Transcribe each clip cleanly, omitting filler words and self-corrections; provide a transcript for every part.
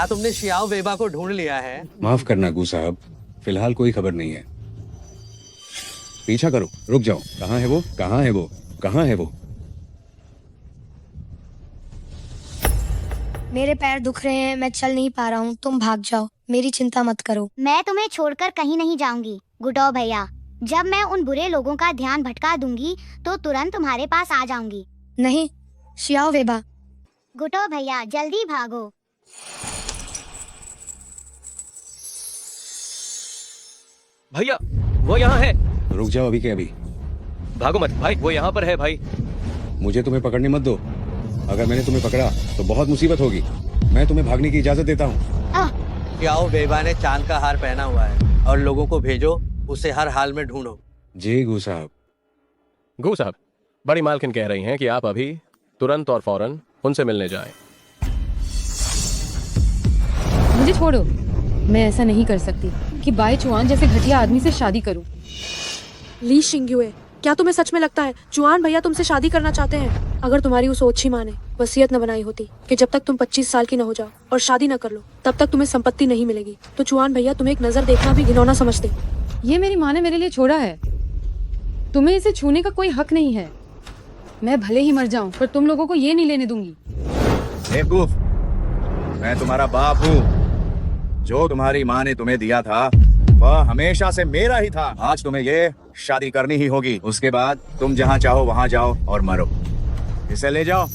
क्या तुमने शियाओ वेबा को ढूंढ लिया है? माफ करना गू साहब, फिलहाल कोई खबर नहीं है। पीछा करो, रुक जाओ। कहाँ है वो? कहाँ है वो? कहाँ है वो? मेरे पैर दुख रहे हैं, मैं चल नहीं पा रहा हूँ। तुम भाग जाओ, मेरी चिंता मत करो। मैं तुम्हें छोड़कर कहीं नहीं जाऊंगी गुटो भैया। जब मैं उन बुरे लोगों का ध्यान भटका दूंगी तो तुरंत तुम्हारे पास आ जाऊंगी। नहीं शियाओ वेबा। गुटो भैया जल्दी भागो। भैया वो यहाँ है। रुक जाओ अभी के अभी। भागो मत भाई, वो यहाँ पर है भाई। मुझे तुम्हें पकड़ने मत दो। अगर मैंने तुम्हें पकड़ा तो बहुत मुसीबत होगी। मैं तुम्हें भागने की इजाजत देता हूँ। शियाओ वेबा ने चांद का हार पहना हुआ है और लोगों को भेजो उसे हर हाल में ढूंढो। जी गू साहब। गू साहब, बड़ी मालकिन कह रही हैं कि आप अभी तुरंत और फौरन उनसे मिलने जाएं। मुझे छोड़ो, मैं ऐसा नहीं कर सकती कि बाई चुआन जैसे घटिया आदमी से शादी करूं। ली शिंग्युए, क्या तुम्हें सच में लगता है चुआन भैया तुमसे शादी करना चाहते हैं? अगर तुम्हारी वो सोच ही माने, वसीयत न बनाई होती कि जब तक तुम 25 साल की न हो जाओ और शादी न कर लो तब तक तुम्हें संपत्ति नहीं मिलेगी, तो चुआन भैया तुम्हें एक नजर देखना भी घिनौना समझते। ये मेरी माँ ने मेरे लिए छोड़ा है, तुम्हें इसे छूने का कोई हक नहीं है। मैं भले ही मर जाऊं पर तुम लोगों को ये नहीं लेने दूंगी। बेवकूफ, मैं तुम्हारा बाप हूँ। जो तुम्हारी माँ ने तुम्हें दिया था वह हमेशा से मेरा ही था। आज तुम्हें ये शादी करनी ही होगी। उसके बाद तुम जहाँ चाहो वहाँ जाओ और मरो। इसे ले जाओ।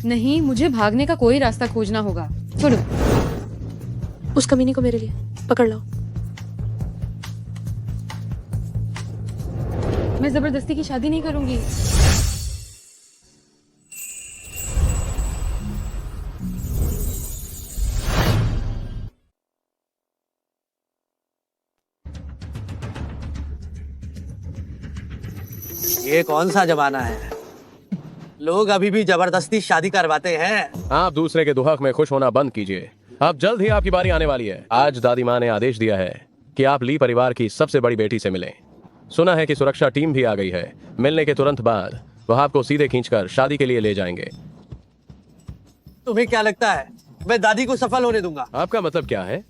नहीं, मुझे भागने का कोई रास्ता खोजना होगा। छोड़ो। उस कमीनी को मेरे लिए पकड़ लो। मैं जबरदस्ती की शादी नहीं करूंगी। ये कौन सा जमाना है? लोग अभी भी जबरदस्ती शादी करवाते हैं। आप दूसरे के दुहक में खुश होना बंद कीजिए। अब जल्द ही आपकी बारी आने वाली है। आज दादी माँ ने आदेश दिया है कि आप ली परिवार की सबसे बड़ी बेटी से मिलें। सुना है कि सुरक्षा टीम भी आ गई है। मिलने के तुरंत बाद वह आपको सीधे खींचकर शादी के लिए ले जाएंगे। तुम्हें क्या लगता है मैं दादी को सफल होने दूंगा? आपका मतलब क्या है?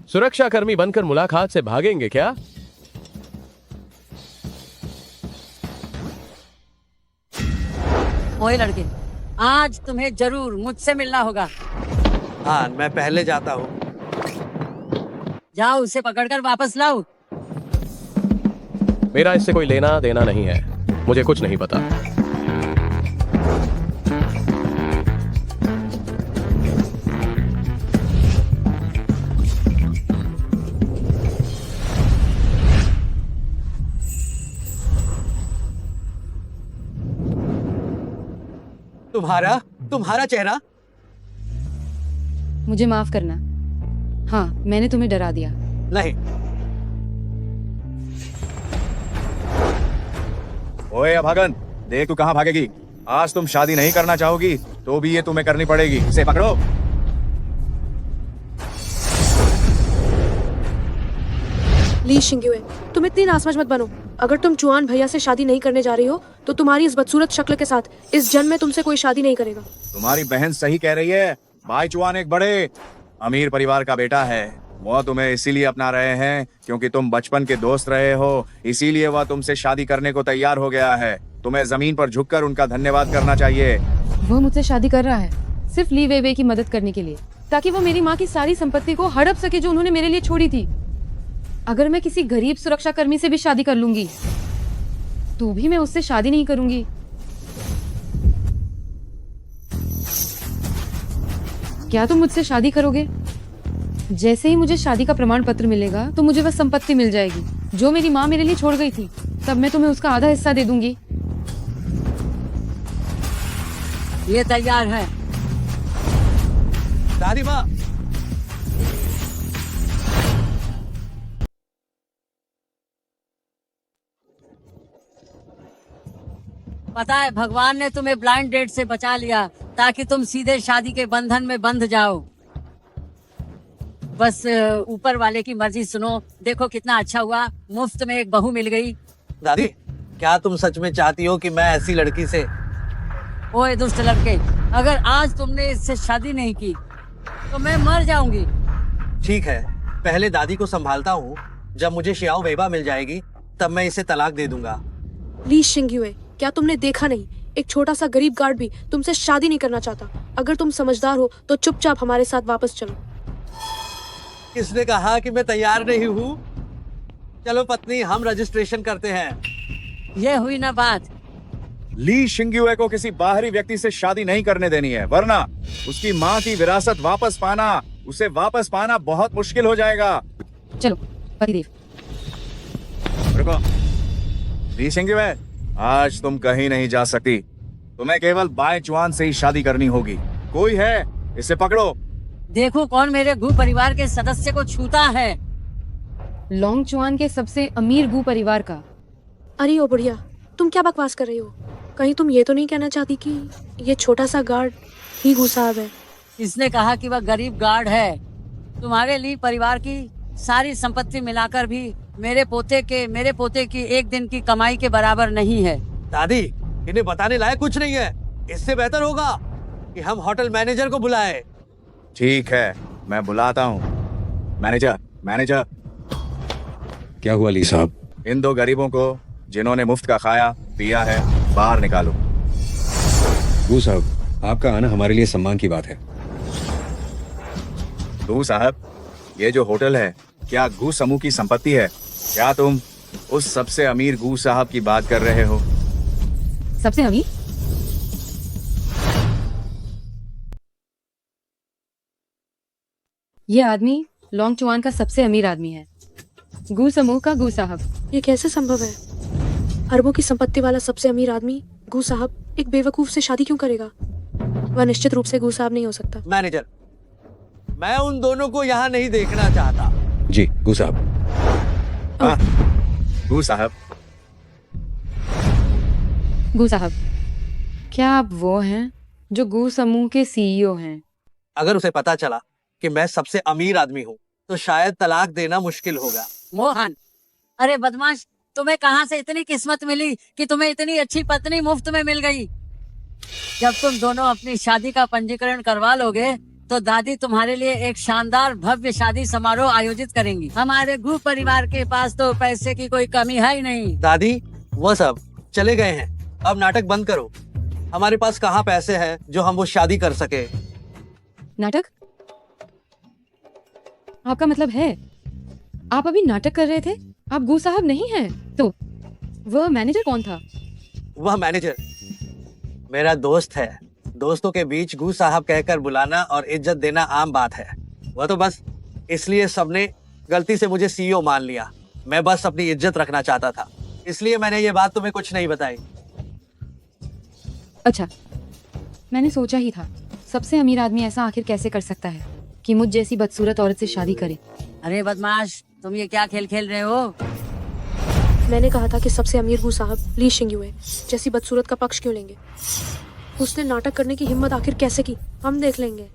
सुरक्षा कर्मी बनकर मुलाकात से भागेंगे क्या? ओए लड़के, आज तुम्हें जरूर मुझसे मिलना होगा। हाँ, मैं पहले जाता हूँ। जाओ, उसे पकड़कर वापस लाओ। मेरा इससे कोई लेना देना नहीं है। मुझे कुछ नहीं पता। तुम्हारा चेहरा। मुझे माफ करना। हाँ, मैंने तुम्हें डरा दिया। नहीं। ओए अभागन, देख तू कहाँ भागेगी। आज तुम शादी नहीं करना चाहोगी तो भी ये तुम्हें करनी पड़ेगी। इसे पकड़ो। ली शिंग्युए, तुम इतनी नासमझ मत बनो। अगर तुम चुआन भैया से शादी नहीं करने जा रही हो तो तुम्हारी इस बदसूरत शक्ल के साथ इस जन्म में तुमसे कोई शादी नहीं करेगा। तुम्हारी बहन सही कह रही है। भाई चुआन एक बड़े अमीर परिवार का बेटा है। वह तुम्हें इसीलिए अपना रहे हैं क्योंकि तुम बचपन के दोस्त रहे हो। इसीलिए वह तुमसे शादी करने को तैयार हो गया है। तुम्हें जमीन पर झुककर उनका धन्यवाद करना चाहिए। वो मुझसे शादी कर रहा है सिर्फ ली वेबे की मदद करने के लिए, ताकि वो मेरी माँ की सारी संपत्ति को हड़प सके जो उन्होंने मेरे लिए छोड़ी थी। अगर मैं किसी गरीब सुरक्षा कर्मी से भी शादी कर लूंगी तो भी मैं उससे शादी नहीं करूंगी। क्या तुम मुझसे शादी करोगे? जैसे ही मुझे शादी का प्रमाण पत्र मिलेगा तो मुझे वह संपत्ति मिल जाएगी जो मेरी माँ मेरे लिए छोड़ गई थी। तब मैं तुम्हें उसका आधा हिस्सा दे दूंगी। ये तैयार है। दादी माँ, पता है भगवान ने तुम्हें ब्लाइंड डेट से बचा लिया ताकि तुम सीधे शादी के बंधन में बंध जाओ। बस ऊपर वाले की मर्जी सुनो। देखो कितना अच्छा हुआ, मुफ्त में एक बहू मिल गई। दादी, क्या तुम सच में चाहती हो कि मैं ऐसी लड़की से? ओए दुष्ट लड़के, अगर आज तुमने इससे शादी नहीं की तो मैं मर जाऊंगी। ठीक है, पहले दादी को संभालता हूँ। जब मुझे शियाओ बेबा मिल जाएगी तब मैं इसे तलाक दे दूंगा। ली शिंगयुए, क्या तुमने देखा नहीं, एक छोटा सा गरीब गार्ड भी तुमसे शादी नहीं करना चाहता। अगर तुम समझदार हो तो चुपचाप हमारे साथ वापस चलो। किसने कहा कि मैं तैयार नहीं हूँ? चलो पत्नी, हम रजिस्ट्रेशन करते हैं। ये हुई ना बात। ली शिंगयुए को किसी बाहरी व्यक्ति से शादी नहीं करने देनी है, वरना उसकी माँ की विरासत वापस पाना, उसे वापस पाना बहुत मुश्किल हो जाएगा। चलो पतिदेव। रुको, ली शिंगयुए, आज तुम कहीं नहीं जा सकती। तुम्हें केवल बाय चुआन से ही शादी करनी होगी। कोई है, इसे पकड़ो। देखो कौन मेरे गु परिवार के सदस्य को छूता है। लोंग चुआन के सबसे अमीर गु परिवार का। अरे ओ बुढ़िया, तुम क्या बकवास कर रही हो? कहीं तुम ये तो नहीं कहना चाहती कि ये छोटा सा गार्ड ही गु साहब है? इसने कहा कि वह गरीब गार्ड है। तुम्हारे ली परिवार की सारी संपत्ति मिलाकर भी मेरे पोते की एक दिन की कमाई के बराबर नहीं है। दादी, इन्हें बताने लायक कुछ नहीं है। इससे बेहतर होगा कि हम होटल मैनेजर को बुलाएं। ठीक है, मैं बुलाता हूँ। मैनेजर, क्या हुआ ली साहब? इन दो गरीबों को जिन्होंने मुफ्त का खाया पिया है बाहर निकालो। गू साहब, आपका आना हमारे लिए सम्मान की बात है। गू साहब, ये जो होटल है क्या गू समूह की संपत्ति है? क्या तुम उस सबसे अमीर गू साहब की बात कर रहे हो? सबसे अमीर? ये आदमी लोंग चुआन का सबसे अमीर आदमी है, गू समूह का गू साहब। ये कैसे संभव है? अरबों की संपत्ति वाला सबसे अमीर आदमी गू साहब एक बेवकूफ से शादी क्यों करेगा? वह निश्चित रूप से गू साहब नहीं हो सकता। मैनेजर, मैं उन दोनों को यहाँ नहीं देखना चाहता। जी गू साहब। गू साहब, गू साहब, क्या आप वो हैं जो गू समूह के सीईओ हैं? अगर उसे पता चला कि मैं सबसे अमीर आदमी हूँ तो शायद तलाक देना मुश्किल होगा। मोहन, अरे बदमाश, तुम्हें कहाँ से इतनी किस्मत मिली कि तुम्हें इतनी अच्छी पत्नी मुफ्त में मिल गई? जब तुम दोनों अपनी शादी का पंजीकरण करवा लोगे तो दादी तुम्हारे लिए एक शानदार भव्य शादी समारोह आयोजित करेंगी। हमारे गु परिवार के पास तो पैसे की कोई कमी है ही नहीं। दादी, वो सब चले गए हैं, अब नाटक बंद करो। हमारे पास कहाँ पैसे हैं जो हम वो शादी कर सके। नाटक? आपका मतलब है आप अभी नाटक कर रहे थे? आप गू साहब नहीं हैं? तो वह मैनेजर कौन था? वह मैनेजर मेरा दोस्त है। दोस्तों के बीच गू साहब कहकर बुलाना और इज्जत देना आम बात है। वह तो बस इसलिए सबने गलती से मुझे सीईओ मान लिया। मैं बस अपनी इज्जत रखना चाहता था, इसलिए मैंने ये बात तुम्हें कुछ नहीं बताई। अच्छा, मैंने सोचा ही था सबसे अमीर आदमी ऐसा आखिर कैसे कर सकता है कि मुझ जैसी बदसूरत औरत से शादी करे। अरे बदमाश, तुम ये क्या खेल खेल रहे हो? मैंने कहा था कि सबसे अमीर गू साहब ली शिंगयुए जैसी बदसूरत का पक्ष क्यों लेंगे? उसने नाटक करने की हिम्मत आखिर कैसे की, हम देख लेंगे।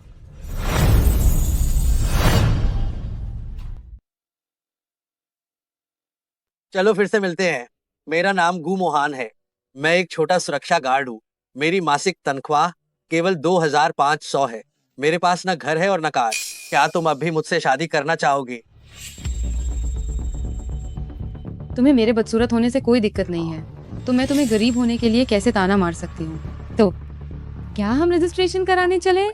चलो फिर से मिलते हैं। मेरा नाम गू मोहान है। मैं एक छोटा सुरक्षा गार्ड हूँ। मेरी मासिक तनख्वाह केवल 2500 है। मेरे पास न घर है और न कार। क्या तुम अब भी मुझसे शादी करना चाहोगी? तुम्हें मेरे बदसूरत होने से कोई दिक्कत नहीं है, तो मैं तुम्हें गरीब होने के लिए कैसे ताना मार सकती हूँ। तो क्या हम रजिस्ट्रेशन कराने चले?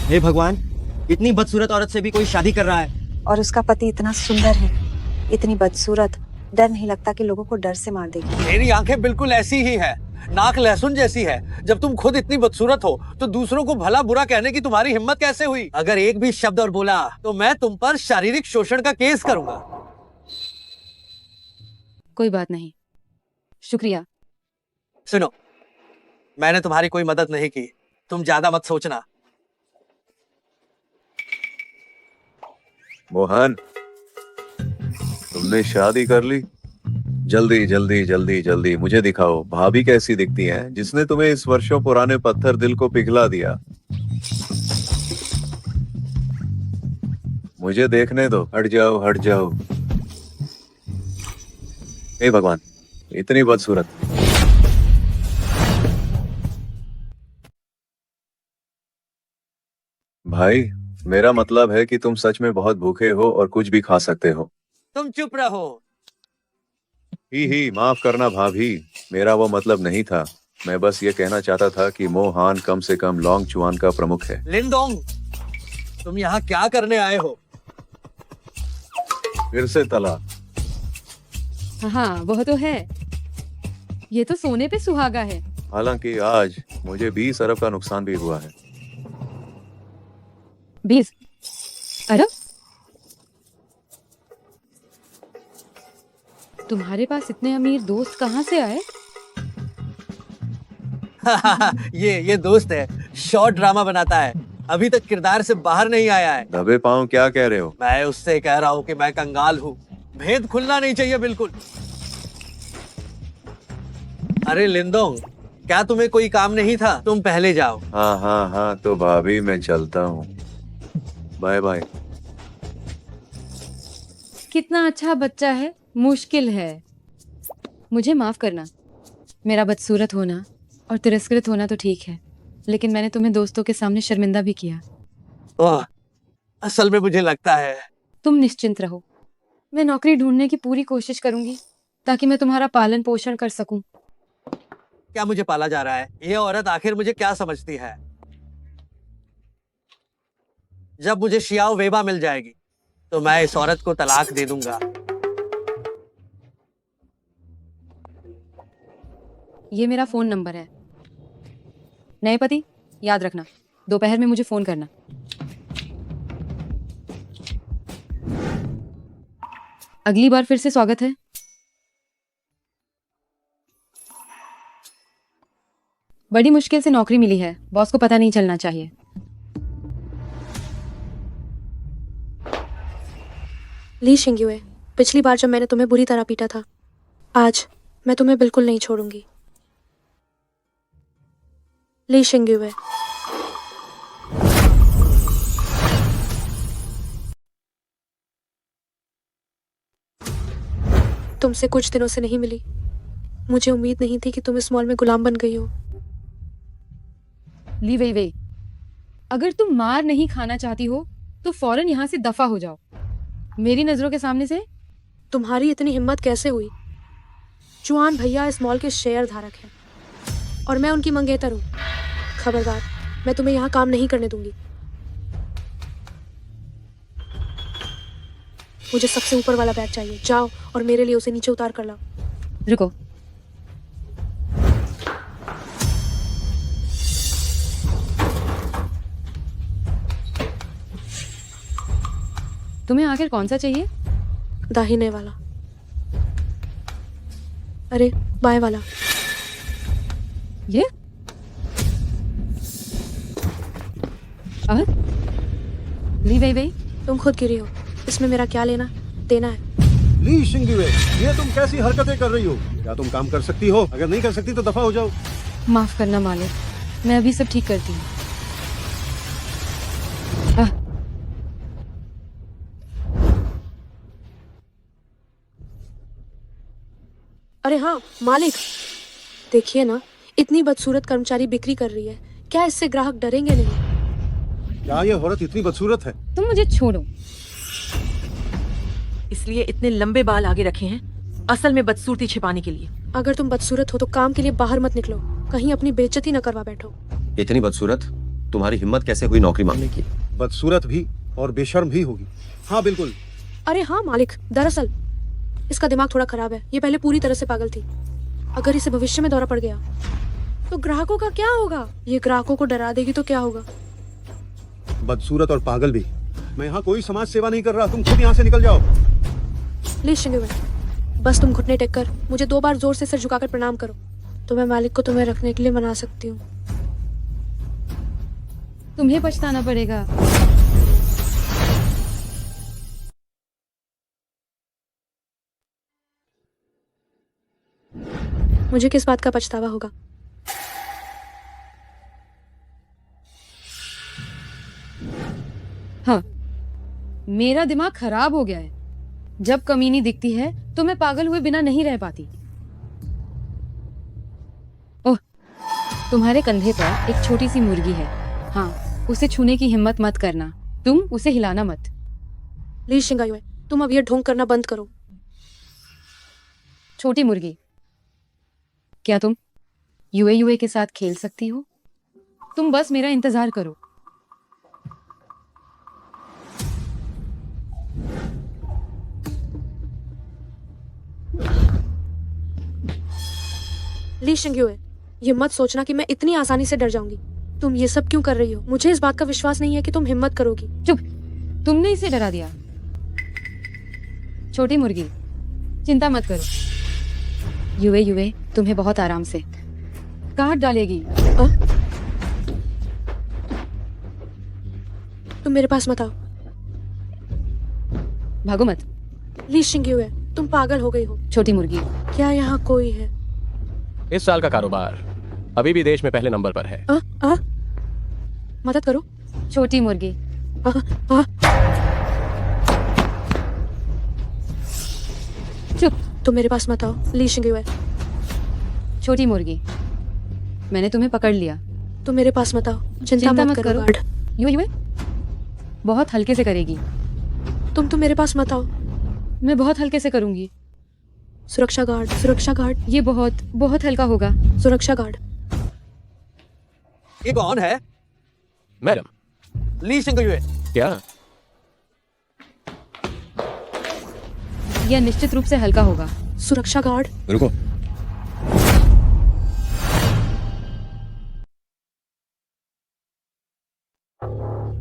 हे भगवान, इतनी बदसूरत औरत से भी कोई शादी कर रहा है। और उसका पति इतना सुंदर है, इतनी बदसूरत, डर नहीं लगता कि लोगों को डर से मार देगी। मेरी आंखें बिल्कुल ऐसी ही है, नाक लहसुन जैसी है। जब तुम खुद इतनी बदसूरत हो तो दूसरों को भला बुरा कहने की तुम्हारी हिम्मत कैसे हुई? अगर एक भी शब्द और बोला तो मैं तुम पर शारीरिक शोषण का केस करूंगा। कोई बात नहीं, शुक्रिया। सुनो, मैंने तुम्हारी कोई मदद नहीं की, तुम ज्यादा मत सोचना। मोहन, तुमने शादी कर ली? जल्दी जल्दी जल्दी जल्दी मुझे दिखाओ, भाभी कैसी दिखती हैं जिसने तुम्हें इस वर्षों पुराने पत्थर दिल को पिघला दिया। मुझे देखने दो, हट जाओ हट जाओ। हे भगवान, इतनी बदसूरत। भाई, मेरा मतलब है कि तुम सच में बहुत भूखे हो और कुछ भी खा सकते हो। तुम चुप रहो। ही माफ करना भाभी, मेरा वो मतलब नहीं था। मैं बस ये कहना चाहता था कि मोहान कम से कम लॉन्ग चुआन का प्रमुख है। लिंदोंग, तुम यहाँ क्या करने आए हो? फिर से तलाक। हाँ वह तो है, ये तो सोने पे सुहागा है। हालांकि आज मुझे 20 अरब का नुकसान भी हुआ है। 20 अरब? तुम्हारे पास इतने अमीर दोस्त कहाँ से आए? ये दोस्त है, शॉर्ट ड्रामा बनाता है, अभी तक किरदार से बाहर नहीं आया है। दबे पाँव क्या कह रहे हो? मैं उससे कह रहा हूँ कि मैं कंगाल हूँ, भेद खुलना नहीं चाहिए बिल्कुल। अरे लिंदोंग, क्या तुम्हें कोई काम नहीं था? तुम पहले जाओ। हाँ, तो भाभी मैं चलता हूँ, बाय बाय। कितना अच्छा बच्चा है, मुश्किल है। मुझे माफ करना, मेरा बदसूरत होना और तिरस्कृत होना तो ठीक है, लेकिन मैंने तुम्हें दोस्तों के सामने शर्मिंदा भी किया। असल में मुझे लगता है। तुम निश्चिंत रहो, मैं नौकरी ढूंढने की पूरी कोशिश करूंगी ताकि मैं तुम्हारा पालन पोषण कर सकूं। क्या मुझे पाला जा रहा है? ये औरत आखिर मुझे क्या समझती है? जब मुझे शियाओ वेबा मिल जाएगी तो मैं इस औरत को तलाक दे दूंगा। ये मेरा फोन नंबर है। नए पति, याद रखना, दोपहर में मुझे फोन करना। अगली बार फिर से स्वागत है। बड़ी मुश्किल से नौकरी मिली है, बॉस को पता नहीं चलना चाहिए। ली शिंग्युए, पिछली बार जब मैंने तुम्हें बुरी तरह पीटा था, आज मैं तुम्हें बिल्कुल नहीं छोड़ूंगी। ली शिंग्युए। तुमसे कुछ दिनों से नहीं मिली। मुझे उम्मीद नहीं थी कि तुम इस मॉल में गुलाम बन गई हो। ली वे वे, अगर तुम मार नहीं खाना चाहती हो तो फौरन यहाँ से दफा हो जाओ, मेरी नजरों के सामने से। तुम्हारी इतनी हिम्मत कैसे हुई? जुआन भैया इस मॉल के शेयर धारक हैं और मैं उनकी मंगेतर हूँ। खबरदार, मैं तुम्हें यहाँ काम नहीं करने दूंगी। मुझे सबसे ऊपर वाला बैग चाहिए। जाओ और मेरे लिए उसे नीचे उतार कर लाओ। रुको, तुम्हें आखिर कौन सा चाहिए? दाहिने वाला। अरे बाएं वाला। ये और ली वे वे, तुम खुद गिरी हो, इसमें मेरा क्या लेना देना है? ली शिंगवे, ये तुम कैसी हरकतें कर रही हो? क्या तुम काम कर सकती हो? अगर नहीं कर सकती तो दफा हो जाओ। माफ करना मालिक, मैं अभी सब ठीक करती हूँ। अरे हाँ मालिक, देखिए ना, इतनी बदसूरत कर्मचारी बिक्री कर रही है, क्या इससे ग्राहक डरेंगे नहीं? क्या ये औरत इतनी बदसूरत है? तुम मुझे छोड़ो। इसलिए इतने लंबे बाल आगे रखे हैं, असल में बदसूरती छिपाने के लिए। अगर तुम बदसूरत हो तो काम के लिए बाहर मत निकलो, कहीं अपनी बेइज्जती न करवा बैठो। इतनी बदसूरत? तुम्हारी हिम्मत कैसे हुई नौकरी मांगने की? बदसूरत भी और बेशर्म भी होगी। हाँ बिल्कुल। अरे हाँ मालिक, दरअसल इसका दिमाग थोड़ा खराब है। ये पहले पूरी तरह से पागल थी। अगर इसे भविष्य में दौरा पड़ गया तो ग्राहकों का क्या होगा? ये ग्राहकों को डरा देगी तो क्या होगा? बदसूरत और पागल भी। मैं यहाँ कोई समाज सेवा नहीं कर रहा, तुम खुद यहाँ से निकल जाओ। ली शिंगवे, बस तुम घुटने टेक कर मुझे 2 बार जोर से सिर झुकाकर प्रणाम करो तो मैं मालिक को तुम्हें रखने के लिए मना सकती हूँ। तुम्हें पछताना पड़ेगा। मुझे किस बात का पछतावा होगा? हाँ, मेरा दिमाग खराब हो गया है। जब कमीनी दिखती है तो मैं पागल हुए बिना नहीं रह पाती। ओह, तुम्हारे कंधे पर एक छोटी सी मुर्गी है। हाँ, उसे छूने की हिम्मत मत करना। तुम उसे हिलाना मत। ली शिंगायुए, तुम अब ये ढोंग करना बंद करो। छोटी मुर्गी, क्या तुम यूए के साथ खेल सकती हो? तुम बस मेरा इंतजार करो। ली शिंगयुए, ये मत सोचना कि मैं इतनी आसानी से डर जाऊंगी। तुम ये सब क्यों कर रही हो? मुझे इस बात का विश्वास नहीं है कि तुम हिम्मत करोगी। चुप, तुमने इसे डरा दिया। छोटी मुर्गी, चिंता मत करो। यूए तुम्हें बहुत आराम से काट डालेगी। तुम मेरे पास मत आओ। भागो मत। ली शिंगयुए, तुम पागल हो गई हो। छोटी मुर्गी, क्या यहाँ कोई है? इस साल का कारोबार अभी भी देश में पहले नंबर पर है। मदद करो। छोटी मुर्गी, चुप। तुम मेरे पास मत आओ। ली शिंगयुए, छोटी मुर्गी, मैंने तुम्हें पकड़ लिया। तुम मेरे पास मत आओ। चिंता मत करो। गार्ड, यूए बहुत हल्के से करेगी। तुम मेरे पास मत आओ। मैं बहुत हल्के से करूंगी। सुरक्षा गार्ड, सुरक्षा गार्ड। ये बहुत बहुत हल्का होगा। सुरक्षा गार्ड। ये कौन है? मैडम। ली शिंगयुए। क्या? यह निश्चित रूप से हल्का होगा। सुरक्षा गार्ड। रुको।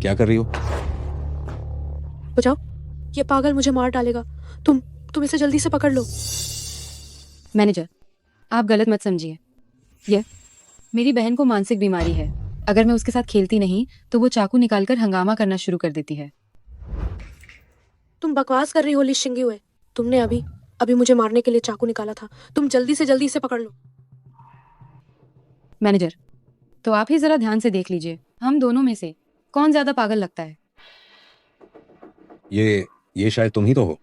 क्या कर रही हो? बचाओ, ये पागल मुझे मार डालेगा। तुम इसे जल्दी से पकड़ लो। मैनेजर, आप गलत मत समझिए। यह मेरी बहन को मानसिक बीमारी है। अगर मैं उसके साथ खेलती नहीं तो वो चाकू निकालकर हंगामा करना शुरू कर देती है। तुम बकवास कर रही हो ली शिंगयुए। तुमने अभी मुझे मारने के लिए चाकू निकाला था। तुम जल्दी से इसे पकड़ लो। मैनेजर, तो आप ही जरा ध्यान से देख लीजिए, हम दोनों में से कौन ज्यादा पागल लगता है। ये शायद तुम ही तो हो।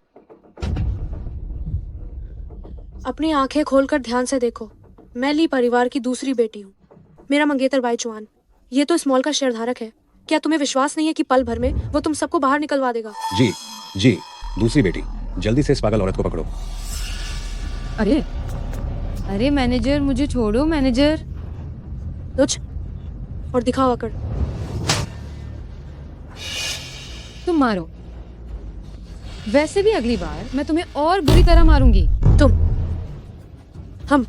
अपनी आंखें खोलकर ध्यान से देखो। मैं ली परिवार की दूसरी बेटी हूँ। मेरा मंगेतर बाई चुआन। ये तो इस मॉल का शेयरधारक है। क्या तुम्हें विश्वास नहीं है कि पल भर में वो तुम सबको बाहर निकलवा देगा? जी, दूसरी बेटी। जल्दी से इस पागल औरत को पकड़ो। अरे मैनेजर, मुझे छोड़ो मैनेजर। लुच, और दिखाओ अकड़। तुम मारो। वैसे भी अगली बार मैं तुम्हें और बुरी तरह मारूंगी। हम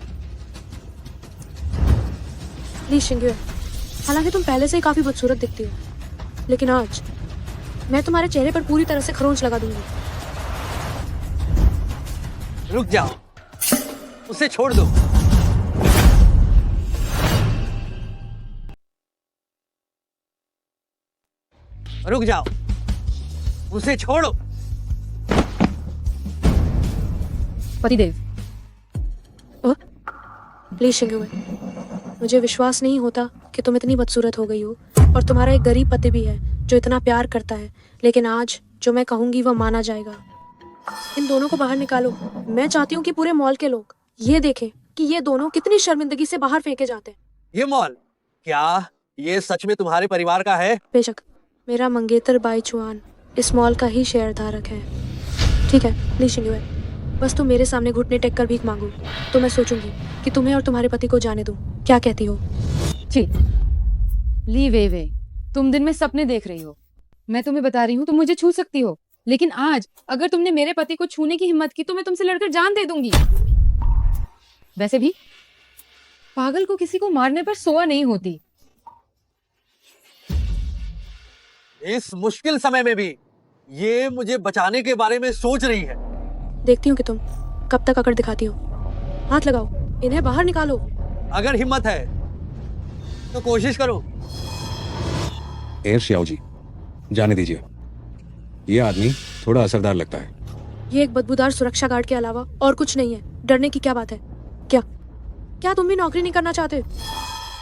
ली शिंगयुए, हालांकि तुम पहले से ही काफी बदसूरत दिखती हो, लेकिन आज मैं तुम्हारे चेहरे पर पूरी तरह से खरोंच लगा दूंगी। रुक जाओ, उसे छोड़ दो। रुक जाओ, उसे छोड़ो। पतिदेव, ली शिंगयुए, मुझे विश्वास नहीं होता कि तुम इतनी बदसूरत हो गई हो, और तुम्हारा एक गरीब पति भी है जो इतना प्यार करता है, लेकिन आज जो मैं कहूंगी वह माना जाएगा। इन दोनों को बाहर निकालो। मैं चाहती हूँ कि पूरे मॉल के लोग ये देखें कि ये दोनों कितनी शर्मिंदगी से बाहर फेंके जाते हैं। ये मॉल, क्या ये सच में तुम्हारे परिवार का है? बेशक, मेरा मंगेतर बाई चुआन इस मॉल का ही शेयरधारक है। ठीक है ली शिंगयुए, बस तुम मेरे सामने घुटने टेक कर भीख मांगो तो मैं सोचूंगी कि तुम्हें और तुम्हारे पति को जाने दूं। क्या कहती हो? ठीक। ली वे, तुम दिन में सपने देख रही हो। मैं तुम्हें बता रही हूँ, तुम मुझे छू सकती हो, लेकिन आज अगर तुमने मेरे पति को छूने की हिम्मत की तो मैं तुमसे लड़कर जान दे दूंगी। वैसे भी पागल को किसी को मारने पर सोआ नहीं होती। इस मुश्किल समय में भी ये मुझे बचाने के बारे में सोच रही है। देखती हूँ कि तुम कब तक अकड़ दिखाती हो। हाथ लगाओ, इन्हें बाहर निकालो। अगर हिम्मत है तो कोशिश करो। एयर श्याओ जी, जाने दीजिए। ये आदमी थोड़ा असरदार लगता है। ये एक बदबूदार सुरक्षा गार्ड के अलावा और कुछ नहीं है। डरने की क्या बात है? क्या तुम भी नौकरी नहीं करना चाहते?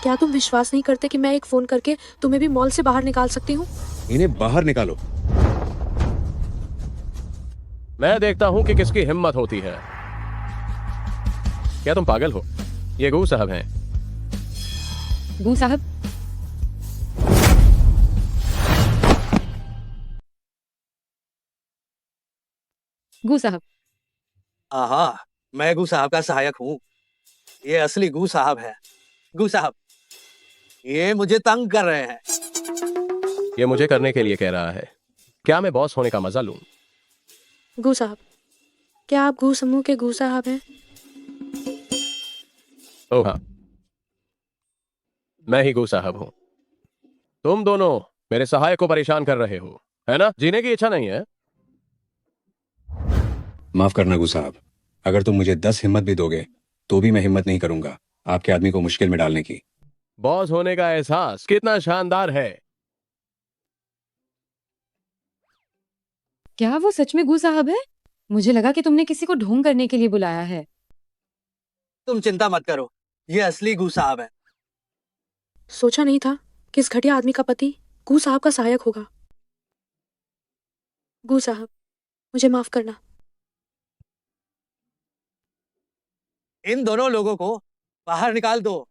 क्या तुम विश्वास नहीं करते कि मैं एक फोन करके तुम्हें भी मॉल से बाहर निकाल सकती हूँ? इन्हें बाहर निकालो। मैं देखता हूं कि किसकी हिम्मत होती है। क्या तुम पागल हो? ये गू साहब हैं। गू साहब, गू साहब, आहा, मैं गू साहब का सहायक हूँ। ये असली गू साहब है। गू साहब, ये मुझे तंग कर रहे हैं। ये मुझे करने के लिए कह रहा है। क्या मैं बॉस होने का मजा लूं? गू साहब, क्या आप गू समूह के गू साहब हैं? ओह हाँ, मैं ही गू साहब हूं। तुम दोनों मेरे सहायक को परेशान कर रहे हो, है ना? जीने की इच्छा नहीं है? माफ करना गू साहब, अगर तुम मुझे 10 हिम्मत भी दोगे तो भी मैं हिम्मत नहीं करूंगा आपके आदमी को मुश्किल में डालने की। बॉस होने का एहसास कितना शानदार है। क्या वो सच में गू साहब है? मुझे लगा कि तुमने किसी को ढोंग करने के लिए बुलाया है। तुम चिंता मत करो, ये असली गू साहब है। सोचा नहीं था कि इस घटिया आदमी का पति गू साहब का सहायक होगा। गू साहब, मुझे माफ करना। इन दोनों लोगों को बाहर निकाल दो।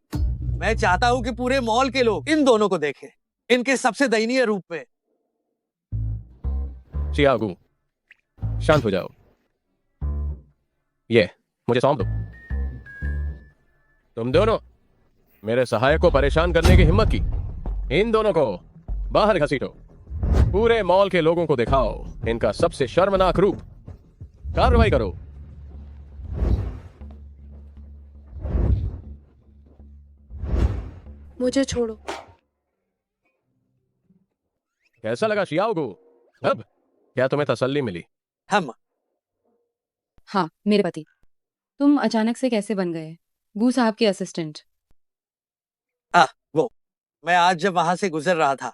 मैं चाहता हूं कि पूरे मॉल के लोग इन दोनों को देखें, इनके सबसे दयनीय रूप में। चियागू, शांत हो जाओ। ये मुझे सौंप दो। तुम दोनों मेरे सहायक को परेशान करने की हिम्मत की। इन दोनों को बाहर घसीटो। पूरे मॉल के लोगों को दिखाओ इनका सबसे शर्मनाक रूप। कार्रवाई करो। मुझे छोड़ो। कैसा लगा शियाओगू? अब क्या तुम्हें तसल्ली मिली? हम हाँ, मेरे पति। तुम अचानक से कैसे बन गए गू साहब के असिस्टेंट? वो मैं आज जब वहां से गुजर रहा था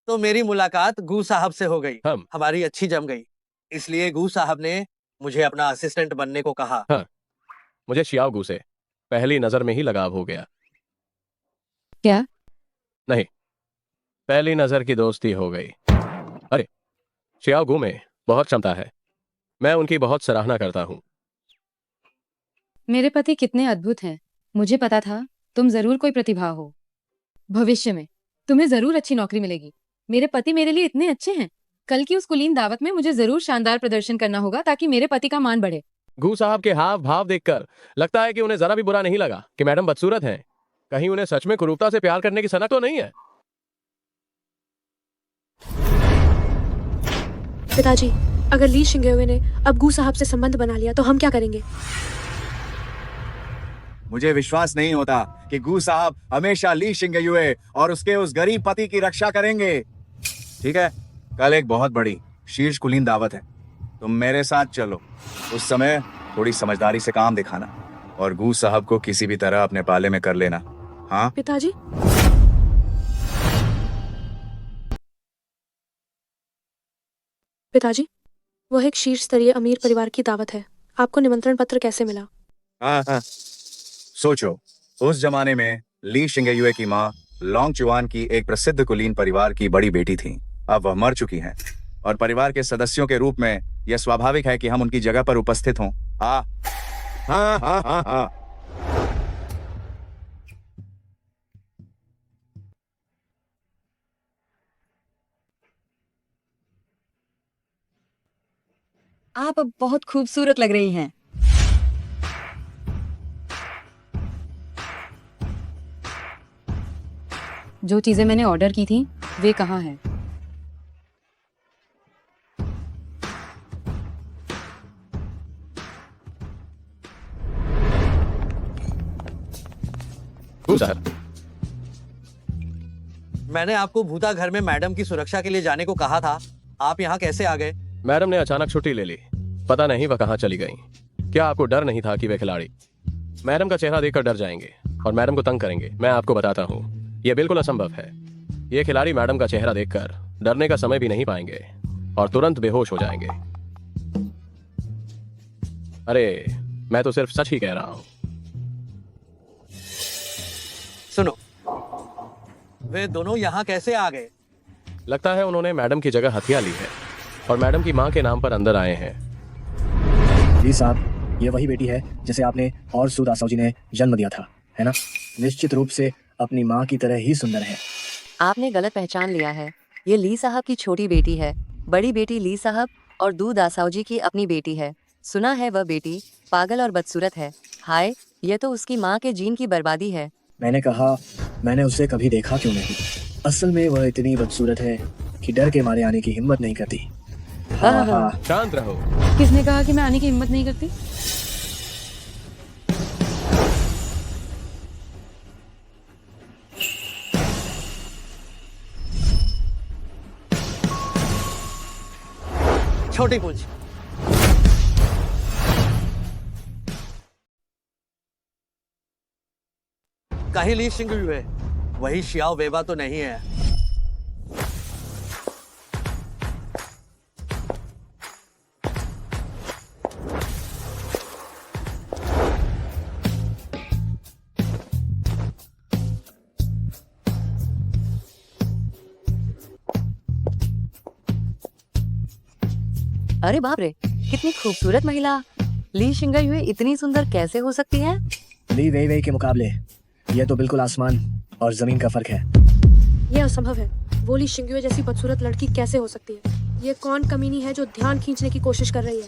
तो मेरी मुलाकात गू साहब से हो गई। हमारी अच्छी जम गई, इसलिए गू साहब ने मुझे अपना असिस्टेंट बनने को कहा। हाँ, मुझे शियाओगू से पहली नजर में ही लगाव हो गया। क्या? नहीं, पहली नजर की दोस्ती हो गई। अरे, शियाओगू में बहुत क्षमता है। मैं उनकी बहुत सराहना करता हूँ। मेरे पति कितने अद्भुत हैं। मुझे पता था तुम जरूर कोई प्रतिभा हो। भविष्य में तुम्हें जरूर अच्छी नौकरी मिलेगी। मेरे पति मेरे लिए इतने अच्छे हैं। कल की उस कुलीन दावत में मुझे जरूर शानदार प्रदर्शन करना होगा ताकि मेरे पति का मान बढ़े। गू साहब के हाव भाव देखकर लगता है कि उन्हें जरा भी बुरा नहीं लगा कि मैडम बदसूरत हैं। कहीं उन्हें सच में कुरूपता से प्यार करने की सनक तो नहीं है? पिताजी, अगर ली शिंगेवे ने अब गू साहब से संबंध बना लिया तो हम क्या करेंगे? मुझे विश्वास नहीं होता कि गू साहब हमेशा ली शिंगेयुए और उसके उस गरीब पति की रक्षा करेंगे। ठीक है, कल एक बहुत बड़ी शीर्ष कुलीन दावत है। तुम मेरे साथ चलो। उस समय थोड़ी समझदारी से काम दिखाना और गू साहब को किसी भी तरह अपने पाले में कर लेना। हाँ पिताजी। पिताजी, वह एक शीर्ष स्तरीय अमीर परिवार की दावत है। आपको निमंत्रण पत्र कैसे मिला? हाँ, सोचो, उस जमाने में ली शिंगेयुए की माँ लोंग चुआन की एक प्रसिद्ध कुलीन परिवार की बड़ी बेटी थी। अब वह मर चुकी हैं और परिवार के सदस्यों के रूप में यह स्वाभाविक है कि हम उनकी जगह पर उपस्थित हों। हाँ हाँ हाँ हाँ हाँ। आप अब बहुत खूबसूरत लग रही हैं। जो चीजें मैंने ऑर्डर की थी वे कहाँ हैं? मैंने आपको भूता घर में मैडम की सुरक्षा के लिए जाने को कहा था। आप यहाँ कैसे आ गए? मैडम ने अचानक छुट्टी ले ली। पता नहीं वह कहाँ चली गई। क्या आपको डर नहीं था कि वे खिलाड़ी मैडम का चेहरा देखकर डर जाएंगे और मैडम को तंग करेंगे? मैं आपको बताता हूँ, यह बिल्कुल असंभव है। ये खिलाड़ी मैडम का चेहरा देखकर डरने का समय भी नहीं पाएंगे और तुरंत बेहोश हो जाएंगे। अरे, मैं तो सिर्फ सच ही कह रहा हूँ। सुनो, वे दोनों यहाँ कैसे आ गए? लगता है उन्होंने मैडम की जगह हथिया ली है और मैडम की माँ के नाम पर अंदर आए हैं। जी साहब, ये वही बेटी है जिसे आपने और सूद आसाओ जी ने जन्म दिया था, है ना? निश्चित रूप से अपनी माँ की तरह ही सुंदर है। आपने गलत पहचान लिया है। ये ली साहब की छोटी बेटी है। बड़ी बेटी ली साहब और दूध आसाओ जी की अपनी बेटी है। सुना है वह बेटी पागल और बदसूरत है। हाय, ये तो उसकी माँ के जीन की बर्बादी है। मैंने कहा, मैंने उसे कभी देखा क्यों नहीं? असल में वह इतनी बदसूरत है कि डर के मारे आने की हिम्मत नहीं करती। हाँ हाँ। शांत रहो। किसने कहा कि मैं आने की हिम्मत नहीं करती? छोटी पूछ। कहीं ली शिंगुई है, वही शियाओ वेबा तो नहीं है। अरे बाप रे, कितनी खूबसूरत महिला। ली शिंगई हुए इतनी सुंदर कैसे हो सकती है? ली वेई वेई के मुकाबले यह तो बिल्कुल आसमान और जमीन का फर्क है। यह असंभव है। वो ली शिंगुए जैसी बदसूरत लड़की कैसे हो सकती है? ये कौन कमीनी है जो ध्यान खींचने की कोशिश कर रही है?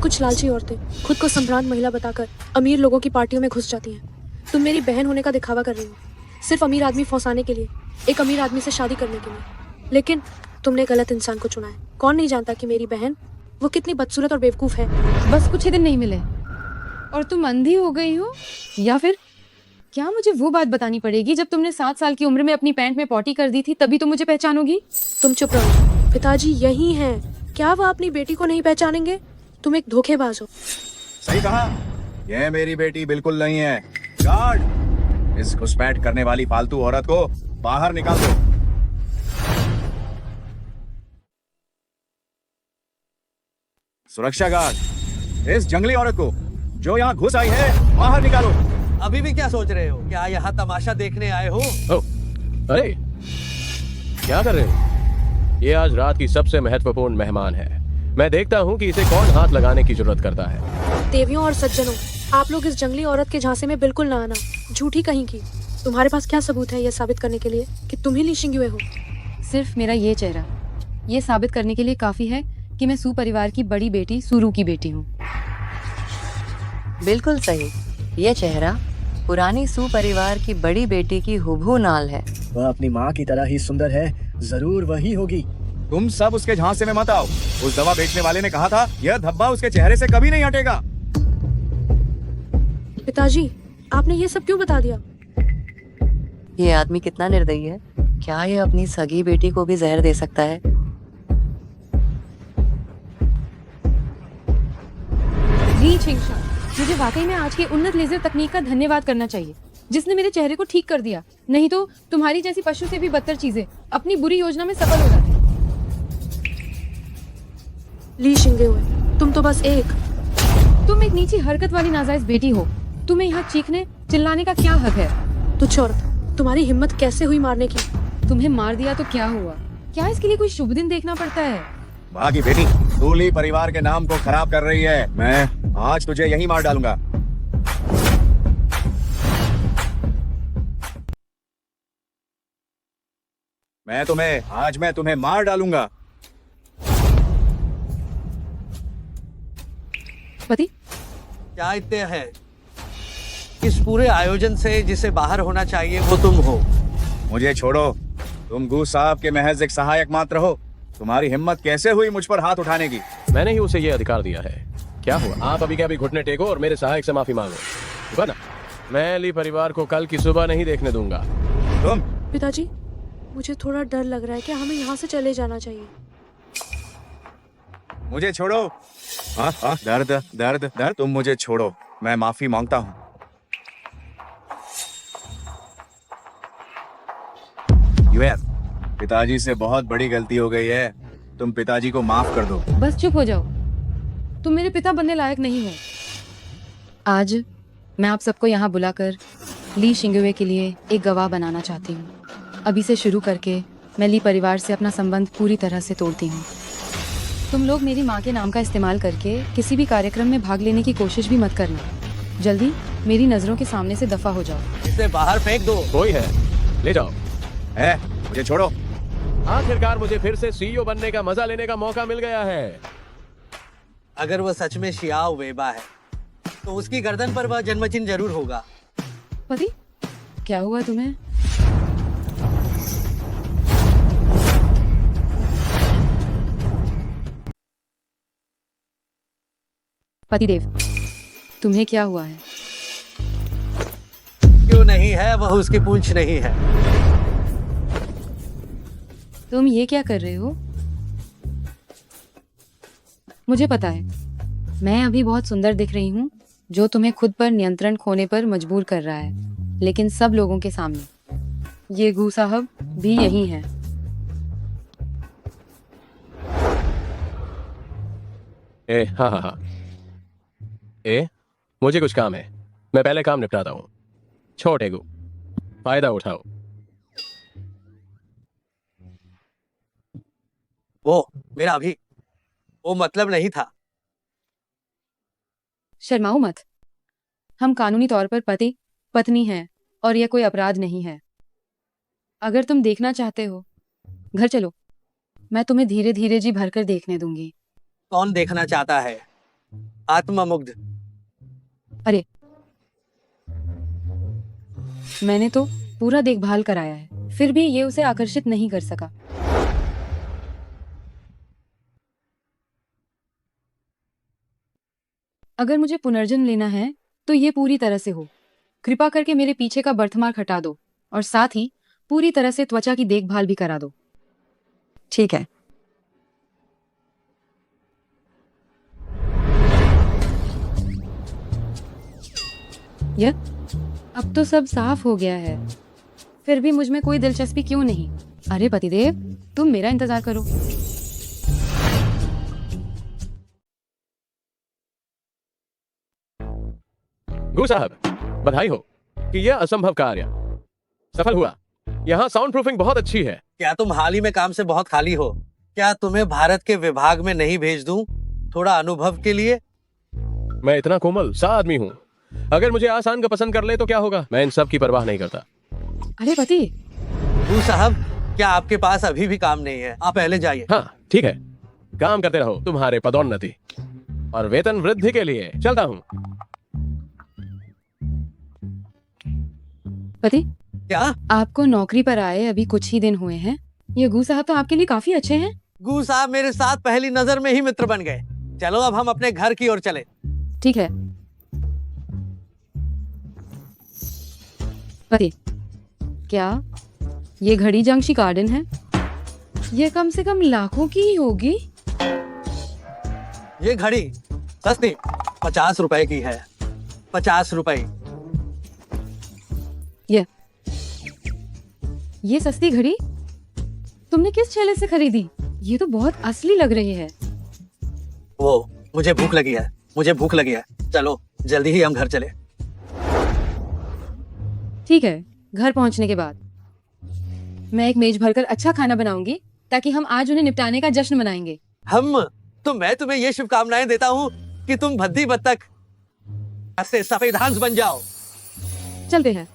कुछ लालची औरतें खुद को संभ्रांत महिला बताकर अमीर लोगों की पार्टियों में घुस जाती हैं। तुम मेरी बहन होने का दिखावा कर रही हो, सिर्फ अमीर आदमी फंसाने के लिए, एक अमीर आदमी से शादी करने के लिए। लेकिन तुमने गलत इंसान को चुना है। कौन नहीं जानता कि मेरी बहन वो कितनी बदसूरत और बेवकूफ है। बस कुछ ही दिन नहीं मिले और तुम अंधी हो गई हो? या फिर क्या मुझे वो बात बतानी पड़ेगी जब तुमने 7 साल की उम्र में अपनी पैंट में पॉटी कर दी थी, तभी तुम मुझे पहचानोगी? तुम चुप रहो। पिताजी यही हैं। क्या वह अपनी बेटी को नहीं पहचानेंगे? तुम एक धोखेबाज हो। सही कहा, यह मेरी बेटी बिल्कुल नहीं है। गार्ड, इस घुसपैठ करने वाली फालतू औरत को बाहर निकाल दो। सुरक्षा गार्ड, इस जंगली औरत को जो यहाँ घुस आई है बाहर निकालो। अभी भी क्या सोच रहे हो? क्या यहाँ तमाशा देखने आए हो? अरे क्या कर रहे हो? ये आज रात की सबसे महत्वपूर्ण मेहमान है। मैं देखता हूँ कि इसे कौन हाथ लगाने की जरूरत करता है। देवियों और सज्जनों, आप लोग इस जंगली औरत के झांसे में बिल्कुल ना आना। झूठी कहीं की। तुम्हारे पास क्या सबूत है यह साबित करने के लिए कि तुम ही ली शिंगुए हो? सिर्फ मेरा ये चेहरा ये साबित करने के लिए काफी है कि मैं सू परिवार की बड़ी बेटी सुरू की बेटी हूँ। बिल्कुल सही। ये चेहरा पुरानी सू परिवार की बड़ी बेटी की हुबहू नाल है। वह अपनी माँ की तरह ही सुंदर है, जरूर वही होगी। तुम सब उसके झांसे में मत आओ। उस दवा बेचने वाले ने कहा था यह धब्बा उसके चेहरे से कभी नहीं हटेगा। पिताजी, आपने ये सब क्यों बता दिया? ये आदमी कितना निर्दयी है। क्या ये अपनी सगी बेटी को भी जहर दे सकता है? ली छिंगशा, मुझे वाकई में आज की उन्नत लेजर तकनीक का धन्यवाद करना चाहिए जिसने मेरे चेहरे को ठीक कर दिया। नहीं तो तुम्हारी जैसी पशु से भी बदतर चीजें अपनी बुरी योजना में सफल हो जाती। ली शिंगुए, तुम तो बस तुम एक नीची हरकत वाली नाजायज बेटी हो। तुम्हें यहाँ चीखने चिल्लाने का क्या हक है? तुझ औरत, तुम्हारी हिम्मत कैसे हुई मारने की? तुम्हें मार दिया तो क्या हुआ? क्या इसके लिए कोई शुभ दिन देखना पड़ता है? भागी बेटी, तू ली परिवार के नाम को खराब कर रही है। मैं आज तुझे यहीं मार डालूंगा। मैं तुम्हें मार डालूंगा। पति, क्या इतने है? इस पूरे आयोजन से जिसे बाहर होना चाहिए वो तुम हो। मुझे छोड़ो। तुम गूस साहब के महज एक सहायक मात्र हो। तुम्हारी हिम्मत कैसे हुई मुझ पर हाथ उठाने की? मैंने ही उसे ये अधिकार दिया है। क्या हुआ? आप अभी के अभी घुटने टेको और मेरे सहायक से माफी मांगो। ठीक है ना? मैं ली परिवार को कल की सुबह नहीं देखने दूंगा। तुम? पिताजी, मुझे थोड़ा डर लग रहा है। क्या हमें यहाँ से चले जाना चाहिए? मुझे छोड़ो। दर्द दर्द दर्द। तुम मुझे छोड़ो, मैं माफी मांगता हूँ। पिताजी से बहुत बड़ी गलती हो गई है। तुम पिताजी को माफ कर दो। बस चुप हो जाओ। तुम मेरे पिता बनने लायक नहीं हो। आज मैं आप सबको यहाँ बुलाकर ली शिंगुए के लिए एक गवाह बनाना चाहती हूँ। अभी से शुरू करके मैं ली परिवार से अपना संबंध पूरी तरह से तोड़ती हूँ। तुम लोग मेरी माँ के नाम का इस्तेमाल करके किसी भी कार्यक्रम में भाग लेने की कोशिश भी मत करना। जल्दी मेरी नजरों के सामने से दफा हो जाओ। इसे बाहर फेंक दो। कोई है, ले जाओ। है, मुझे छोड़ो। आखिरकार मुझे फिर से सीईओ बनने का मजा लेने का मौका मिल गया है। अगर वह सच में शियाओ वेबा है तो उसकी गर्दन पर वह जन्म चिन्ह जरूर होगा। पति, क्या हुआ तुम्हें? पतिदेव, तुम्हें क्या हुआ है? क्यों नहीं है, वह उसकी पूंछ नहीं है। तुम ये क्या कर रहे हो? मुझे पता है, मैं अभी बहुत सुंदर दिख रही हूँ, जो तुम्हें खुद पर नियंत्रण खोने पर मजबूर कर रहा है, लेकिन सब लोगों के सामने। ये गू साहब भी यही हैं। हाँ। मुझे कुछ काम है, मैं पहले काम निपटाता हूँ। छोटे गु, फायदा उठाओ। वो मेरा अभी वो मतलब नहीं था। शर्माओ मत, हम कानूनी तौर पर पति पत्नी हैं और यह कोई अपराध नहीं है। अगर तुम देखना चाहते हो, घर चलो, मैं तुम्हें धीरे धीरे जी भरकर देखने दूंगी। कौन देखना चाहता है? आत्ममुग्ध। अरे, मैंने तो पूरा देखभाल कराया है, फिर भी ये उसे आकर्षित नहीं कर सका। अगर मुझे पुनर्जन्म लेना है तो ये पूरी तरह से हो। कृपा करके मेरे पीछे का बर्थमार्क हटा दो और साथ ही पूरी तरह से त्वचा की देखभाल भी करा दो। ठीक है। यह अब तो सब साफ हो गया है, फिर भी मुझ में कोई दिलचस्पी क्यों नहीं? अरे पतिदेव, तुम मेरा इंतजार करो। गू साहब, बधाई हो कि यह असंभव कार्य सफल हुआ। यहाँ साउंड प्रूफिंग बहुत अच्छी है। क्या तुम हाल ही में काम से बहुत खाली हो? क्या तुम्हें भारत के विभाग में नहीं भेज दूं थोड़ा अनुभव के लिए? मैं इतना कोमल सा आदमी हूँ, अगर मुझे आसान का पसंद कर ले तो क्या होगा? मैं इन सब की परवाह नहीं करता। अरे पति। गू साहब, क्या आपके पास अभी भी काम नहीं है? आप पहले जाइए। हाँ ठीक है, काम करते रहो। तुम्हारे पदोन्नति और वेतन वृद्धि के लिए चलता हूँ। पति, क्या? आपको नौकरी पर आए अभी कुछ ही दिन हुए हैं। ये गू साहब तो आपके लिए काफी अच्छे हैं। गू साहब मेरे साथ पहली नजर में ही मित्र बन गए। चलो अब हम अपने घर की ओर चले। ठीक है। पति, क्या ये घड़ी जांगशी गार्डन है? ये कम से कम लाखों की ही होगी। ये घड़ी सस्ती 50 रुपए की है। 50 रुपए। ये सस्ती घड़ी तुमने किस छेले से खरीदी? ये तो बहुत असली लग रही है। वो मुझे भूख लगी है, मुझे भूख लगी है। चलो जल्दी ही हम घर चले। ठीक है, घर पहुंचने के बाद मैं एक मेज भरकर अच्छा खाना बनाऊंगी ताकि हम आज उन्हें निपटाने का जश्न मनाएंगे। मैं तुम्हें ये शुभकामनाएं देता हूँ कि तुम भद्दी बत्तख से सफेद हंस बन जाओ। चलते हैं।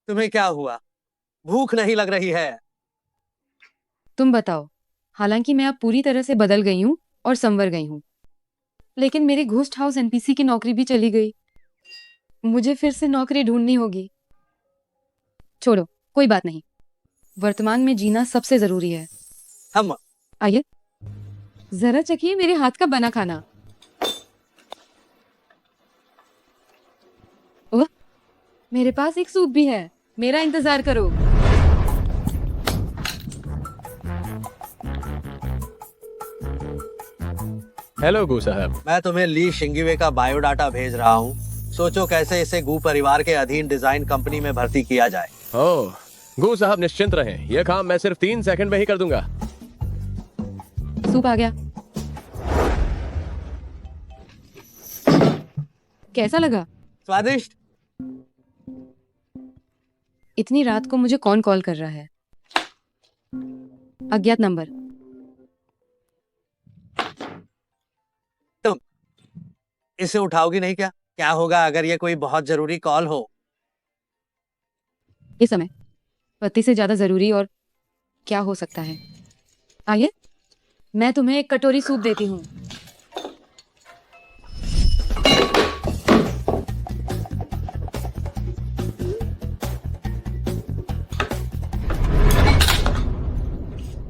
तुम्हें क्या हुआ? भूख नहीं लग रही है? तुम बताओ। हालांकि मैं अब पूरी तरह से बदल गई हूँ और संवर गई हूँ, लेकिन मेरी घोस्ट हाउस एनपीसी की नौकरी भी चली गई। मुझे फिर से नौकरी ढूंढनी होगी। छोड़ो, कोई बात नहीं। वर्तमान में जीना सबसे जरूरी है। हम आइए, जरा चखिए मेरे हाथ का बना खाना। ओह, मेरे पास एक सूप भी है। मेरा इंतजार करो। हेलो गू साहब। मैं तुम्हें ली शिंगवे का बायोडाटा भेज रहा हूँ। सोचो कैसे इसे गू परिवार के अधीन डिजाइन कंपनी में भर्ती किया जाए। ओह, गू साहब निश्चिंत रहें, यह काम मैं सिर्फ 3 सेकंड में ही कर दूंगा। सूप आ गया। कैसा लगा? स्वादिष्ट। इतनी रात को मुझे कौन कॉल कर रहा है? अज्ञात नंबर। तुम इसे उठाओगी नहीं क्या? क्या होगा अगर ये कोई बहुत जरूरी कॉल हो? इस समय पति से ज्यादा जरूरी और क्या हो सकता है? आइए, मैं तुम्हें एक कटोरी सूप देती हूँ।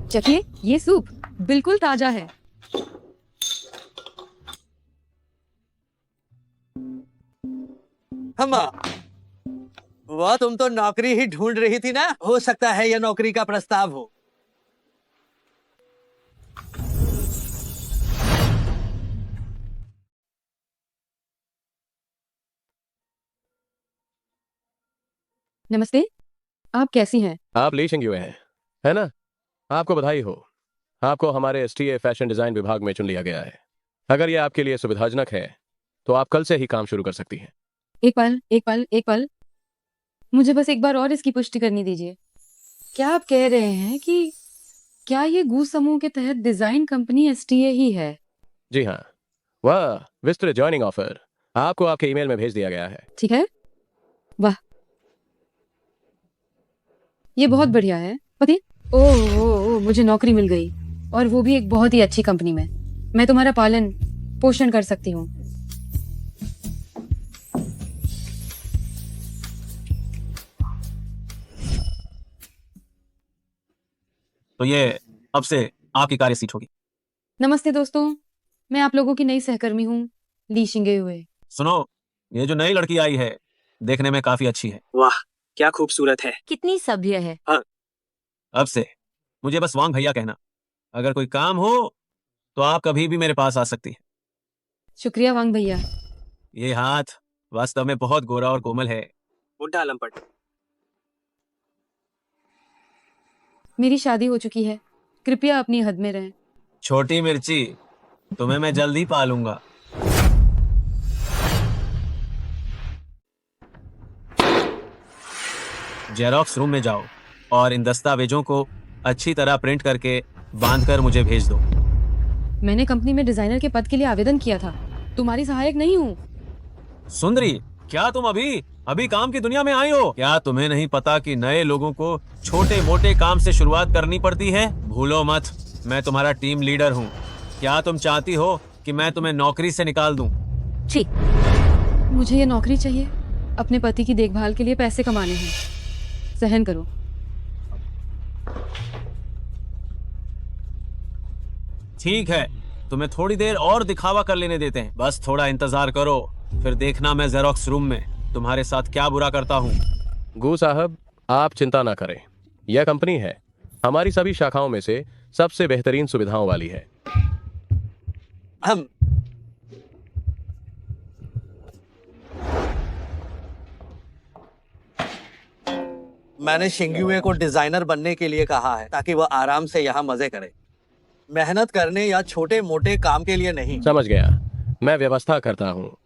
चखिए, ये सूप बिल्कुल ताजा है। अम्मा, वो तुम तो नौकरी ही ढूंढ रही थी ना? हो सकता है यह नौकरी का प्रस्ताव हो। नमस्ते, आप कैसी हैं? आप ली शिंग्युए हैं, है ना? आपको बधाई हो, आपको हमारे STA फैशन डिजाइन विभाग में चुन लिया गया है। अगर यह आपके लिए सुविधाजनक है तो आप कल से ही काम शुरू कर सकती हैं। एक पल, मुझे बस एक बार और इसकी पुष्टि करनी दीजिए। क्या आप कह रहे हैं कि क्या ये गूस समूह के तहत डिजाइन कंपनी STA ही है? जी हाँ, वह विस्तृत ज्वाइनिंग ऑफर आपको आपके ईमेल में भेज दिया गया है। ठीक है, वाह, ये बहुत बढ़िया है पति। ओह, मुझे नौकरी मिल गई, और वो भी एक बहुत ही अच्छी कंपनी में। मैं तुम्हारा पालन पोषण कर सकती हूँ। तो ये अब से आपकी कार्य सीट होगी। नमस्ते दोस्तों, मैं आप लोगों की नई सहकर्मी हूँ, ली शिंग्युए। सुनो, ये जो नई लड़की आई है देखने में काफी अच्छी है। वाह, क्या खूबसूरत है। कितनी सभ्य है। अब से मुझे बस वांग भैया कहना। अगर कोई काम हो तो आप कभी भी मेरे पास आ सकती है। शुक्रिया वांग भैया। ये हाथ वास्तव में बहुत गोरा और कोमल है। बुढ़ा लंपट। मेरी शादी हो चुकी है, कृपया अपनी हद में रहें। छोटी मिर्ची, तुम्हें मैं जल्द ही पालूंगा। जेरोक्स रूम में जाओ और इन दस्तावेजों को अच्छी तरह प्रिंट करके बांधकर मुझे भेज दो। मैंने कंपनी में डिजाइनर के पद के लिए आवेदन किया था, तुम्हारी सहायक नहीं हूँ। सुंदरी, क्या तुम अभी काम की दुनिया में आई हो? क्या तुम्हें नहीं पता कि नए लोगों को छोटे मोटे काम से शुरुआत करनी पड़ती है? भूलो मत, मैं तुम्हारा टीम लीडर हूँ। क्या तुम चाहती हो कि मैं तुम्हें नौकरी से निकाल दूं? ठीक, मुझे ये नौकरी चाहिए। अपने पति की देखभाल के लिए पैसे कमाने हैं, सहन करो। ठीक है, तुम्हें थोड़ी देर और दिखावा कर लेने देते हैं। बस थोड़ा इंतजार करो, फिर देखना मैं जेरोक्स रूम में तुम्हारे साथ क्या बुरा करता हूँ। गू साहब, आप चिंता ना करें, यह कंपनी है हमारी सभी शाखाओं में से सबसे बेहतरीन सुविधाओं वाली है। हम मैंने शिंग्युए को डिजाइनर बनने के लिए कहा है ताकि वह आराम से यहाँ मजे करे, मेहनत करने या छोटे मोटे काम के लिए नहीं। समझ गया, मैं व्यवस्था करता हूँ।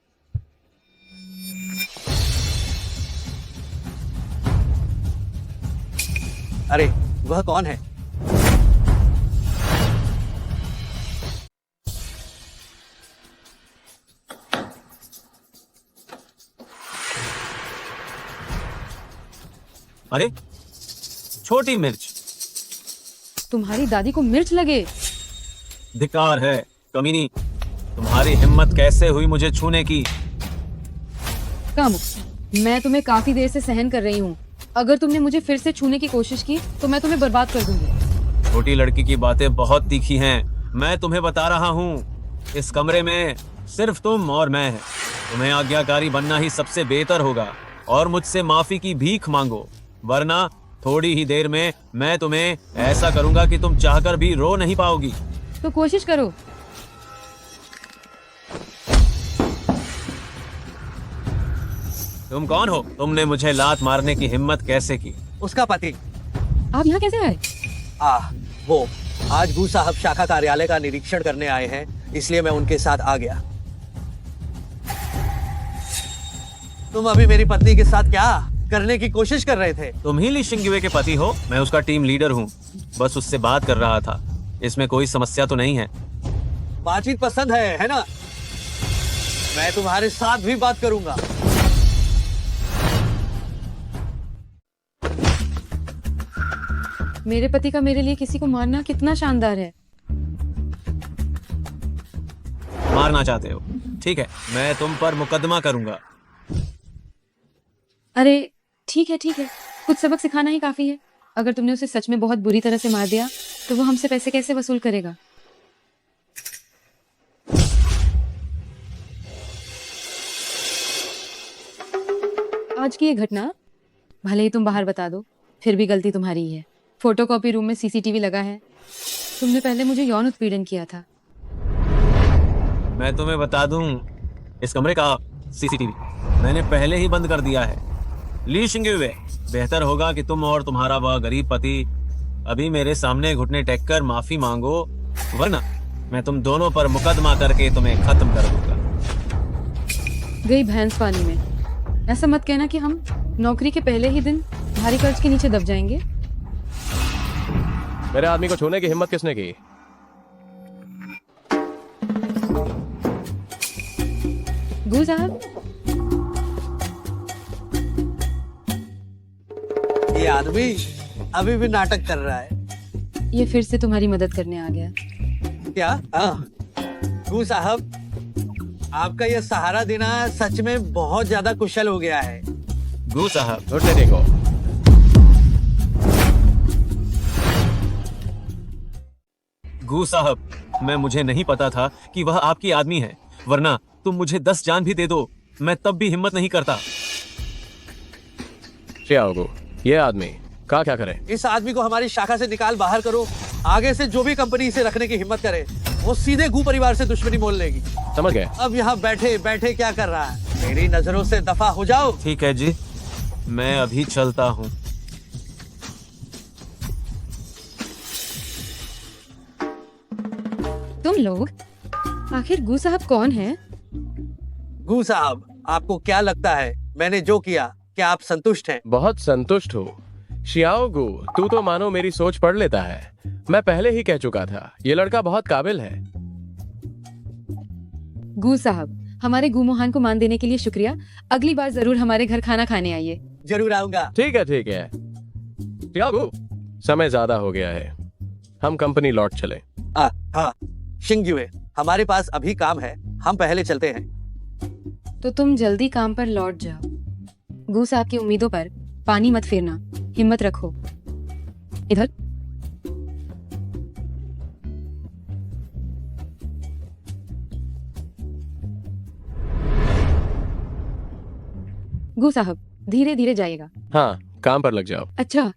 अरे, वह कौन है? अरे, छोटी मिर्च। तुम्हारी दादी को मिर्च लगे? धिक्कार है कमीनी, तुम्हारी हिम्मत कैसे हुई मुझे छूने की? कामुक, मैं तुम्हें काफी देर से सहन कर रही हूँ। अगर तुमने मुझे फिर से छूने की कोशिश की तो मैं तुम्हें बर्बाद कर दूंगी। छोटी लड़की की बातें बहुत तीखी हैं। मैं तुम्हें बता रहा हूँ, इस कमरे में सिर्फ तुम और मैं हैं। तुम्हें आज्ञाकारी बनना ही सबसे बेहतर होगा और मुझसे माफी की भीख मांगो, वरना थोड़ी ही देर में मैं तुम्हें ऐसा करूंगा कि तुम चाहकर भी रो नहीं पाओगी। तो कोशिश करो। तुम कौन हो? तुमने मुझे लात मारने की हिम्मत कैसे की? उसका पति। आप यहाँ कैसे आए? वो आज गू साहब शाखा कार्यालय का निरीक्षण करने आए हैं, इसलिए मैं उनके साथ आ गया। तुम अभी मेरी पत्नी के साथ क्या करने की कोशिश कर रहे थे? तुम ही ली शिंगुए के पति हो। मैं उसका टीम लीडर हूँ, बस उससे बात कर रहा था। इसमें कोई समस्या तो नहीं है। बातचीत पसंद है ना? मैं तुम्हारे साथ भी बात करूंगा। मेरे पति का मेरे लिए किसी को मारना कितना शानदार है। मारना चाहते हो? ठीक है, मैं तुम पर मुकदमा करूंगा। अरे ठीक है, कुछ सबक सिखाना ही काफी है। अगर तुमने उसे सच में बहुत बुरी तरह से मार दिया तो वो हमसे पैसे कैसे वसूल करेगा? आज की ये घटना भले ही तुम बाहर बता दो, फिर भी गलती तुम्हारी ही है। फोटोकॉपी रूम में सीसीटीवी लगा है। तुमने पहले मुझे यौन उत्पीड़न किया था। मैं तुम्हें बता दूं, इस कमरे का सीसीटीवी मैंने पहले ही बंद कर दिया है। ली शिंगुए, बेहतर होगा कि तुम और तुम्हारा वह गरीब पति अभी मेरे सामने घुटने टेक कर माफी मांगो, वरना मैं तुम दोनों पर मुकदमा करके तुम्हें खत्म कर दूंगा। गई भैंस पानी में। ऐसा मत कहना कि हम नौकरी के पहले ही दिन भारी कर्ज के नीचे दब जाएंगे। मेरे आदमी को छूने की हिम्मत किसने की? गू साहब, ये आदमी अभी भी नाटक कर रहा है। ये फिर से तुम्हारी मदद करने आ गया। क्या? गू साहब, आपका ये सहारा देना सच में बहुत ज्यादा कुशल हो गया है। गू साहब, उठने देखो। गू साहब, मुझे नहीं पता था कि वह आपकी आदमी है, वरना तुम मुझे 10 जान भी दे दो, मैं तब भी हिम्मत नहीं करता। शियाओगू, ये आदमी क्या करे? इस आदमी को हमारी शाखा से निकाल बाहर करो। आगे से जो भी कंपनी इसे रखने की हिम्मत करे, वो सीधे गू परिवार से दुश्मनी मोल लेगी। समझ गए? अब यहाँ बैठे बैठे क्या कर रहा है? मेरी नजरों से दफा हो जाओ। ठीक है जी, मैं अभी चलता हूँ। तुम लोग आखिर गू साहब कौन है? गू साहब, आपको क्या लगता है मैंने जो किया, क्या आप संतुष्ट हैं? बहुत संतुष्ट हूँ। शियाओगू, तू तो मानो मेरी सोच पढ़ लेता है। मैं पहले ही कह चुका था, ये लड़का बहुत काबिल है। गू साहब, हमारे गू मोहन को मान देने के लिए शुक्रिया। अगली बार जरूर हमारे घर खाना खाने आइए। जरूर आऊंगा। ठीक है। शियाओगू, समय ज्यादा हो गया है, हम कंपनी लौट चले। हाँ शिंगुए, हमारे पास अभी काम है, हम पहले चलते हैं। तो तुम जल्दी काम पर लौट जाओ। गू साहब की उम्मीदों पर पानी मत फेरना, हिम्मत रखो। इधर। गू साहब, धीरे धीरे जाइएगा। हाँ, काम पर लग जाओ। अच्छा।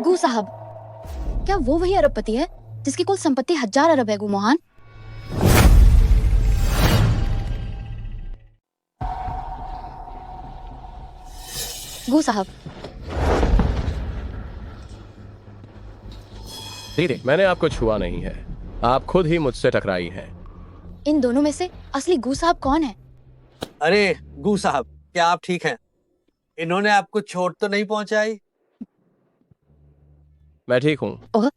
गू साहब, क्या वो वही अरबपति है जिसकी कुल संपत्ति 1000 अरब है? गू मोहन, गू साहब। दीदी, मैंने आपको छुआ नहीं है, आप खुद ही मुझसे टकराई हैं। इन दोनों में से असली गू साहब कौन है? अरे गू साहब, क्या आप ठीक हैं? इन्होंने आपको चोट तो नहीं पहुंचाई? मैं ठीक हूँ। ओह,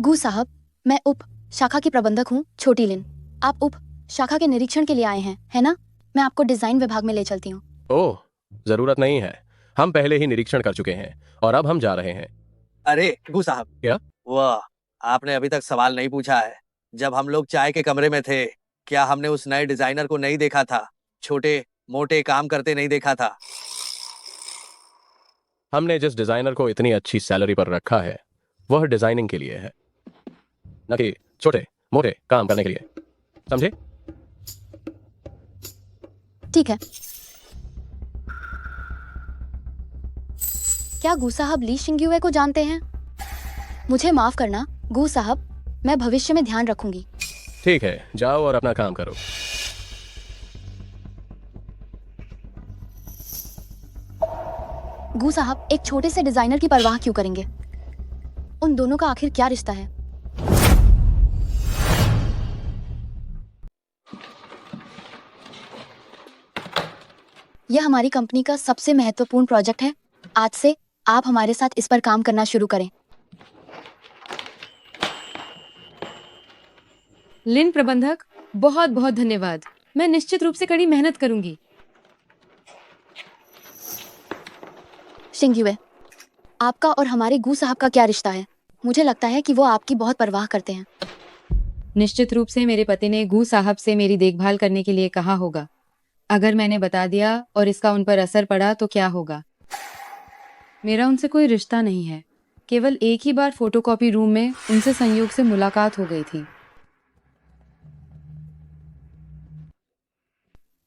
गू साहब, मैं उप शाखा की प्रबंधक हूँ, छोटी लिन। आप उप शाखा के निरीक्षण के लिए आए हैं, है ना? मैं आपको डिजाइन विभाग में ले चलती हूँ। ओह, जरूरत नहीं है, हम पहले ही निरीक्षण कर चुके हैं और अब हम जा रहे हैं। अरे गू साहब, क्या? वाह, आपने अभी तक सवाल नहीं पूछा है। जब हम लोग चाय के कमरे में थे, क्या हमने उस नए डिजाइनर को नहीं देखा था? छोटे मोटे काम करते नहीं देखा था? हमने जिस डिजाइनर को इतनी अच्छी सैलरी पर रखा है, वह डिजाइनिंग के लिए है, न कि छोटे मोटे काम करने के लिए, समझे? ठीक है। क्या गू साहब ली शिंगुए को जानते हैं? मुझे माफ करना गू साहब, मैं भविष्य में ध्यान रखूंगी। ठीक है, जाओ और अपना काम करो। गू साहब एक छोटे से डिजाइनर की परवाह क्यों करेंगे? उन दोनों का आखिर क्या रिश्ता है? यह हमारी कंपनी का सबसे महत्वपूर्ण प्रोजेक्ट है। आज से आप हमारे साथ इस पर काम करना शुरू करें। लिन प्रबंधक, बहुत बहुत धन्यवाद। मैं निश्चित रूप से कड़ी मेहनत करूंगी। शिंग्युए, आपका और हमारे गू साहब का क्या रिश्ता है? मुझे लगता है कि वो आपकी बहुत परवाह करते हैं। निश्चित रूप से मेरे पति ने गू साहब से मेरी देखभाल करने के लिए कहा होगा। अगर मैंने बता दिया और इसका उन पर असर पड़ा तो क्या होगा? मेरा उनसे कोई रिश्ता नहीं है। केवल एक ही बार फोटोकॉपी रूम में उनसे संयोग से मुलाकात हो गई थी।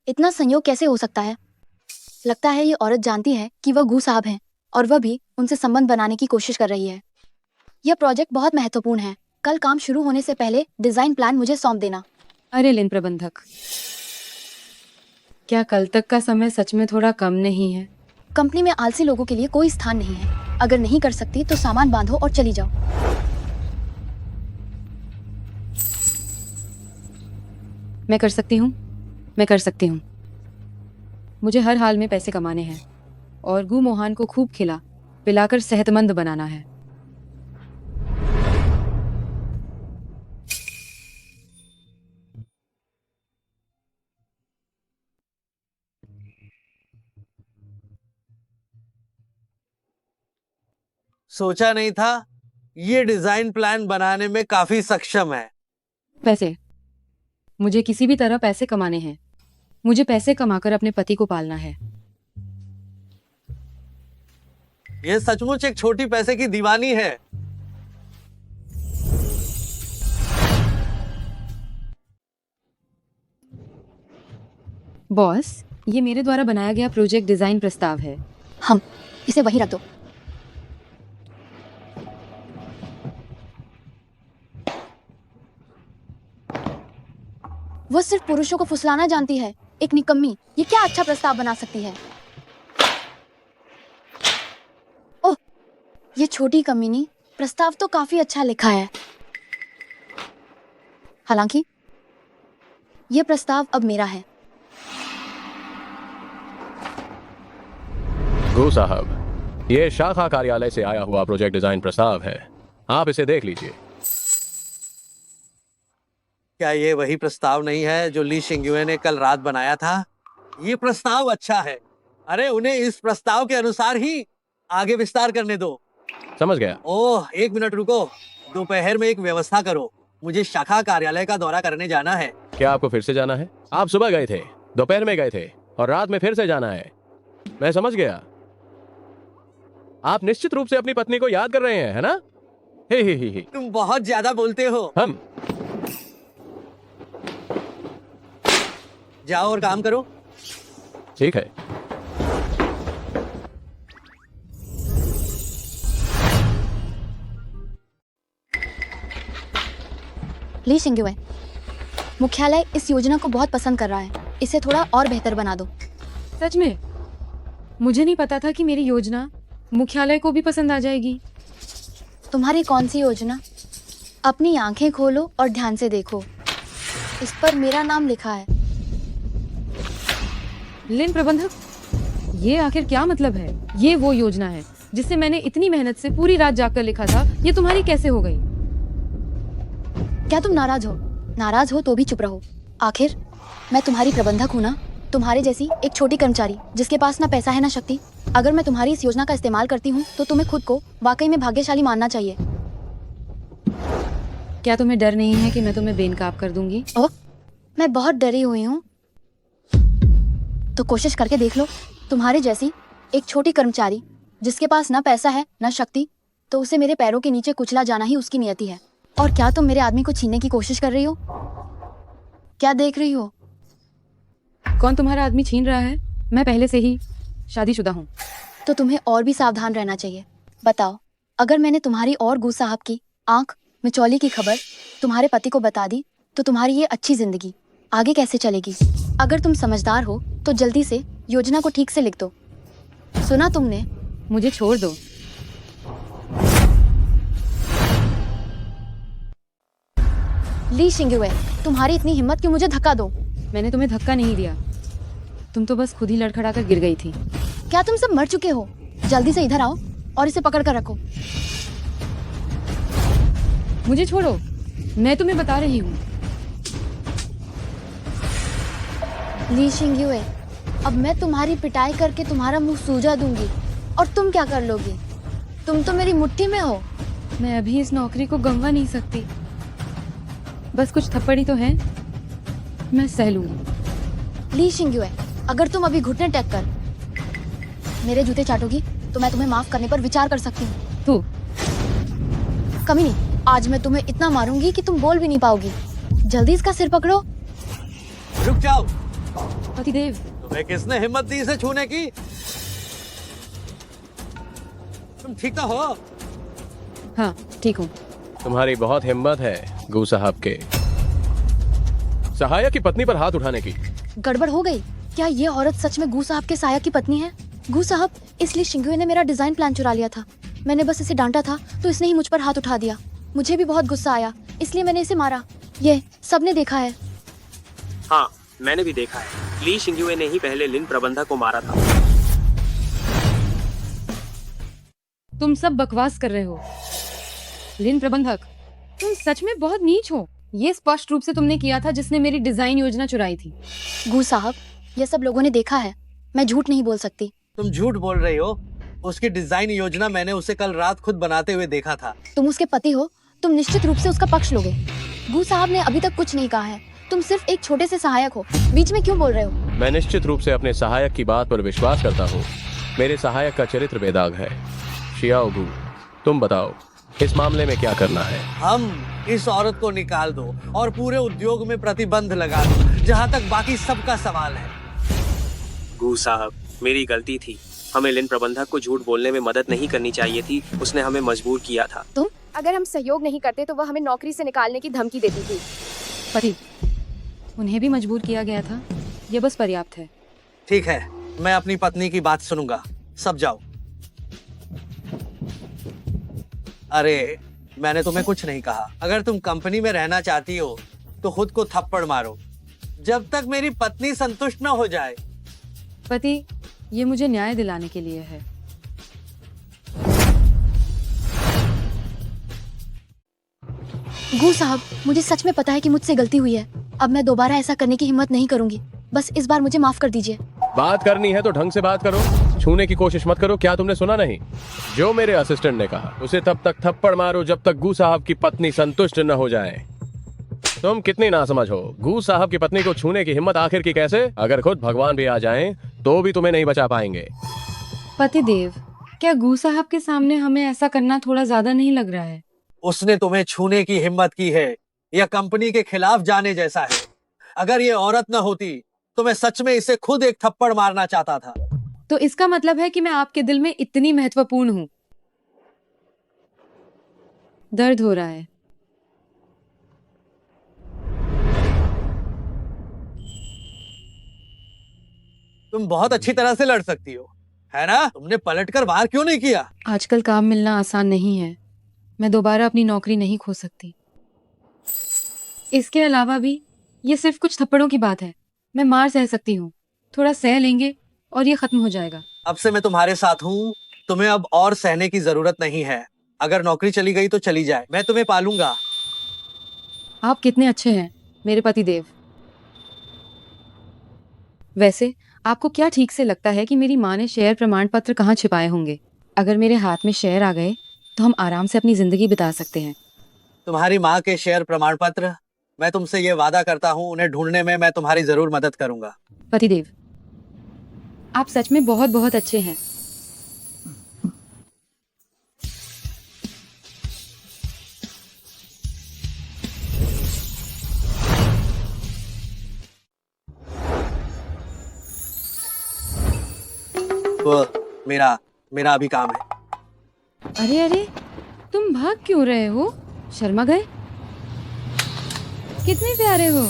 इतना संयोग कैसे हो सकता है? लगता है ये औरत जानती है कि वह गू साहब हैं और वह भी उनसे संबंध बनाने की कोशिश कर रही है। यह प्रोजेक्ट बहुत महत्वपूर्ण है। कल काम शुरू होने से पहले डिजाइन प्लान मुझे सौंप देना। अरे लिन प्रबंधक, क्या कल तक का समय सच में थोड़ा कम नहीं है? कंपनी में आलसी लोगों के लिए कोई स्थान नहीं है। अगर नहीं कर सकती तो सामान बांधो और चली जाओ। मैं कर सकती हूँ, मैं कर सकती हूँ। मुझे हर हाल में पैसे कमाने हैं और गू मोहन को खूब खिला पिलाकर सेहतमंद बनाना है। सोचा नहीं था ये डिजाइन प्लान बनाने में काफी सक्षम है। पैसे, मुझे किसी भी तरह पैसे कमाने हैं। मुझे पैसे कमाकर अपने पति को पालना है। ये सचमुच एक छोटी पैसे की दीवानी है। बॉस, ये मेरे द्वारा बनाया गया प्रोजेक्ट डिजाइन प्रस्ताव है। हम इसे वहीं रख दो। वह सिर्फ पुरुषों को फुसलाना जानती है। एक निकम्मी। ये क्या अच्छा प्रस्ताव बना सकती है? ओह, ये छोटी कमीनी। प्रस्ताव तो काफी अच्छा लिखा है। हालांकि यह प्रस्ताव अब मेरा है। गू साहब, ये शाखा कार्यालय से आया हुआ प्रोजेक्ट डिजाइन प्रस्ताव है। आप इसे देख लीजिए। क्या ये वही प्रस्ताव नहीं है जो ली शिंग्युए ने कल रात बनाया था? ये प्रस्ताव अच्छा है। अरे उन्हें इस प्रस्ताव के अनुसार ही आगे विस्तार करने दो। समझ गया। ओह, एक मिनट रुको। दोपहर में एक व्यवस्था करो। मुझे शाखा कार्यालय का दौरा करने जाना है। क्या आपको फिर से जाना है? आप सुबह गए थे, दोपहर में गए थे और रात में फिर से जाना है। मैं समझ गया। आप निश्चित रूप से अपनी पत्नी को याद कर रहे हैं, है ना? ही। तुम बहुत ज्यादा बोलते हो। हम जाओ और काम करो। ठीक है। ली शिंग्युए, मुख्यालय इस योजना को बहुत पसंद कर रहा है। इसे थोड़ा और बेहतर बना दो। सच में? मुझे नहीं पता था कि मेरी योजना मुख्यालय को भी पसंद आ जाएगी। तुम्हारी कौन सी योजना? अपनी आंखें खोलो और ध्यान से देखो। इस पर मेरा नाम लिखा है। लिन प्रबंधक, ये आखिर क्या मतलब है? ये वो योजना है जिसे मैंने इतनी मेहनत से पूरी रात जागकर लिखा था। ये तुम्हारी कैसे हो गई? क्या तुम नाराज हो? नाराज हो तो भी चुप रहो। आखिर मैं तुम्हारी प्रबंधक हूँ ना। तुम्हारे जैसी एक छोटी कर्मचारी जिसके पास ना पैसा है ना शक्ति। अगर मैं तुम्हारी इस योजना का इस्तेमाल करती हूँ तो तुम्हें खुद को वाकई में भाग्यशाली मानना चाहिए। क्या तुम्हें डर नहीं है कि मैं तुम्हें बेनकाब कर दूंगी? ओह, मैं बहुत डरी हुई हूँ। तो कोशिश करके देख लो। तुम्हारे जैसी एक छोटी कर्मचारी जिसके पास ना पैसा है ना शक्ति, तो उसे मेरे पैरों के नीचे कुचला जाना ही उसकी नियति है। और क्या तुम मेरे आदमी को छीनने की कोशिश कर रही हो? क्या देख रही हो? कौन तुम्हारा आदमी छीन रहा है? मैं पहले से ही शादीशुदा हूँ। तो तुम्हें और भी सावधान रहना चाहिए। बताओ, अगर मैंने तुम्हारी और गू साहब की आंख मिचौली की खबर तुम्हारे पति को बता दी तो तुम्हारी ये अच्छी जिंदगी आगे कैसे चलेगी? अगर तुम समझदार हो तो जल्दी से योजना को ठीक से लिख दो। सुना तुमने? मुझे छोड़ दो। ली शिंगुए, तुम्हारी इतनी हिम्मत कि मुझे धक्का दो। मैंने तुम्हें धक्का नहीं दिया, तुम तो बस खुद ही लड़खड़ाकर गिर गई थी। क्या तुम सब मर चुके हो? जल्दी से इधर आओ और इसे पकड़ कर रखो। मुझे छोड़ो, मैं तुम्हें बता रही हूँ। ली शिंगुए, अब मैं तुम्हारी पिटाई करके तुम्हारा मुंह सूजा दूंगी और तुम क्या कर लोगी? तुम तो मेरी मुट्ठी में हो। मैं अभी इस नौकरी को गंवा नहीं सकती, बस कुछ थप्पड़ी तो है, मैं सह लूंगी। ली शिंगुए, अगर तुम अभी घुटने टेक कर मेरे जूते चाटोगी तो मैं तुम्हें माफ करने पर विचार कर सकती हूँ। तू कमी नहीं, आज मैं तुम्हें इतना मारूंगी कि तुम बोल भी नहीं पाओगी। जल्दी इसका सिर पकड़ो। रुक जाओ। पतिदेव, तुम्हें किसने हिम्मत दी इसे छूने की? तुम ठीक तो हो? हाँ ठीक हूँ। तुम्हारी बहुत हिम्मत है गू साहब के सहायक की पत्नी पर हाथ उठाने की। गड़बड़ हो गई। क्या ये औरत सच में गू साहब के साया की पत्नी है? गू साहब, इसलिए शिंगुए ने मेरा डिजाइन प्लान चुरा लिया था। मैंने बस इसे डांटा था तो इसने ही मुझ पर हाथ उठा दिया। मुझे भी बहुत गुस्सा आया, इसलिए मैंने इसे मारा। ये सबने देखा है। हाँ, मैंने भी देखा है। ली शिंगुए ने ही पहले लिन प्रबंधक को मारा था। तुम सब बकवास कर रहे हो। लिन प्रबंधक, तुम सच में बहुत नीच हो। ये स्पष्ट रूप से तुमने किया था जिसने मेरी डिजाइन योजना चुराई थी। गू साहब, ये सब लोगों ने देखा है, मैं झूठ नहीं बोल सकती। तुम झूठ बोल रही हो। उसकी डिजाइन योजना मैंने उसे कल रात खुद बनाते हुए देखा था। तुम उसके पति हो, तुम निश्चित रूप से उसका पक्ष लोगे। गू साहब ने अभी तक कुछ नहीं कहा है। तुम सिर्फ एक छोटे से सहायक हो, बीच में क्यों बोल रहे हो? मैं निश्चित रूप से अपने सहायक की बात पर विश्वास करता हूँ। मेरे सहायक का चरित्र बेदाग है। शियाओ गू, तुम बताओ इस मामले में क्या करना है? हम इस औरत को निकाल दो और पूरे उद्योग में प्रतिबंध लगा दो, जहाँ तक बाकी सबका सवाल है। गू साहब, मेरी गलती थी। हमें लिन प्रबंधक को झूठ बोलने में मदद नहीं करनी चाहिए थी। उसने हमें मजबूर किया था। तुम? अगर हम सहयोग नहीं करते तो वह हमें नौकरी से निकालने की धमकी देती थी। पति, उन्हें भी मजबूर किया गया था, ये बस पर्याप्त है। ठीक है, मैं अपनी पत्नी की बात सुनूंगा। सब जाओ। अरे, मैंने तुम्हें कुछ नहीं कहा। अगर तुम कंपनी में रहना चाहती हो तो खुद को थप्पड़ मारो, जब तक मेरी पत्नी संतुष्ट न हो जाए। पति, ये मुझे न्याय दिलाने के लिए है। गू साहब, मुझे सच में पता है कि मुझसे गलती हुई है। अब मैं दोबारा ऐसा करने की हिम्मत नहीं करूंगी। बस इस बार मुझे माफ कर दीजिए। बात करनी है तो ढंग से बात करो, छूने की कोशिश मत करो। क्या तुमने सुना नहीं जो मेरे असिस्टेंट ने कहा? उसे तब तक थप्पड़ मारो जब तक गू साहब की पत्नी संतुष्ट न हो जाए। तुम कितनी नासमझ हो। गू साहब की पत्नी को छूने की हिम्मत आखिर की कैसे? अगर खुद भगवान भी आ जाएं तो भी तुम्हें नहीं बचा पाएंगे। पतिदेव, क्या गू साहब के सामने हमें ऐसा करना थोड़ा ज्यादा नहीं लग रहा है? उसने तुम्हें छूने की हिम्मत की है, यह कंपनी के खिलाफ जाने जैसा है। अगर ये औरत न होती तो मैं सच में इसे खुद एक थप्पड़ मारना चाहता था। तो इसका मतलब है कि मैं आपके दिल में इतनी महत्वपूर्ण हूँ। दर्द हो रहा है। तुम बहुत अच्छी तरह से लड़ सकती हो, है ना? तुमने पलटकर वार क्यों नहीं किया? आजकल काम मिलना आसान नहीं है। मैं दोबारा अपनी नौकरी नहीं खो सकती। इसके अलावा भी ये सिर्फ कुछ थप्पड़ों की बात है। मैं मार सह सकती हूँ, थोड़ा सह लेंगे और ये खत्म हो जाएगा। अब से मैं तुम्हारे साथ हूँ, तुम्हें अब और सहने की जरूरत नहीं है। अगर नौकरी चली गई तो चली जाए, मैं तुम्हें पालूंगा। आप कितने अच्छे हैं मेरे पतिदेव। वैसे आपको क्या ठीक से लगता है कि मेरी माँ ने शेयर प्रमाण पत्र कहाँ छिपाए होंगे? अगर मेरे हाथ में शेयर आ गए तो हम आराम से अपनी जिंदगी बिता सकते हैं। तुम्हारी माँ के शेयर प्रमाण पत्र, मैं तुमसे ये वादा करता हूँ, उन्हें ढूंढने में मैं तुम्हारी जरूर मदद करूंगा। पतिदेव, आप सच में बहुत बहुत अच्छे हैं। वो मेरा अभी काम है। अरे अरे, तुम भाग क्यों रहे हो? शर्मा गए? कितने प्यारे हो।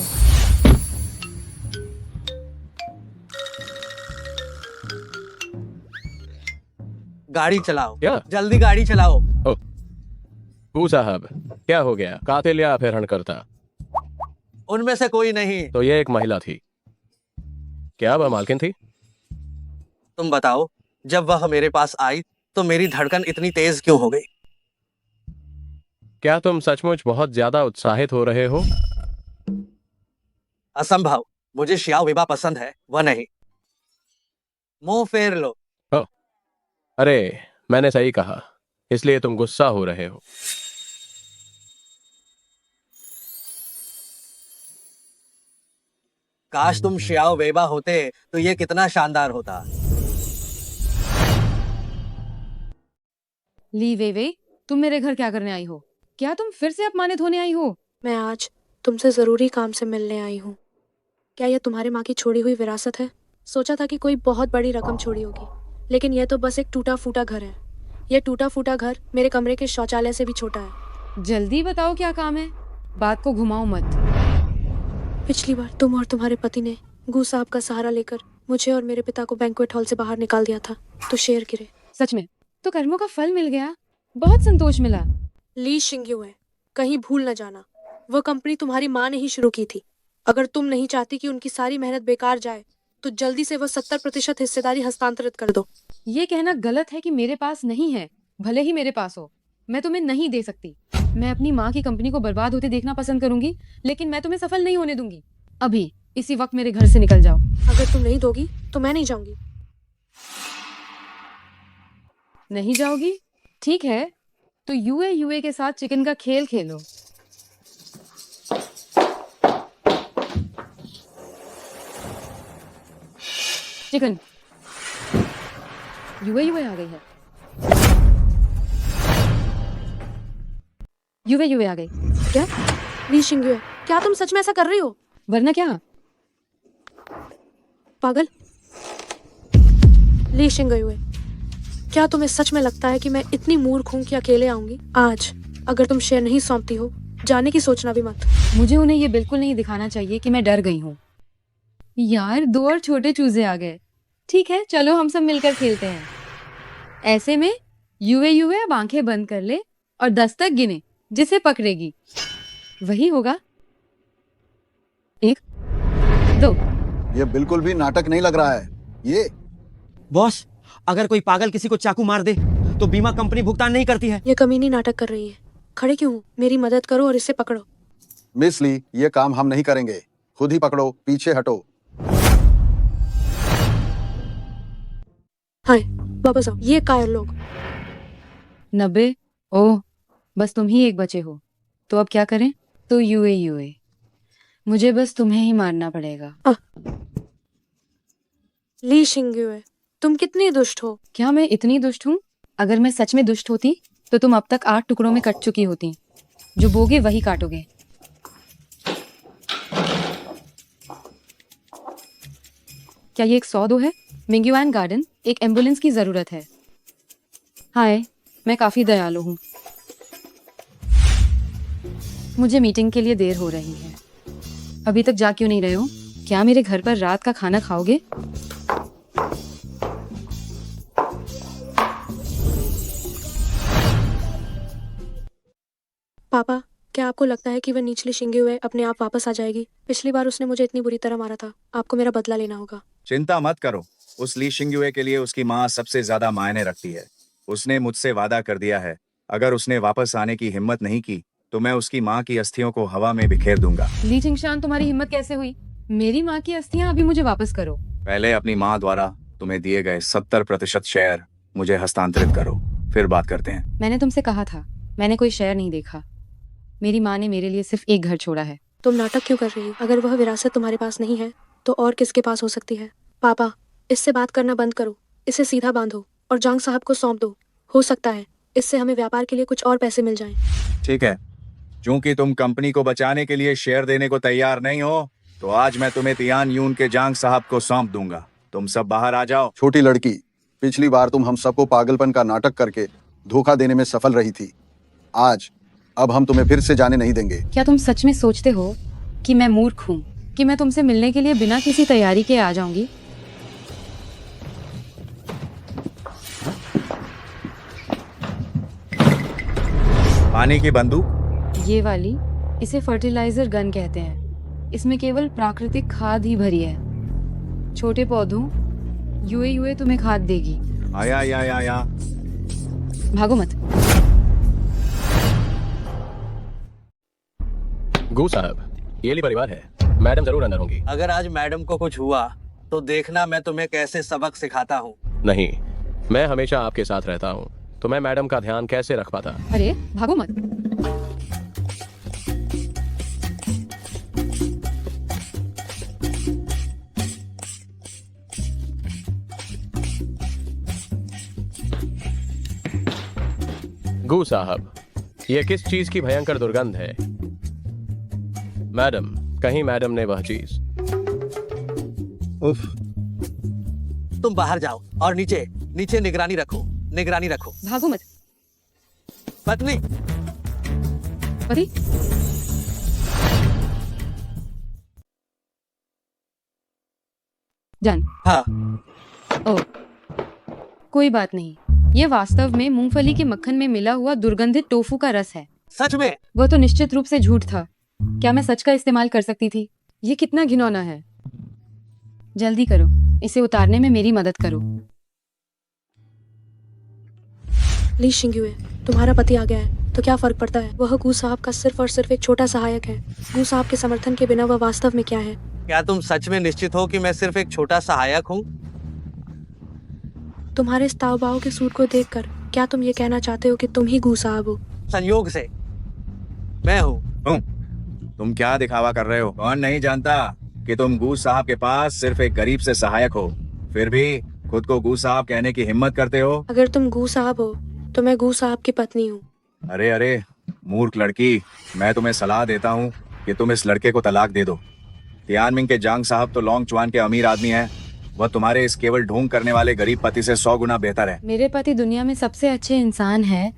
गाड़ी चलाओ, क्या? जल्दी गाड़ी चलाओ। गू साहब, क्या हो गया? कातिल या अपहरण करता? उनमें से कोई नहीं। तो ये एक महिला थी। क्या वह मालकिन थी? तुम बताओ, जब वह मेरे पास आई तो मेरी धड़कन इतनी तेज क्यों हो गई? क्या तुम सचमुच बहुत ज्यादा उत्साहित हो रहे हो? असंभव, मुझे श्याओ वेबा पसंद है, वह नहीं। मुंह फेर लो। अरे, मैंने सही कहा, इसलिए तुम गुस्सा हो रहे हो। काश तुम श्याओ वेबा होते तो ये कितना शानदार होता। ली वेवे, तुम मेरे घर क्या करने आई हो? क्या तुम फिर से अपमानित होने आई हो? मैं आज तुमसे जरूरी काम से मिलने आई हूँ। क्या यह तुम्हारे माँ की छोड़ी हुई विरासत है? सोचा था कि कोई बहुत बड़ी रकम छोड़ी होगी, लेकिन यह तो बस एक टूटा फूटा घर है। यह टूटा फूटा घर मेरे कमरे के शौचालय से भी छोटा है। जल्दी बताओ क्या काम है, बात को घुमाओ मत। पिछली बार तुम और तुम्हारे पति ने गू साहब का सहारा लेकर मुझे और मेरे पिता को बैंक्वेट हॉल से बाहर निकाल दिया था, तो शेर गिरे। सच में? तो कर्मों का फल मिल गया, बहुत संतोष मिला। ली शिंग्युए, कहीं भूल न जाना, वह कंपनी तुम्हारी माँ ने ही शुरू की थी। अगर तुम नहीं चाहती कि उनकी सारी मेहनत बेकार जाए तो जल्दी से वह 70% हिस्सेदारी हस्तांतरित कर दो। ये कहना गलत है कि मेरे पास नहीं है, भले ही मेरे पास हो, मैं तुम्हें नहीं दे सकती। मैं अपनी माँ की कंपनी को बर्बाद होते देखना पसंद करूंगी, लेकिन मैं तुम्हें सफल नहीं होने दूंगी। अभी इसी वक्त मेरे घर से निकल जाओ। अगर तुम नहीं दोगी तो मैं नहीं जाऊंगी। नहीं जाओगी? ठीक है, तो यूए के साथ चिकन का खेल खेलो। चिकन। यूए आ गई है। यूए आ गई। क्या? ली शिंग्युए, क्या तुम सच में ऐसा कर रही हो? वरना क्या? पागल। ली शिंग्युए, क्या तुम्हें सच में लगता है कि मैं इतनी मूर्ख हूँ कि अकेले आऊंगी? आज अगर तुम शेयर नहीं सौंपती हो, जाने की सोचना भी मत। मुझे उन्हें ये बिल्कुल नहीं दिखाना चाहिए कि मैं डर गई हूँ। यार, 2 और छोटे चूजे आ गए। ठीक है, चलो हम सब मिलकर खेलते हैं। ऐसे में यूए अब आंखें बंद कर ले और 10 तक गिने, जिसे पकड़ेगी वही होगा। 1 2। ये बिल्कुल भी नाटक नहीं लग रहा है। ये बॉस, अगर कोई पागल किसी को चाकू मार दे तो बीमा कंपनी भुगतान नहीं करती है। ये कमीनी नाटक कर रही है। खड़े क्यों हो? मेरी मदद करो और इसे पकड़ो। मिस ली, ये काम हम नहीं करेंगे, खुद ही पकड़ो, पीछे हटो। हाय, वापस आओ। ये कायर लोग। 90। ओह, बस तुम ही एक बचे हो। तो अब क्या करें? तो यूए मुझे बस तुम्हें ही मारना पड़ेगा। ली शिंग्युए, तुम कितनी दुष्ट हो। क्या मैं इतनी दुष्ट हूँ? अगर मैं सच में दुष्ट होती तो तुम अब तक 8 टुकड़ों में कट चुकी होती। जो बोगे वही काटोगे। क्या ये एक 102 है? मिंग्युआन गार्डन, एक एम्बुलेंस की जरूरत है। हाय, मैं काफी दयालु हूँ। मुझे मीटिंग के लिए देर हो रही है। अभी तक जा क्यों नहीं रहे हो? क्या मेरे घर पर रात का खाना खाओगे? पापा, क्या आपको लगता है कि वह निचली शिंग्युए अपने आप वापस आ जाएगी? पिछली बार उसने मुझे इतनी बुरी तरह मारा था। आपको मेरा बदला लेना होगा। चिंता मत करो, उस ली शिंग्युए के लिए उसकी माँ सबसे ज्यादा मायने रखती है। उसने मुझसे वादा कर दिया है, अगर उसने वापस आने की हिम्मत नहीं की तो मैं उसकी माँ की अस्थियों को हवा में बिखेर दूंगा। ली चिंगशान, तुम्हारी हिम्मत कैसे हुई? मेरी माँ की अस्थियां अभी मुझे वापस करो। पहले अपनी माँ द्वारा तुम्हें दिए गए 70% शेयर मुझे हस्तांतरित करो, फिर बात करते हैं। मैंने तुमसे कहा था, मैंने कोई शेयर नहीं देखा। मेरी माँ ने मेरे लिए सिर्फ एक घर छोड़ा है। तुम नाटक क्यों कर रही हो? अगर वह विरासत तुम्हारे पास नहीं है तो और किसके पास हो सकती है? पापा, इससे बात करना बंद करो, इसे सीधा बांधो और जांग साहब को सौंप दो। हो सकता है इससे हमें व्यापार के लिए कुछ और पैसे मिल जाएं। ठीक है, चूंकि तुम कंपनी को बचाने के लिए शेयर देने को तैयार नहीं हो, तो आज मैं तुम्हें तियान यून के जांग साहब को सौंप दूंगा। तुम सब बाहर आ जाओ। छोटी लड़की, पिछली बार तुम हम सबको पागलपन का नाटक करके धोखा देने में सफल रही थी। अब हम तुम्हें फिर से जाने नहीं देंगे। क्या तुम सच में सोचते हो कि मैं मूर्ख हूँ कि मैं तुमसे मिलने के लिए बिना किसी तैयारी के आ जाऊंगी? पानी की बंदूक? ये वाली, इसे फर्टिलाइजर गन कहते हैं। इसमें केवल प्राकृतिक खाद ही भरी है। छोटे पौधों, यूए यूए तुम्हें खाद देगी। आया या या या। भागो मत। गू साहब, ये ली परिवार है, मैडम जरूर अंदर होंगी। अगर आज मैडम को कुछ हुआ तो देखना मैं तुम्हें कैसे सबक सिखाता हूँ। नहीं, मैं हमेशा आपके साथ रहता हूँ, तो मैं मैडम का ध्यान कैसे रख पाता। अरे भागो मत। गू साहब, ये किस चीज की भयंकर दुर्गंध है? मैडम, कहीं मैडम ने वह चीज। उफ। तुम बाहर जाओ और नीचे नीचे निगरानी रखो, निगरानी रखो। भागो मत। पत्नी। पति। डन। हाँ। ओह, कोई बात नहीं। ये वास्तव में मूंगफली के मक्खन में मिला हुआ दुर्गंधित टोफू का रस है। सच में? वह तो निश्चित रूप से झूठ था। क्या मैं सच का इस्तेमाल कर सकती थी? ये कितना घिनौना है। जल्दी करो, इसे उतारने में मेरी मदद करो। ली शिंगयुए, तुम्हारा पति आ गया है, तो क्या फर्क पड़ता है? वह गू साहब का सिर्फ और सिर्फ एक छोटा सहायक है। गू साहब के समर्थन के बिना वह वास्तव में क्या है? क्या तुम सच में निश्चित हो कि मैं सिर्फ एक छोटा सहायक हूँ? तुम्हारे इस ताव के सूट को देखकर क्या तुम ये कहना चाहते हो कि तुम ही गू साहब हो? संयोग से मैं हूँ। तुम क्या दिखावा कर रहे हो? कौन नहीं जानता कि तुम गू साहब के पास सिर्फ एक गरीब से सहायक हो, फिर भी खुद को गू साहब कहने की हिम्मत करते हो। अगर तुम गू साहब हो तो मैं गू साहब की पत्नी हूँ। अरे अरे मूर्ख लड़की, मैं तुम्हें सलाह देता हूँ कि तुम इस लड़के को तलाक दे दो। तियानमिंग के जांग साहब तो लॉन्ग चुआन के अमीर आदमी हैं। वह तुम्हारे इस केवल ढोंग करने वाले गरीब पति से 100 गुना बेहतर है। मेरे पति दुनिया में सबसे अच्छे इंसान है।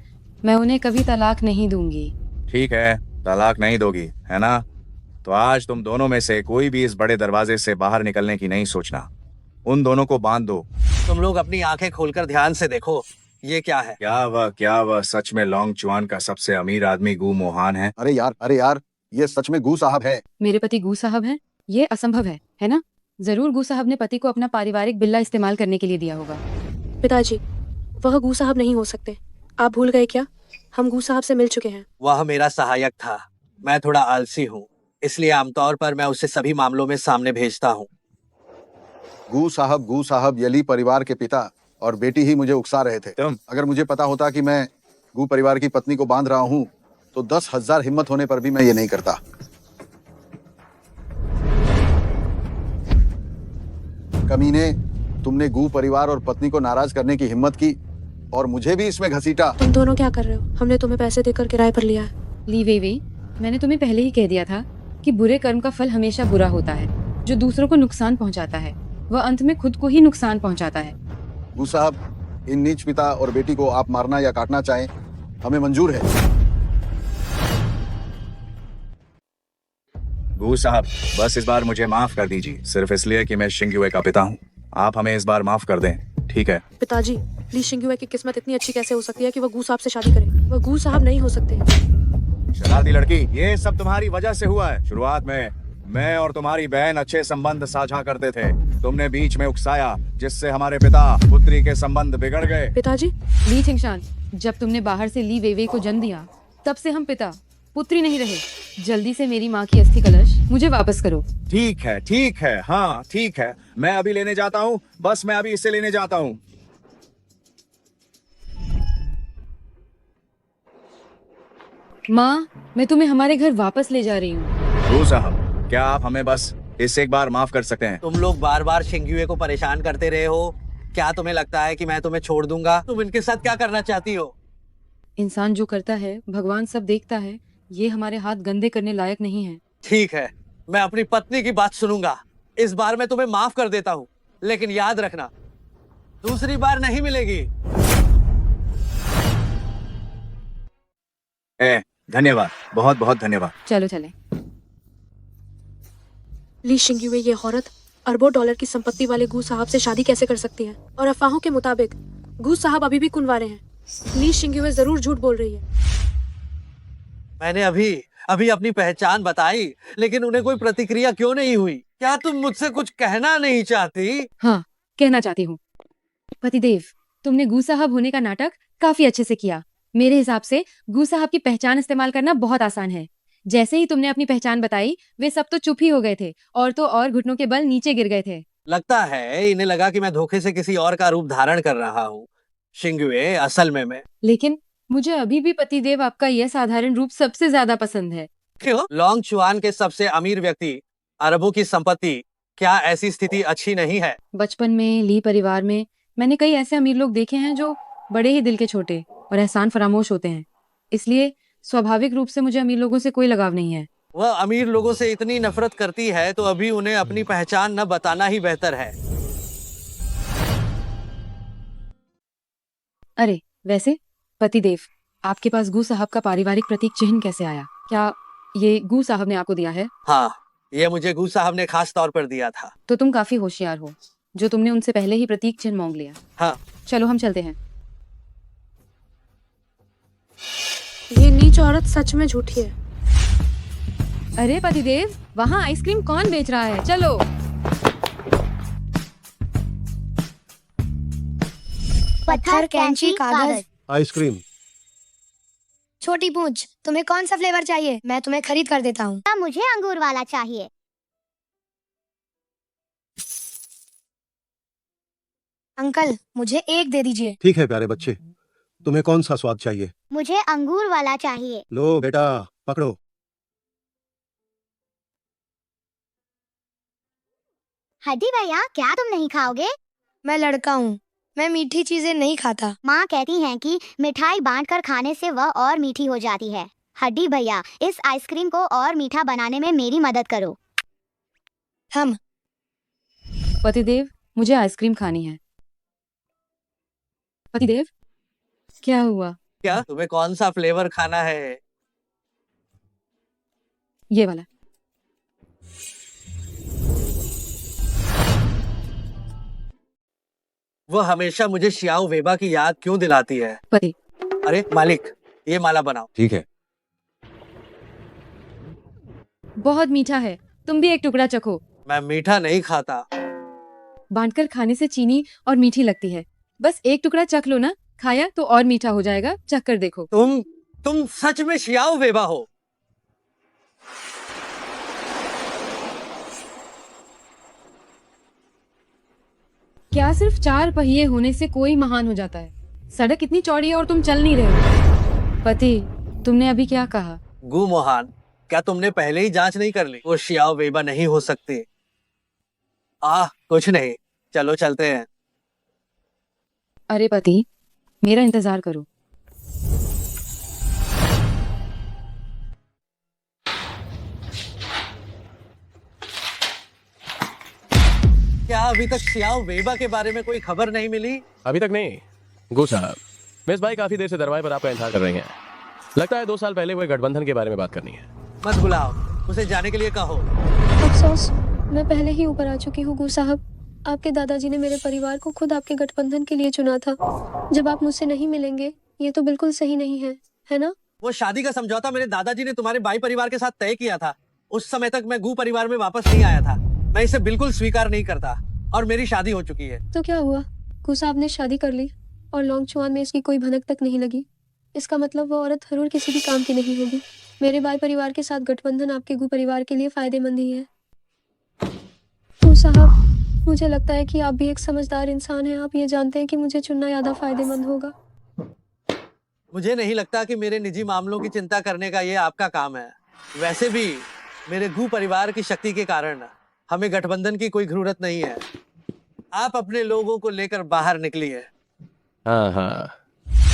मैं उन्हें कभी तलाक नहीं दूंगी। ठीक है, तलाक नहीं दोगी है ना? तो आज तुम दोनों में से कोई भी इस बड़े दरवाजे से बाहर निकलने की नहीं सोचना। उन दोनों को बांध दो। तुम लोग अपनी आंखें खोलकर ध्यान से देखो, ये क्या है? क्या वह सच में लॉन्ग चुआन का सबसे अमीर आदमी गू मोहान है? अरे यार, ये सच में गू साहब है। मेरे पति गू साहब हैं? ये असंभव है ना? जरूर गू साहब ने पति को अपना पारिवारिक बिल्ला इस्तेमाल करने के लिए दिया होगा। पिताजी, वह गू साहब नहीं हो सकते। आप भूल गए क्या? हम गू साहब से मिल चुके हैं। वह मेरा सहायक था। मैं थोड़ा आलसी हूँ, इसलिए आमतौर पर मैं उसे सभी मामलों में सामने भेजता हूँ। गू साहब यली परिवार के पिता और बेटी ही मुझे उकसा रहे थे। अगर मुझे पता होता कि मैं गू परिवार की पत्नी को बांध रहा हूँ तो 10,000 हिम्मत होने पर भी मैं ये नहीं करता। कमीने, तुमने गू परिवार और पत्नी को नाराज करने की हिम्मत की और मुझे भी इसमें घसीटा। तुम दोनों क्या कर रहे हो? हमने तुम्हें पैसे देकर किराए पर लिया है। ली वे, मैंने तुम्हें पहले ही कह दिया था कि बुरे कर्म का फल हमेशा बुरा होता है। जो दूसरों को नुकसान पहुंचाता है वह अंत में खुद को ही नुकसान पहुंचाता है। गू साहब, इन नीच पिता और बेटी को आप मारना या काटना चाहें, हमें मंजूर है। गू साहब, बस इस बार मुझे माफ कर दीजिए, सिर्फ इसलिए कि मैं शिंगयुए का पिता हूँ। आप हमें इस बार माफ कर दें, ठीक है? पिताजी, ली शिंगयुए की किस्मत इतनी अच्छी कैसे हो सकती है कि वह गू साहब से शादी करे? वह गू साहब नहीं हो सकते। शरारती लड़की, ये सब तुम्हारी वजह से हुआ है। शुरुआत में मैं और तुम्हारी बहन अच्छे संबंध साझा करते थे। तुमने बीच में उकसाया, जिससे हमारे पिता पुत्री के संबंध बिगड़ गए। पिताजी, ली छिंगशान, जब तुमने बाहर से ली वेवे को जन्म दिया तब से हम पिता पुत्री नहीं रहे। जल्दी से मेरी माँ की अस्थि कलश मुझे वापस करो। ठीक है, हाँ ठीक है, मैं अभी लेने जाता हूँ। बस मैं अभी इसे लेने जाता हूँ। माँ, मैं तुम्हें हमारे घर वापस ले जा रही हूँ। गू साहब, क्या आप हमें बस इस एक बार माफ कर सकते हैं? तुम लोग बार बार शिंगयुए को परेशान करते रहे हो। क्या तुम्हें लगता है कि मैं तुम्हें छोड़ दूंगा? तुम इनके साथ क्या करना चाहती हो? इंसान जो करता है भगवान सब देखता है। ये हमारे हाथ गंदे करने लायक नहीं है। ठीक है, मैं अपनी पत्नी की बात सुनूंगा। इस बार मैं तुम्हें माफ कर देता हूँ, लेकिन याद रखना दूसरी बार नहीं मिलेगी। धन्यवाद, बहुत बहुत धन्यवाद। चलो चलें। ली शिंगयुए ये औरत अरबों डॉलर की संपत्ति वाले गू साहब से शादी कैसे कर सकती है? और अफवाहों के मुताबिक गू साहब अभी भी कुंवारे हैं। ली शिंगयुए जरूर झूठ बोल रही है। मैंने अभी अभी अपनी पहचान बताई, लेकिन उन्हें कोई प्रतिक्रिया क्यों नहीं हुई? क्या तुम मुझसे कुछ कहना नहीं चाहती? हाँ, कहना चाहती हूँ। पतिदेव, तुमने गू साहब होने का नाटक काफी अच्छे से किया। मेरे हिसाब से गू साहब की पहचान इस्तेमाल करना बहुत आसान है। जैसे ही तुमने अपनी पहचान बताई, वे सब तो चुप ही हो गए थे और तो और घुटनों के बल नीचे गिर गए थे। लगता है इन्हें लगा कि मैं धोखे से किसी और का रूप धारण कर रहा हूँ। शिंगुए, असल में मैं। लेकिन मुझे अभी भी पतिदेव आपका यह साधारण रूप सबसे ज्यादा पसंद है। क्यों? लॉन्ग चुआन के सबसे अमीर व्यक्ति, अरबों की संपत्ति, क्या ऐसी स्थिति अच्छी नहीं है? बचपन में ली परिवार में मैंने कई ऐसे अमीर लोग देखे हैं जो बड़े ही दिल के छोटे और एहसान फरामोश होते हैं। इसलिए स्वाभाविक रूप से मुझे अमीर लोगों से कोई लगाव नहीं है। वह अमीर लोगों से इतनी नफरत करती है तो अभी उन्हें अपनी पहचान न बताना ही बेहतर है। अरे वैसे पतिदेव, आपके पास गू साहब का पारिवारिक प्रतीक चिन्ह कैसे आया? क्या ये गू साहब ने आपको दिया है? हाँ, ये मुझे गू साहब ने खास तौर पर दिया था। तो तुम काफी होशियार हो जो तुमने उनसे पहले ही प्रतीक चिन्ह मांग लिया। हाँ, चलो हम चलते हैं। ये नीच औरत सच में झूठी है। अरे पतिदेव, वहाँ आइसक्रीम कौन बेच रहा है? चलो। पत्थर, कैंची, कागज। आइसक्रीम। छोटी पूंछ, तुम्हें कौन सा फ्लेवर चाहिए? मैं तुम्हें खरीद कर देता हूँ। मुझे अंगूर वाला चाहिए। अंकल, मुझे एक दे दीजिए। ठीक है प्यारे बच्चे, तुम्हें कौन सा स्वाद चाहिए? मुझे अंगूर वाला चाहिए। लो बेटा, पकड़ो। हड्डी भैया, क्या तुम नहीं खाओगे? मैं लड़का हूँ, मैं मीठी चीजें नहीं खाता। माँ कहती हैं कि मिठाई बांटकर खाने से वह और मीठी हो जाती है। हड्डी भैया, इस आइसक्रीम को और मीठा बनाने में मेरी मदद करो। हम। पतिदेव, मुझे आइसक्रीम खानी है। पतिदेव, क्या हुआ? क्या तुम्हें कौन सा फ्लेवर खाना है? ये वाला। वह हमेशा मुझे शियाओ वेबा की याद क्यों दिलाती है? पति। अरे मालिक, ये माला बनाओ। ठीक है। बहुत मीठा है, तुम भी एक टुकड़ा चखो। मैं मीठा नहीं खाता। बांटकर खाने से चीनी और मीठी लगती है। बस एक टुकड़ा चख लो ना, खाया तो और मीठा हो जाएगा। चख कर देखो। तुम सच में शियाओ वेबा हो? क्या सिर्फ 4 पहिए होने से कोई महान हो जाता है? सड़क इतनी चौड़ी है और तुम चल नहीं रहे हो। पति, तुमने अभी क्या कहा? गु मोहान, क्या तुमने पहले ही जांच नहीं कर ली? वो शियाओ वेबा नहीं हो सकती। कुछ नहीं, चलो चलते हैं। अरे पति, मेरा इंतजार करो। क्या अभी तक शियाओ वेबा के बारे में कोई खबर नहीं मिली? अभी तक नहीं। गू साहब, मिस भाई काफी देर से दरवाजे पर आपका इंतजार कर रही हैं। लगता है 2 साल पहले हुए गठबंधन के बारे में बात करनी है। मत बुलाओ, उसे जाने के लिए कहो। अफसोस, मैं पहले ही ऊपर आ चुकी हूँ गू साहब। आपके दादाजी ने मेरे परिवार को खुद आपके गठबंधन के लिए चुना था। जब आप मुझसे नहीं मिलेंगे, ये तो बिल्कुल सही नहीं है ना? वो शादी का समझौता मेरे दादाजी ने तुम्हारे बाई परिवार के साथ तय किया था। उस समय तक मैं गू परिवार में वापस नहीं आया था। मैं इसे बिल्कुल स्वीकार नहीं करता और मेरी शादी हो चुकी है। तो क्या हुआ? गू साहब ने शादी कर ली और लॉन्ग चुआन में इसकी कोई भनक तक नहीं लगी। इसका मतलब वो औरत जरूर किसी भी काम की नहीं होगी। मेरे बाई परिवार के साथ गठबंधन आपके गू परिवार के लिए फायदेमंद ही है। गू साहब, मुझे लगता है कि आप भी एक समझदार इंसान हैं। आप ये जानते हैं कि मुझे चुनना ज्यादा फायदेमंद होगा। मुझे नहीं लगता कि मेरे निजी मामलों की चिंता करने का ये आपका काम है। वैसे भी मेरे गू परिवार की शक्ति के कारण हमें गठबंधन की कोई जरूरत नहीं है। आप अपने लोगों को लेकर बाहर निकलिए। हाँ,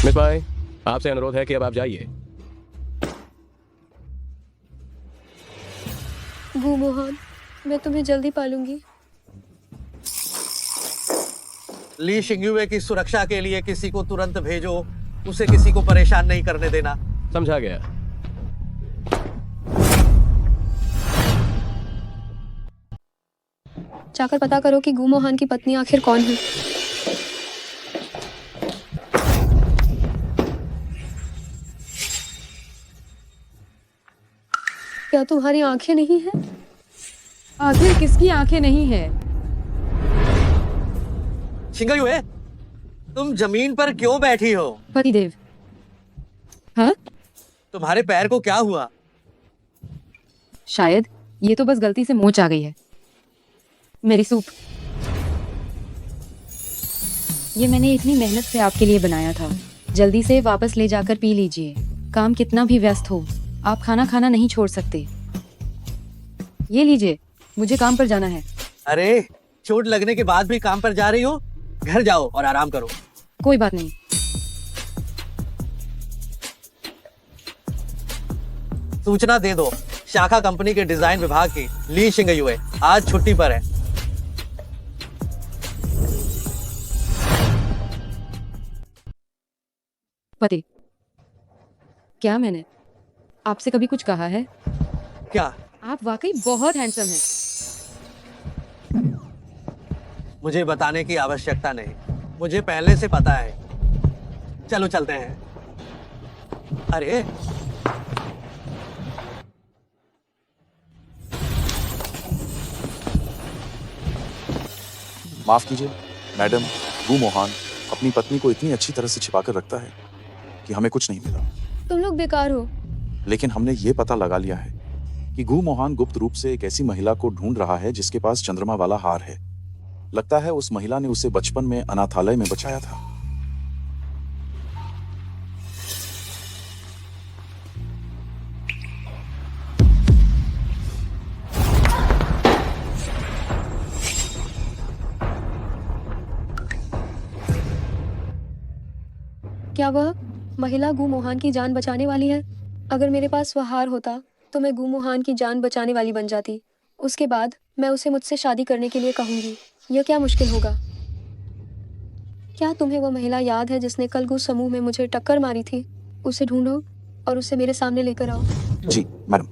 मिस भाई, आपसे अनुरोध है कि अब आप जाइए। गू मोहन, मैं तुम्हें जल्दी पालूंगी। ली शिंगुए की सुरक्षा के लिए किसी को तुरंत भेजो। उसे किसी को परेशान नहीं करने देना। समझा गया। जाकर पता करो कि गू मोहन की पत्नी आखिर कौन है। क्या तुम्हारी आंखें नहीं है? आखिर किसकी आंखें नहीं है? शिंगयुए, तुम जमीन पर क्यों बैठी हो? पतिदेव। हाँ? तुम्हारे पैर को क्या हुआ? शायद ये तो बस गलती से मोच आ गई है। मेरी सूप, ये मैंने इतनी मेहनत से आपके लिए बनाया था। जल्दी से वापस ले जाकर पी लीजिए। काम कितना भी व्यस्त हो, आप खाना खाना नहीं छोड़ सकते। ये लीजिए, मुझे काम पर जाना है। अरे, चोट लगने के बाद भी काम पर जा रही हो? घर जाओ और आराम करो। कोई बात नहीं। सूचना दे दो, शाखा कंपनी के डिजाइन विभाग की ली शिंगयुए आज छुट्टी पर है। पति, क्या मैंने आपसे कभी कुछ कहा है? क्या? आप वाकई बहुत हैंडसम हैं। मुझे बताने की आवश्यकता नहीं, मुझे पहले से पता है। चलो चलते हैं। अरे, माफ कीजिए मैडम, गु मोहन अपनी पत्नी को इतनी अच्छी तरह से छिपाकर रखता है कि हमें कुछ नहीं मिला। तुम लोग बेकार हो। लेकिन हमने ये पता लगा लिया है कि गु मोहन गुप्त रूप से एक ऐसी महिला को ढूंढ रहा है जिसके पास चंद्रमा वाला हार है। लगता है उस महिला ने उसे बचपन में अनाथालय में बचाया था। क्या वह महिला गु मोहन की जान बचाने वाली है? अगर मेरे पास वह हार होता तो मैं गु मोहन की जान बचाने वाली बन जाती। उसके बाद मैं उसे मुझसे शादी करने के लिए कहूंगी। यह क्या मुश्किल होगा? क्या तुम्हें वह महिला याद है जिसने कल गु समूह में मुझे टक्कर मारी थी? उसे ढूंढो और उसे मेरे सामने लेकर आओ। जी मैडम।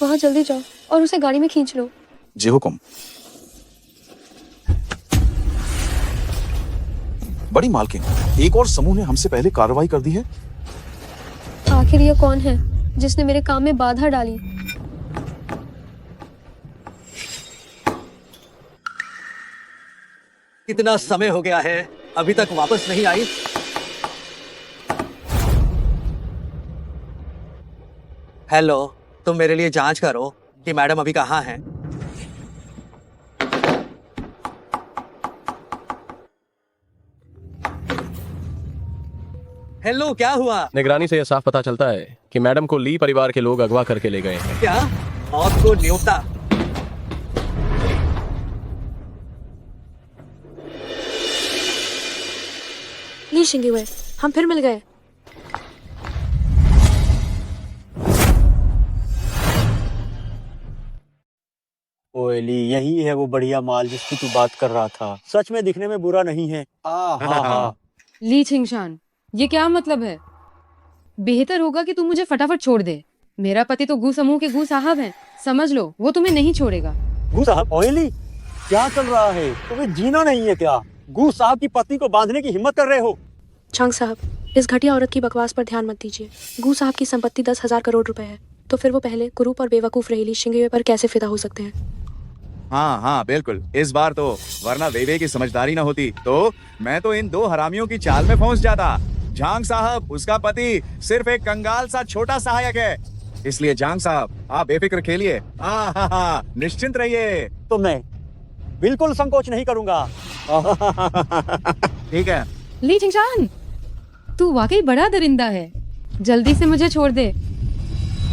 वहाँ जल्दी जाओ और उसे गाड़ी में खींच लो। जी हुकुम। बड़ी मालकिन, एक और समूह ने हमसे पहले कार्रवाई कर दी है। आखिर यह कौन है जिसने मेरे काम में बाधा डाली? कितना समय हो गया है, अभी तक वापस नहीं आई। हेलो, तुम मेरे लिए जांच करो कि मैडम अभी कहाँ हैं। हेलो, क्या हुआ? निगरानी से यह साफ पता चलता है कि मैडम को ली परिवार के लोग अगवा करके ले गए हैं। क्या? मौत को न्योता? ली शिंगयुए, हम फिर मिल गए। ओए ली, यही है वो बढ़िया माल जिसकी तू बात कर रहा था। सच में दिखने में बुरा नहीं है। ली छिंगशान, ये क्या मतलब है? बेहतर होगा कि तुम मुझे फटाफट छोड़ दे। मेरा पति तो गु समूह के गु साहब हैं, समझ लो वो तुम्हें नहीं छोड़ेगा। गु साहब? ओएली, क्या चल रहा है? तुम्हें जीना नहीं है क्या? गु साहब की पत्नी को बांधने की हिम्मत कर रहे हो? चंग साहब, इस घटिया औरत की बकवास पर ध्यान मत दीजिए। गु साहब की संपत्ति 10,000 करोड़ रुपए है, तो फिर वो पहले कुरूप और बेवकूफ रहेली शिंगयुए पर कैसे फिदा हो सकते हैं? हाँ हाँ बिल्कुल, इस बार तो, वरना वेवे की समझदारी न होती तो मैं तो इन दो हरामियों की चाल में फंस जाता। झांग साहब, उसका पति सिर्फ एक कंगाल सा छोटा सहायक है, इसलिए झांग साहब आप बेफिक्र खेलिए। निश्चिंत रहिए। तो मैं बिल्कुल संकोच नहीं करूंगा। ठीक है। ली छिंगशान, तू वाकई बड़ा दरिंदा है। जल्दी से मुझे छोड़ दे।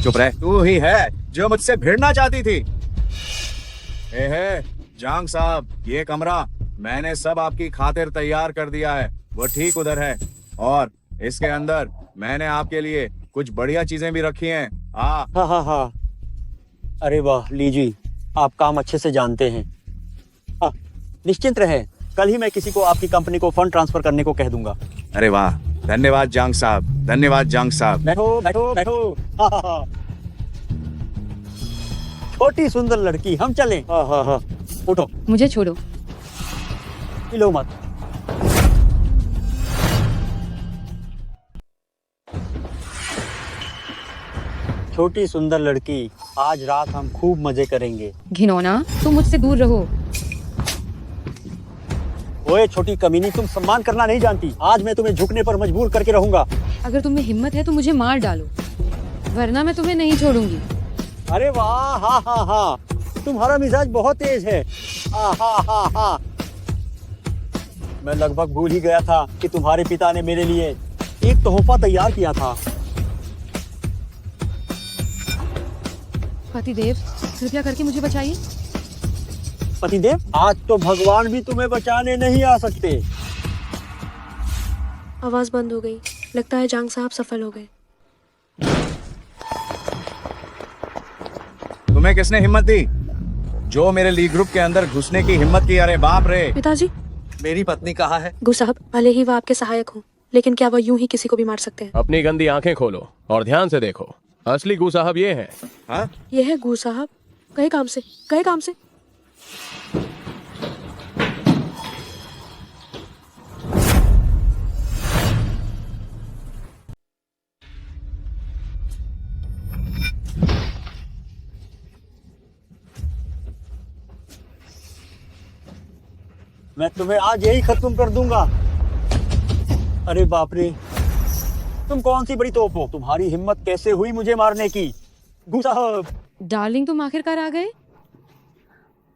चुप रह, तू ही है जो मुझसे भिड़ना चाहती थी। जांग साहब, ये कमरा मैंने सब आपकी खातिर तैयार कर दिया है, वो ठीक उधर है, और इसके अंदर मैंने आपके लिए कुछ बढ़िया चीजें भी रखी हैं। हाँ। अरे वाह लीजी, आप काम अच्छे से जानते हैं। निश्चिंत रहे, कल ही मैं किसी को आपकी कंपनी को फंड ट्रांसफर करने को कह दूंगा। अरे वाह, धन्यवाद जांग साहब, धन्यवाद जांग साहब। बैठो। छोटी सुंदर लड़की, हम चलें। हाँ। उठो। मुझे छोड़ो। हिलो मत। छोटी सुंदर लड़की, आज रात हम खूब मजे करेंगे। घिनौना, तुम मुझसे दूर रहो। ओए छोटी कमीनी, तुम सम्मान करना नहीं जानती। आज मैं तुम्हें झुकने पर मजबूर करके रहूंगा। अगर तुम्हें हिम्मत है तो मुझे मार डालो, वरना मैं तुम्हें नहीं छोड़ूंगी। अरे वाह, हाँ हाँ हाँ, तुम्हारा मिजाज बहुत तेज है। हाँ हाँ हाँ हाँ। मैं लगभग भूल ही गया था कि तुम्हारे पिता ने मेरे लिए एक तोहफा तैयार किया था। पतिदेव, कृपया करके मुझे बचाइए। पतिदेव, आज तो भगवान भी तुम्हें बचाने नहीं आ सकते। आवाज बंद हो गई। लगता है जांग साहब सफल हो गए। तुम्हें किसने हिम्मत दी? जो मेरे ली ग्रुप के अंदर घुसने की हिम्मत की? अरे बाप रे। पिताजी, मेरी पत्नी कहाँ है? गू साहब, भले ही वह आपके सहायक हो, लेकिन क्या वह यूं ही किसी को भी मार सकते हैं? अपनी गंदी आंखें खोलो और ध्यान से देखो। असली गू साहब ये हैं। हाँ? ये है गू साहब। गए काम से, गए काम से। मैं तुम्हें आज यही खत्म कर दूंगा। अरे बाप रे, तुम कौन सी बड़ी तोप हो? तुम्हारी हिम्मत कैसे हुई मुझे मारने की? गू साहब। डार्लिंग, तुम आखिरकार आ गए।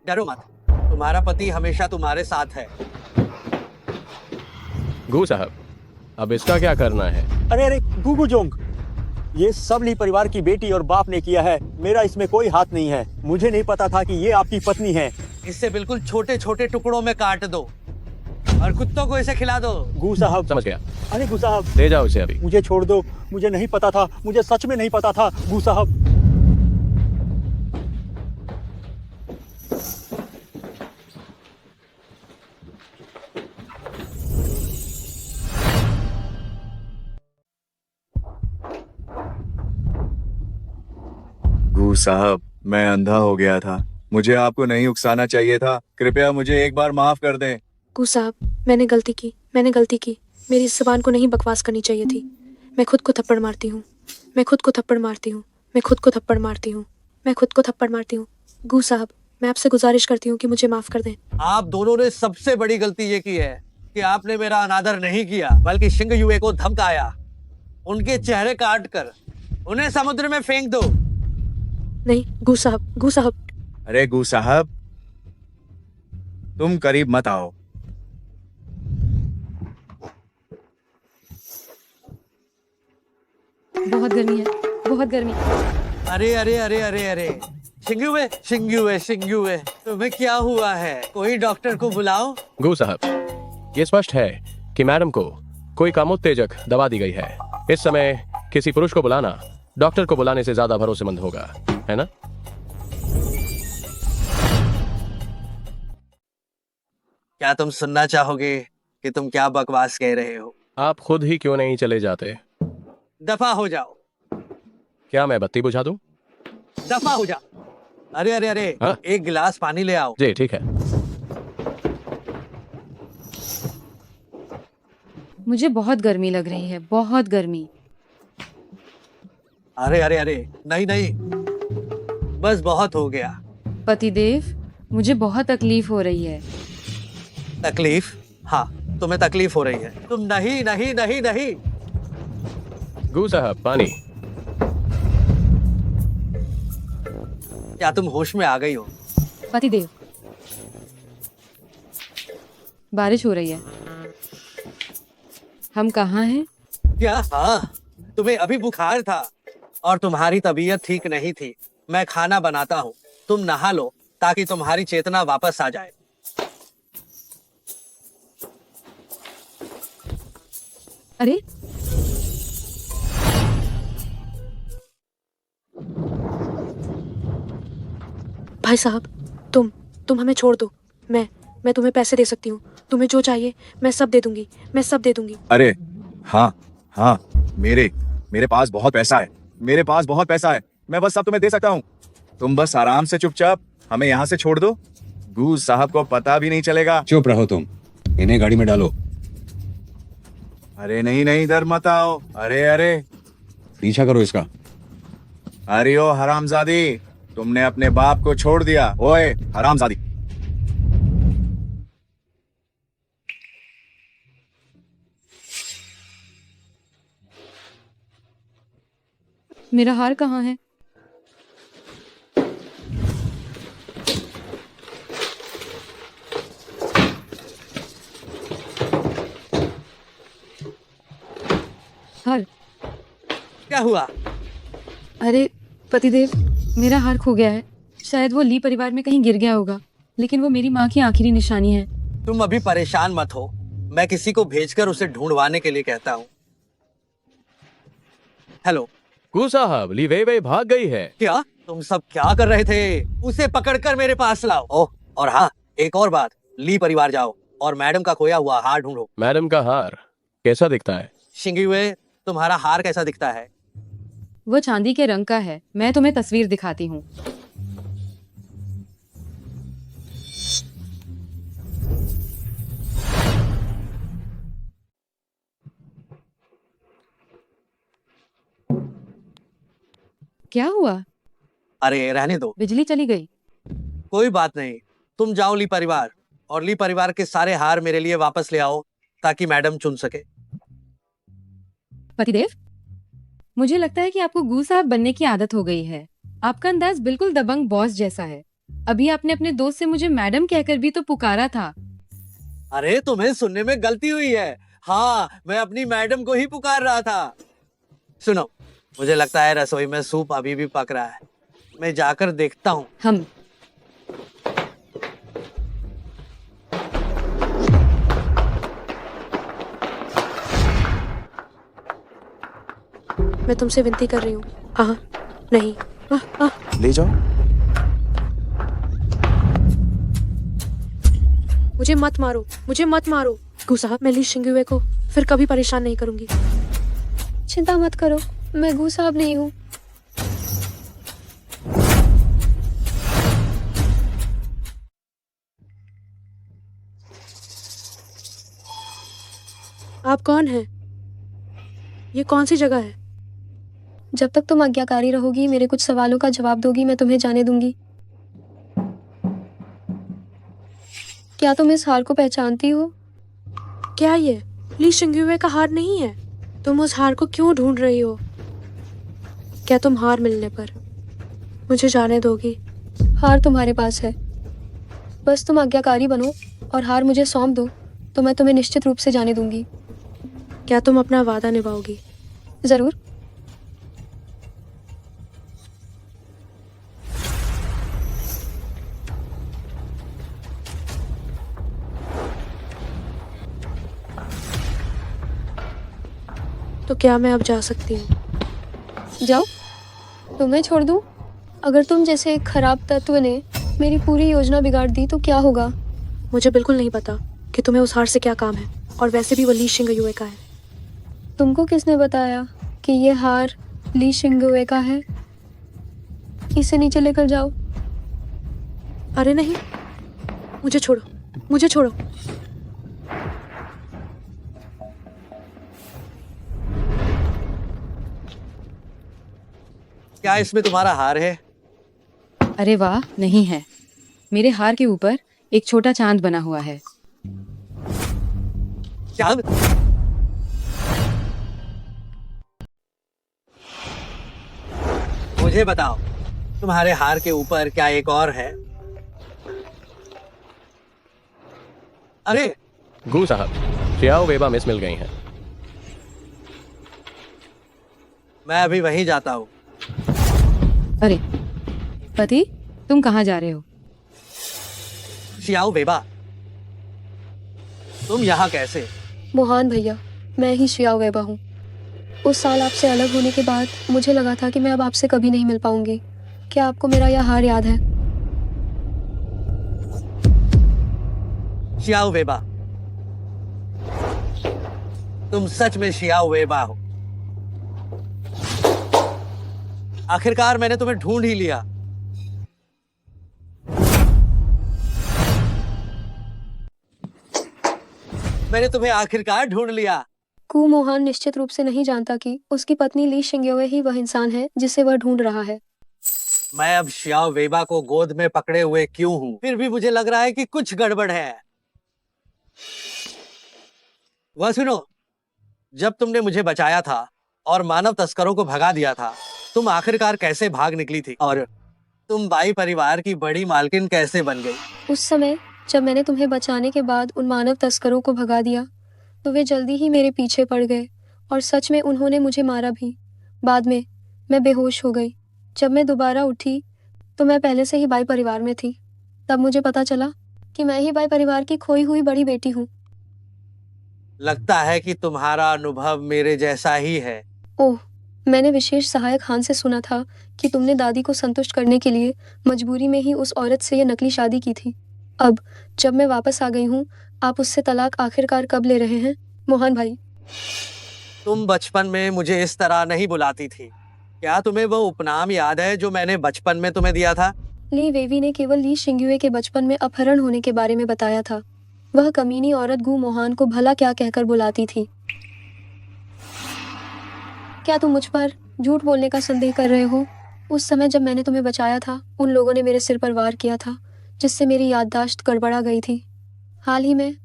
डरो मत, तुम्हारा पति हमेशा तुम्हारे साथ है। गू साहब, अब इसका क्या करना है? अरे अरे गुगु जोंग, ये सब ली परिवार की बेटी और बाप ने किया है। मेरा इसमें कोई हाथ नहीं है। मुझे नहीं पता था कि ये आपकी पत्नी है। इससे बिल्कुल छोटे छोटे टुकड़ों में काट दो और कुत्तों को इसे खिला दो। गू साहब। समझ गया। अरे गू साहब, ले जाओ इसे अभी। मुझे छोड़ दो। मुझे नहीं पता था, मुझे सच में नहीं पता था गू साहब। गू साहब, मैं अंधा हो गया था। मुझे आपको नहीं उकसाना चाहिए था। कृपया मुझे एक बार माफ कर दें। गू साहब, मैंने गलती की, मैंने गलती की। मेरी इस जुबान को नहीं बकवास करनी चाहिए थी। मैं खुद को थप्पड़ मारती हूँ, मैं खुद को थप्पड़ मारती हूँ, मैं खुद को थप्पड़ मारती हूँ, मैं खुद को थप्पड़ मारती हूँ। गू साहब, मैं आपसे गुजारिश करती हूँ कि मुझे माफ कर दें। आप दोनों ने सबसे बड़ी गलती ये की है कि आपने मेरा अनादर नहीं किया, बल्कि शिंग युए को धमकाया। उनके चेहरे काट कर उन्हें समुद्र में फेंक दो। नहीं गू साहब, गू साहब। अरे गू साहब, तुम करीब मत आओ। बहुत गर्मी है, बहुत गर्मी। अरे अरे अरे अरे अरे, शिंगुए शिंगुए शिंगुए, तुम्हें क्या हुआ है? कोई डॉक्टर को बुलाओ। गू साहब, ये स्पष्ट है कि मैडम को कोई कामोत्तेजक दवा दी गई है। इस समय किसी पुरुष को बुलाना डॉक्टर को बुलाने से ज्यादा भरोसेमंद होगा, है ना? क्या तुम सुनना चाहोगे कि तुम क्या बकवास कह रहे हो? आप खुद ही क्यों नहीं चले जाते? दफा हो जाओ। क्या मैं बत्ती बुझा दूं? दफा हो जाओ। अरे अरे अरे, हाँ? एक गिलास पानी ले आओ। जी ठीक है। मुझे बहुत गर्मी लग रही है, बहुत गर्मी। अरे अरे अरे, नहीं नहीं, बस बहुत हो गया। पतिदेव, मुझे बहुत तकलीफ हो रही है। तकलीफ? हाँ, तुम्हें तकलीफ हो रही है। तुम नहीं नहीं नहीं नहीं। गू साहब, पानी। क्या तुम होश में आ गई हो? पतिदेव, बारिश हो रही है। हम कहाँ हैं? क्या? हाँ, तुम्हें अभी बुखार था और तुम्हारी तबीयत ठीक नहीं थी। मैं खाना बनाता हूँ, तुम नहा लो ताकि तुम्हारी चेतना वापस आ जाए। अरे भाई साहब, तुम हमें छोड़ दो। मैं तुम्हें पैसे दे सकती हूँ। तुम्हें जो चाहिए मैं सब दे दूंगी, मैं सब दे दूंगी। अरे हाँ हाँ, मेरे पास बहुत पैसा है, मेरे पास बहुत पैसा है। मैं बस सब तुम्हें दे सकता हूँ। तुम बस आराम से चुपचाप हमें यहाँ से छोड़ दो। गू साहब को पता भी नहीं चलेगा। चुप रहो तुम। इन्हें गाड़ी में डालो। अरे नहीं नहीं, इधर मत आओ। अरे अरे, पीछा करो इसका। अरे ओ हरामजादी, तुमने अपने बाप को छोड़ दिया। ओए हरामजादी। मेरा हार कहाँ है? हार? क्या हुआ? अरे पतिदेव, मेरा हार खो गया है। शायद वो ली परिवार में कहीं गिर गया होगा, लेकिन वो मेरी माँ की आखिरी निशानी है। तुम अभी परेशान मत हो, मैं किसी को भेजकर उसे ढूंढवाने के लिए कहता हूँ। हेलो गू साहब, ली वेइवेई भाग गई है। क्या? तुम सब क्या कर रहे थे? उसे पकड़कर मेरे पास लाओ। ओह, और हाँ, एक और बात, ली परिवार जाओ और मैडम का खोया हुआ हार ढूंढो। मैडम का हार कैसा दिखता है? शिंगीवे, तुम्हारा हार कैसा दिखता है? वो चांदी के रंग का है। मैं तुम्हें तस्वीर दिखाती हूँ। क्या हुआ? अरे रहने दो, बिजली चली गई। कोई बात नहीं। तुम जाओ ली परिवार, और ली परिवार के सारे हार मेरे लिए वापस ले आओ ताकि मैडम चुन सके। पतिदेव, मुझे लगता है कि आपको गू साहब बनने की आदत हो गई है। आपका अंदाज बिल्कुल दबंग बॉस जैसा है। अभी आपने अपने दोस्त से मुझे मैडम कहकर भी तो पुकारा था। अरे तुम्हें सुनने में गलती हुई है। हाँ, मैं अपनी मैडम को ही पुकार रहा था। सुनो, मुझे लगता है रसोई में सूप अभी भी पक रहा है। मैं जाकर देखता हूँ। हम मैं तुमसे विनती कर रही हूँ। हाँ, नहीं। ले जाओ। मुझे मत मारो, मुझे मत मारो। गू साहब, मैं ली शिंगुए को फिर कभी परेशान नहीं करूंगी। चिंता मत करो, मैं गू साहब नहीं हूँ। आप कौन हैं? ये कौन सी जगह है? जब तक तुम आज्ञाकारी रहोगी, मेरे कुछ सवालों का जवाब दोगी, मैं तुम्हें जाने दूंगी। क्या तुम इस हार को पहचानती हो? क्या ये ली शिंगुए का हार नहीं है? तुम उस हार को क्यों ढूंढ रही हो? क्या तुम हार मिलने पर मुझे जाने दोगी? हार तुम्हारे पास है, बस तुम आज्ञाकारी बनो और हार मुझे सौंप दो तो मैं तुम्हें निश्चित रूप से जाने दूंगी। क्या तुम अपना वादा निभाओगी? जरूर। तो क्या मैं अब जा सकती हूँ? जाओ, तुम्हें छोड़ दूं? अगर तुम जैसे एक खराब तत्व ने मेरी पूरी योजना बिगाड़ दी तो क्या होगा? मुझे बिल्कुल नहीं पता कि तुम्हें उस हार से क्या काम है, और वैसे भी वो ली शिंगुए का है। तुमको किसने बताया कि ये हार ली शिंगुए का है? इसे नीचे लेकर जाओ। अरे नहीं, मुझे छोड़ो, मुझे छोड़ो। क्या इसमें तुम्हारा हार है? अरे वाह, नहीं है। मेरे हार के ऊपर एक छोटा चांद बना हुआ है। चांद? मुझे बताओ, तुम्हारे हार के ऊपर क्या एक और है? अरे गू साहब, शियाओ वेबा मिस मिल गई हैं। मैं अभी वहीं जाता हूँ। अरे पति, तुम कहाँ जा रहे हो? शियाओ वेबा, तुम यहाँ कैसे? मोहन भैया, मैं ही शियाओ वेबा हूँ। उस साल आपसे अलग होने के बाद मुझे लगा था कि मैं अब आपसे कभी नहीं मिल पाऊंगी। क्या आपको मेरा यह हार याद है? शियाओ वेबा, तुम सच में शियाओ वेबा हो। आखिरकार मैंने तुम्हें ढूंढ ही लिया। मैंने तुम्हें आखिरकार ढूंढ लिया। कु मोहान निश्चित रूप से नहीं जानता कि उसकी पत्नी ली शिंगयुए ही वह इंसान है जिसे वह ढूंढ रहा है। मैं अब शियाओ वेबा को गोद में पकड़े हुए क्यों हूँ? फिर भी मुझे लग रहा है कि कुछ गड़बड़ है। वह सुनो, जब तुमने मुझे बचाया था और मानव तस्करों को भगा दिया था, तुम आखिरकार कैसे भाग निकली थी? और तुम बाई परिवार की बड़ी मालकिन कैसे बन गई? उस समय जब मैंने तुम्हें बचाने के बाद उन मानव तस्करों को भगा दिया तो वे जल्दी ही मेरे पीछे पड़ गए और सच में उन्होंने मुझे मारा भी। बाद में मैं बेहोश हो गई। जब मैं दोबारा उठी तो मैं पहले से ही बाई परिवार में थी। तब मुझे पता चला कि मैं ही बाई परिवार की खोई हुई बड़ी बेटी हूँ। लगता है कि तुम्हारा अनुभव मेरे जैसा ही है। ओह, मैंने विशेष सहायक खान से सुना था कि तुमने दादी को संतुष्ट करने के लिए मजबूरी में ही उस औरत से ये नकली शादी की थी। अब जब मैं वापस आ गई हूँ, आप उससे तलाक आखिरकार कब ले रहे हैं मोहन भाई? तुम बचपन में मुझे इस तरह नहीं बुलाती थी। क्या तुम्हें वो उपनाम याद है जो मैंने बचपन में तुम्हें दिया था? ली वेवी ने केवल ली शिंगयुए के बचपन में अपहरण होने के बारे में बताया था। वह कमीनी औरत गु मोहान को भला क्या कहकर बुलाती थी। क्या तुम मुझ पर झूठ बोलने का संदेह कर रहे हो? उस समय जब मैंने तुम्हें बचाया था, उन लोगों ने मेरे सिर पर वार किया था, जिससे मेरी याददाश्त गड़बड़ा गई थी। हाल ही में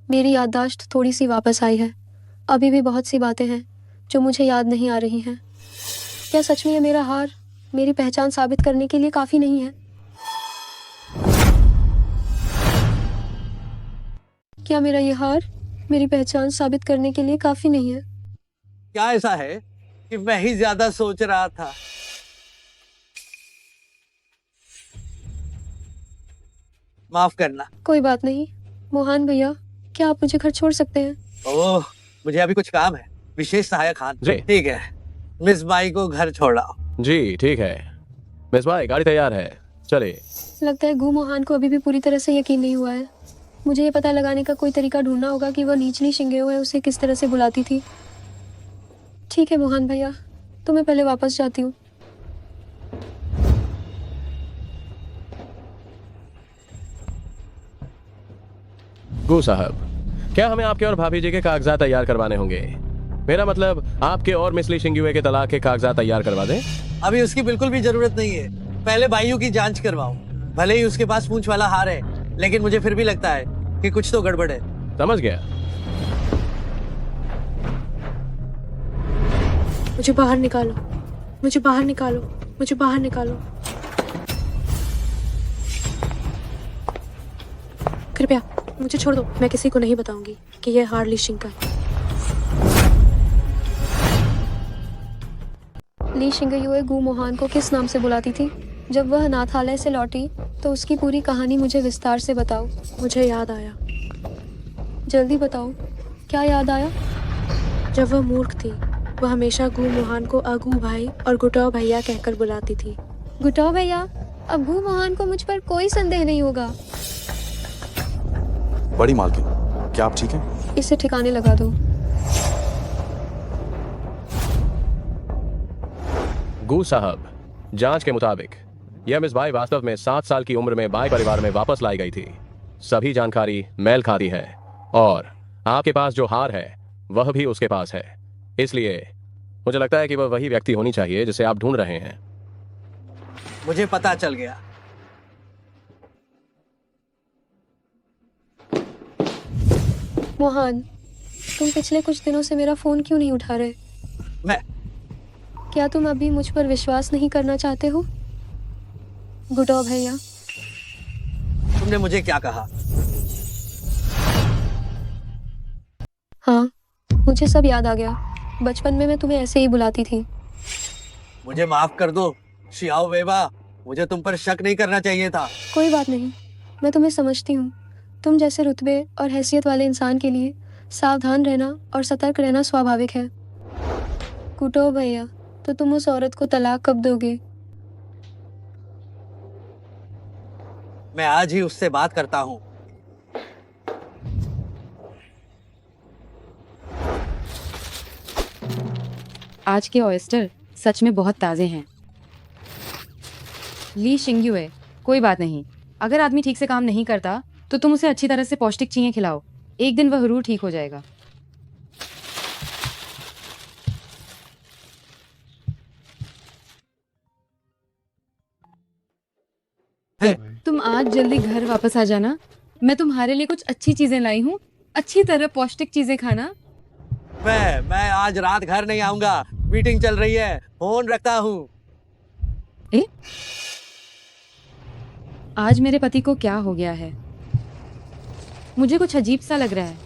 मेरी याददाश्त थोड़ी सी वापस आई है। अभी भी बहुत सी बातें हैं जो मुझे याद नहीं आ रही हैं। क्या सच में ये मेरा हार मेरी पहचान साबित करने के लिए काफी नहीं है? क्या मेरा ये हार मेरी पहचान साबित करने के लिए काफी नहीं है? क्या ऐसा है कि मैं ही ज्यादा सोच रहा था? माफ करना। कोई बात नहीं मोहन भैया, क्या आप मुझे घर छोड़ सकते हैं? ओह, मुझे अभी कुछ काम है। विशेष सहायक खान। जी। ठीक है, मिस बाई को घर छोड़ाओ। जी ठीक है मिस बाई, गाड़ी तैयार है, चलिए। लगता है गु मोहान को अभी भी पूरी तरह से यकीन नहीं हुआ है। मुझे ये पता लगाने का कोई तरीका ढूंढना होगा कि वह नीचली शिंगयुए उसे किस तरह से बुलाती थी। ठीक है मोहन भैया, तो मैं पहले वापस जाती हूँ। गु साहब, क्या हमें आपके और भाभी जी के कागजात तैयार करवाने होंगे? मेरा मतलब आपके और मिस ली शिंगयुए के तलाक के कागजात तैयार करवा दें? अभी उसकी बिल्कुल भी जरूरत नहीं है। पहले बाइयों की जांच करवाओ। भले ही उसके पास पूंछ वाला हार है, लेकिन मुझे फिर भी लगता है कि कुछ तो गड़बड़ है। समझ गया। मुझे बाहर निकालो, मुझे बाहर निकालो, मुझे बाहर निकालो। कृपया मुझे छोड़ दो। मैं किसी को नहीं बताऊंगी कि यह हार ली शिंग का है। ली शिंगयुए गु मोहान को किस नाम से बुलाती थी? जब वह अनाथालय से लौटी तो उसकी पूरी कहानी मुझे विस्तार से बताओ। मुझे याद आया। जल्दी बताओ, क्या याद आया? जब वह मूर्ख थी, वह हमेशा गु मोहान को अगू भाई और गुटाओ भैया कहकर बुलाती थी। गुटाओ भैया? अब गु मोहान को मुझ पर कोई संदेह नहीं होगा। बड़ी मालकिन, क्या आप ठीक हैं? इसे ठिकाने लगा दो। गु साहब, जांच के मुताबिक यह मिस बाई वास्तव में 7 साल की उम्र में बाई परिवार में वापस लाई गई थी। सभी जानकारी मेल खाती है और आपके पास जो हार है वह भी उसके पास है। इसलिए मुझे लगता है कि वह वही व्यक्ति होनी चाहिए जिसे आप ढूंढ रहे हैं। मुझे पता चल गया। मोहन, तुम पिछले कुछ दिनों से मेरा फोन क्यों नहीं उठा रहे? क्या तुम अभी मुझ पर विश्वास नहीं करना चाहते हो? गुटाओ भैया। तुमने मुझे क्या कहा? हाँ, मुझे सब याद आ गया। बचपन में मैं तुम्हें ऐसे ही बुलाती थी। मुझे माफ कर दो शियाओ वेबा, मुझे तुम पर शक नहीं करना चाहिए था। कोई बात नहीं, मैं तुम्हें समझती हूँ। तुम जैसे रुतबे और हैसियत वाले इंसान के लिए सावधान रहना और सतर्क रहना स्वाभाविक है। गुटाओ भैया, तो तुम उस औरत को तलाक कब दोगे? मैं आज ही उससे बात करता हूँ। आज के ऑयस्टर सच में बहुत ताज़े हैं। ली शिंगयुए, कोई बात नहीं। अगर आदमी ठीक से काम नहीं करता तो तुम उसे अच्छी तरह से पौष्टिक चीज़ें खिलाओ। एक दिन वह जरूर ठीक हो जाएगा। तुम आज जल्दी घर वापस आ जाना। मैं तुम्हारे लिए कुछ अच्छी चीजें लाई हूँ। अच्छी तरह पौष्टिक चीजें खाना। मैं आज रात घर नहीं आऊंगा। मीटिंग चल रही है, फोन रखता हूँ। आज मेरे पति को क्या हो गया है? मुझे कुछ अजीब सा लग रहा है।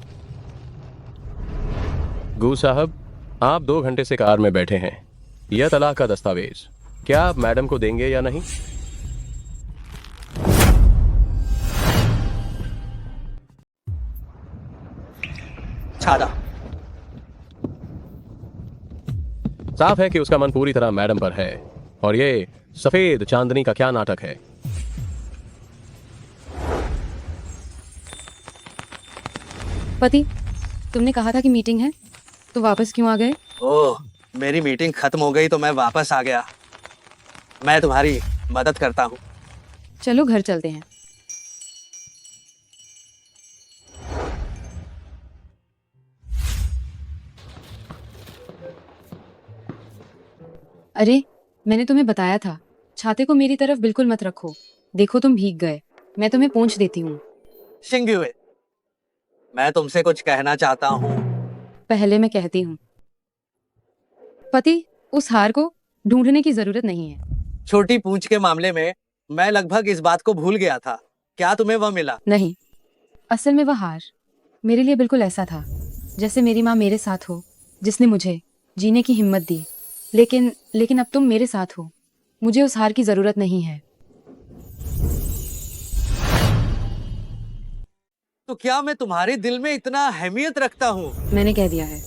गू साहब, आप 2 घंटे से कार में बैठे हैं। यह तलाक का दस्तावेज क्या आप मैडम को देंगे या नहीं? छाड़ा। साफ है कि उसका मन पूरी तरह मैडम पर है। और ये सफेद चांदनी का क्या नाटक है? पति, तुमने कहा था कि मीटिंग है, तो वापस क्यों आ गए? ओह, मेरी मीटिंग खत्म हो गई तो मैं वापस आ गया। मैं तुम्हारी मदद करता हूँ। चलो घर चलते हैं। अरे, मैंने तुम्हें बताया था, छाते को मेरी तरफ बिल्कुल मत रखो। देखो तुम भीग गए। मैं तुम्हें पोंछ देती हूँ। शिंग्युए, मैं तुमसे कुछ कहना चाहता हूँ। पहले मैं कहती हूँ। पति, उस हार को ढूंढने की जरूरत नहीं है। छोटी पूंछ के मामले में मैं लगभग इस बात को भूल गया था। क्या तुम्हें वह मिला? नहीं, असल में वह हार मेरे लिए बिल्कुल ऐसा था जैसे मेरी माँ मेरे साथ हो, जिसने मुझे जीने की हिम्मत दी। लेकिन अब तुम मेरे साथ हो। मुझे उस हार की जरूरत नहीं है। तो क्या मैं तुम्हारे दिल में इतना अहमियत रखता हूँ? मैंने कह दिया है।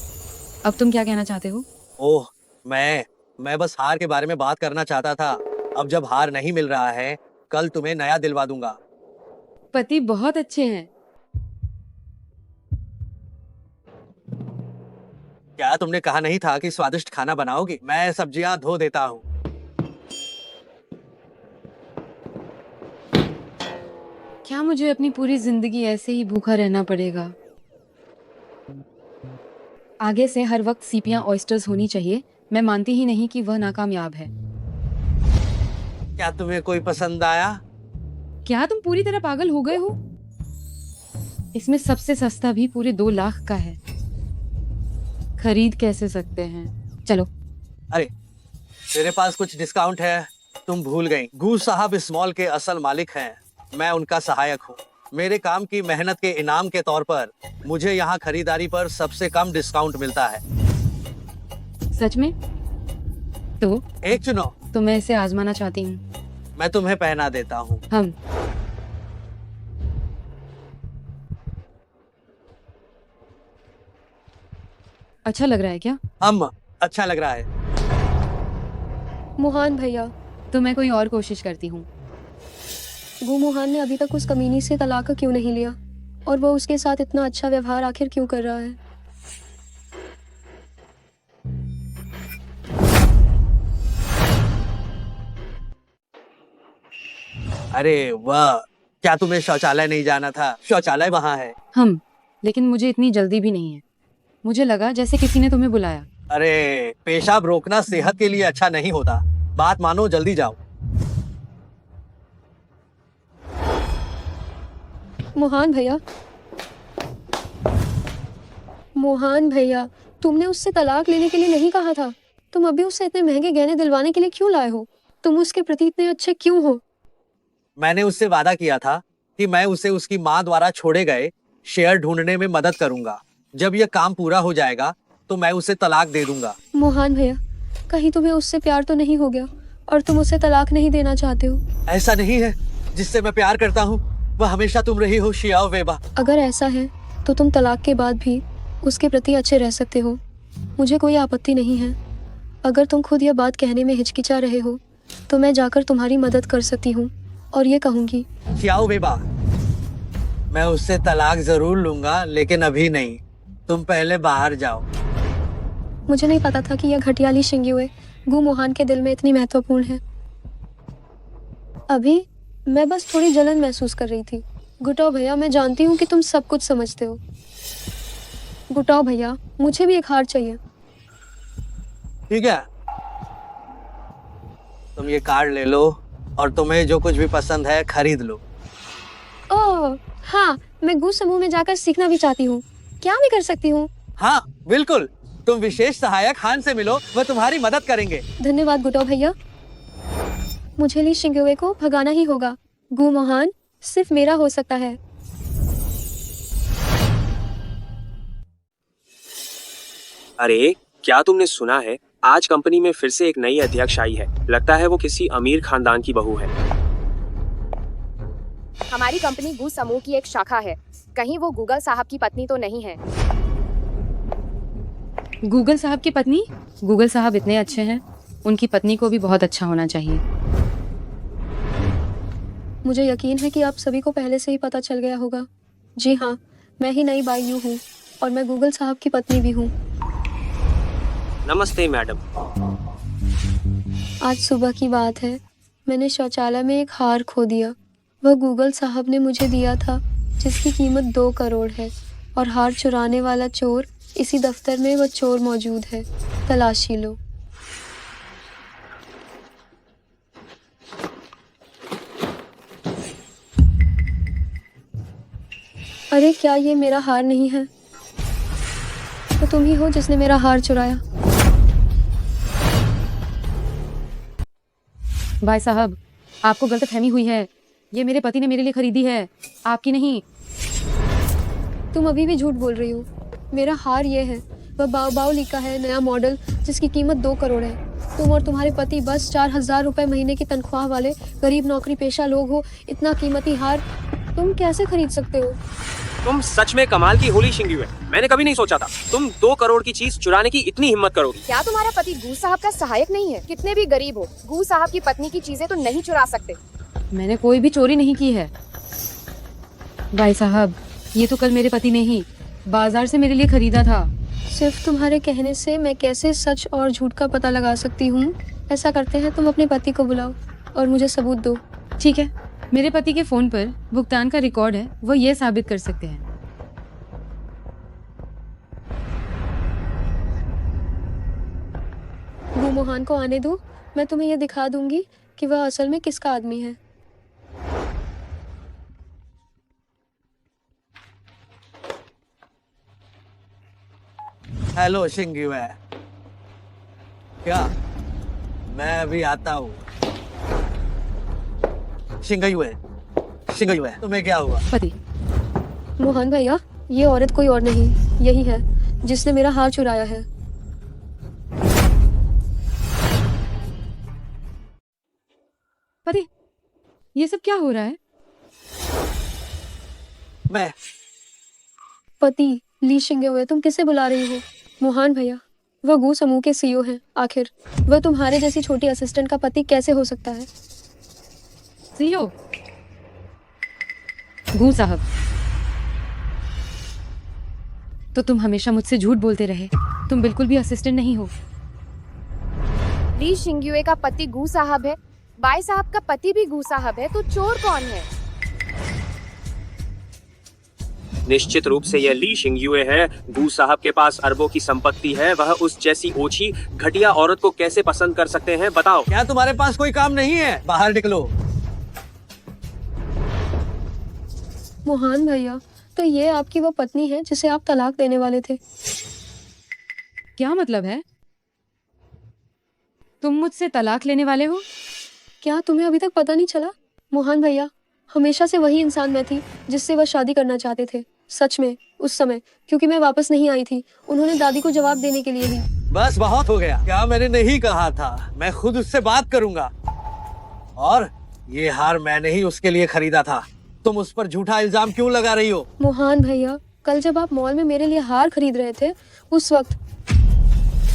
अब तुम क्या कहना चाहते हो? ओह, मैं बस हार के बारे में बात करना चाहता था। अब जब हार नहीं मिल रहा है, कल तुम्हें नया दिलवा दूंगा। पति बहुत अच्छे हैं। क्या तुमने कहा नहीं था कि स्वादिष्ट खाना बनाओगी? मैं सब्जियां धो देता हूँ। क्या मुझे अपनी पूरी जिंदगी ऐसे ही भूखा रहना पड़ेगा? आगे से हर वक्त सीपियां ऑयस्टर्स होनी चाहिए। मैं मानती ही नहीं कि वह नाकामयाब है। क्या तुम्हें कोई पसंद आया? क्या तुम पूरी तरह पागल हो गए हो? इसमें सबसे सस्ता भी पूरे 2 लाख का है। खरीद कैसे सकते हैं? चलो। अरे, तेरे पास कुछ डिस्काउंट है? तुम भूल गई। गू साहब इस मॉल के असल मालिक हैं। मैं उनका सहायक हूँ। मेरे काम की मेहनत के इनाम के तौर पर मुझे यहाँ खरीदारी पर सबसे कम डिस्काउंट मिलता है। सच में? तो एक चुनो। तो मैं इसे आजमाना चाहती हूँ। मैं तुम्हें पहना देता हूँ। हम अच्छा लग रहा है क्या? अच्छा लग रहा है। मोहन भैया, तो मैं कोई और कोशिश करती हूँ। गू मोहन ने अभी तक उस कमीनी से तलाक क्यों नहीं लिया? और वो उसके साथ इतना अच्छा व्यवहार आखिर क्यों कर रहा है? अरे वाह, क्या तुम्हें शौचालय नहीं जाना था? शौचालय वहाँ है। लेकिन मुझे इतनी जल्दी भी नहीं है। मुझे लगा जैसे किसी ने तुम्हें बुलाया। अरे, पेशाब रोकना सेहत के लिए अच्छा नहीं होता। बात मानो, जल्दी जाओ। मोहन भैया, तुमने उससे तलाक लेने के लिए नहीं कहा था? तुम अभी उससे इतने महंगे गहने दिलवाने के लिए क्यों लाए हो? तुम उसके प्रति इतने अच्छे क्यों हो? मैंने उससे वादा किया था कि मैं उसे उसकी माँ द्वारा छोड़े गए शेयर ढूंढने में मदद करूंगा। जब यह काम पूरा हो जाएगा तो मैं उसे तलाक दे दूंगा। मोहन भैया, कहीं तुम्हें उससे प्यार तो नहीं हो गया और तुम उसे तलाक नहीं देना चाहते हो? ऐसा नहीं है। जिससे मैं प्यार करता हूँ वह हमेशा तुम रही हो, शियाओ वेबा। अगर ऐसा है तो तुम तलाक के बाद भी उसके प्रति अच्छे रह सकते हो। मुझे कोई आपत्ति नहीं है। अगर तुम खुद यह बात कहने में हिचकिचा रहे हो तो मैं जाकर तुम्हारी मदद कर सकती हूँ और ये कहूँगी, शियाओ वेबा, मैं उससे तलाक जरूर लूंगा, लेकिन अभी नहीं। तुम पहले बाहर जाओ। मुझे नहीं पता था कि यह घटियाली शिंग्युए गू मोहन के दिल में इतनी महत्वपूर्ण है। अभी मैं बस थोड़ी जलन महसूस कर रही थी। गुटो भैया, मैं जानती हूँ कि तुम सब कुछ समझते हो, गुटाओ भैया, मुझे भी एक हार चाहिए। ठीक है, तुम ये कार्ड ले लो और तुम्हें जो कुछ भी पसंद है खरीद लो। ओह हाँ, मैं गू समूह में जाकर सीखना भी चाहती हूँ। क्या मैं कर सकती हूँ? हाँ बिल्कुल, तुम विशेष सहायक हान से मिलो, वह तुम्हारी मदद करेंगे। धन्यवाद गुटाओ भैया। मुझे ली शिंगुए को भगाना ही होगा। गू मोहान सिर्फ मेरा हो सकता है। अरे क्या तुमने सुना है, आज कंपनी में फिर से एक नई अध्यक्ष आई है। लगता है वो किसी अमीर खानदान की बहू है। हमारी कंपनी गू समूह की एक शाखा है। कहीं वो गूगल साहब की पत्नी तो नहीं है? गूगल साहब की पत्नी? गूगल साहब इतने अच्छे हैं, उनकी पत्नी को भी बहुत अच्छा होना चाहिए। मुझे यकीन है कि आप सभी को पहले से ही पता चल गया होगा। जी हाँ, मैं ही नई बायू हूँ और मैं गूगल साहब की पत्नी भी हूँ। नमस्ते मैडम। आज सुबह की बात है, मैंने शौचालय में एक हार खो दिया। वह गूगल साहब ने मुझे दिया था, जिसकी कीमत 2 करोड़ है। और हार चुराने वाला चोर इसी दफ्तर में वह चोर मौजूद है। तलाशी लो। अरे क्या ये मेरा हार नहीं है? तो तुम ही हो जिसने मेरा हार चुराया। भाई साहब, आपको गलतफहमी हुई है। ये मेरे पति ने मेरे लिए खरीदी है, आपकी नहीं। तुम अभी भी झूठ बोल रही हो। मेरा हार ये है, वह बाओबाओली का है, नया मॉडल, जिसकी कीमत 2 करोड़ है। तुम और तुम्हारे पति बस 4,000 रुपए महीने की तनख्वाह वाले गरीब नौकरी पेशा लोग हो। इतना कीमती हार तुम कैसे खरीद सकते हो? तुम सच में कमाल की होली शिंगू है। मैंने कभी नहीं सोचा था तुम 2 करोड़ की चीज चुराने की इतनी हिम्मत करोगी। क्या तुम्हारा पति गू साहब का सहायक नहीं है? कितने भी गरीब हो, गू साहब की पत्नी की चीजें तो नहीं चुरा सकते। मैंने कोई भी चोरी नहीं की है। भाई साहब, ये तो कल मेरे पति ने ही बाजार से मेरे लिए खरीदा था। सिर्फ तुम्हारे कहने से मैं कैसे सच और झूठ का पता लगा सकती हूँ? ऐसा करते हैं, तुम अपने पति को बुलाओ और मुझे सबूत दो। ठीक है, मेरे पति के फोन पर भुगतान का रिकॉर्ड है, वो ये साबित कर सकते हैं। गू मोहान को आने दो, मैं तुम्हें ये दिखा दूंगी कि वह असल में किसका आदमी है। हेलो शिंगुए, क्या मैं अभी आता हूँ। शिंगुए, शिंगुए, तुम्हें क्या हुआ? पति मोहन भैया, ये औरत कोई और नहीं, यही है जिसने मेरा हार चुराया है। पति, ये सब क्या हो रहा है? मैं पति ली शिंगुए, तुम किसे बुला रही हो? मोहन भैया, वह गू समूह के सीईओ हैं। आखिर वह तुम्हारे जैसी छोटी असिस्टेंट का पति कैसे हो सकता है? सीईओ? गू साहब, तो तुम हमेशा मुझसे झूठ बोलते रहे। तुम बिल्कुल भी असिस्टेंट नहीं हो। ली शिंगुए का पति गू साहब है, बाई साहब का पति भी गू साहब है, तो चोर कौन है? निश्चित रूप से यह ली शिंगुए है। गू साहब के पास अरबों की संपत्ति है, वह उस जैसी ओछी घटिया औरत को कैसे पसंद कर सकते हैं बताओ? क्या तुम्हारे पास कोई काम नहीं है? बाहर निकलो। मोहन भैया, तो ये आपकी वो पत्नी है जिसे आप तलाक देने वाले थे? क्या मतलब है? तुम मुझसे तलाक लेने वाले हो? क्या तुम्हें अभी तक पता नहीं चला? मोहन भैया, हमेशा से वही इंसान मैं थी जिससे वह शादी करना चाहते थे। सच में उस समय, क्योंकि मैं वापस नहीं आई थी, उन्होंने दादी को जवाब देने के लिए ही। बस बहुत हो गया। क्या मैंने नहीं कहा था? मैं खुद उससे बात करूंगा। और ये हार मैंने ही उसके लिए खरीदा था। तुम उस पर झूठा इल्जाम क्यों लगा रही हो? मोहन भैया, कल जब आप मॉल में मेरे लिए हार खरीद रहे थे, उस वक्त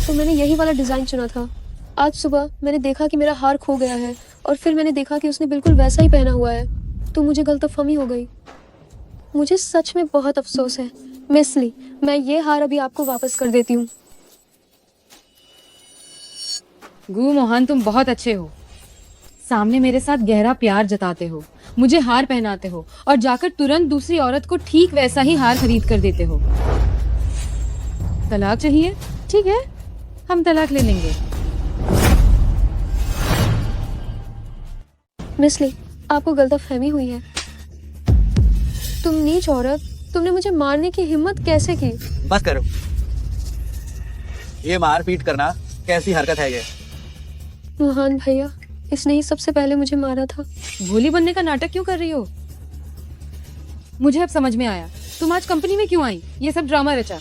तो मैंने यही वाला डिजाइन चुना था। आज सुबह मैंने देखा कि मेरा हार खो गया है और फिर मैंने देखा कि उसने बिल्कुल वैसा ही पहना हुआ है, तो मुझे गलतफहमी हो गई। मुझे सच में बहुत अफसोस है मिस ली। मैं ये हार अभी आपको वापस कर देती हूँ। गू मोहन, तुम बहुत अच्छे हो। सामने मेरे साथ गहरा प्यार जताते हो, मुझे हार पहनाते हो और जाकर तुरंत दूसरी औरत को ठीक वैसा ही हार खरीद कर देते हो। तलाक चाहिए? ठीक है, हम तलाक ले लेंगे। मिस ली, आपको गलतफहमी हुई है। तुम नीच औरत, तुमने मुझे मारने की हिम्मत कैसे की? बस करो, ये मारपीट करना कैसी हरकत है ये? मोहन भैया, इसने ही सबसे पहले मुझे मारा था। भोली बनने का नाटक क्यों कर रही हो? मुझे अब समझ में आया तुम आज कंपनी में क्यों आई। ये सब ड्रामा रचा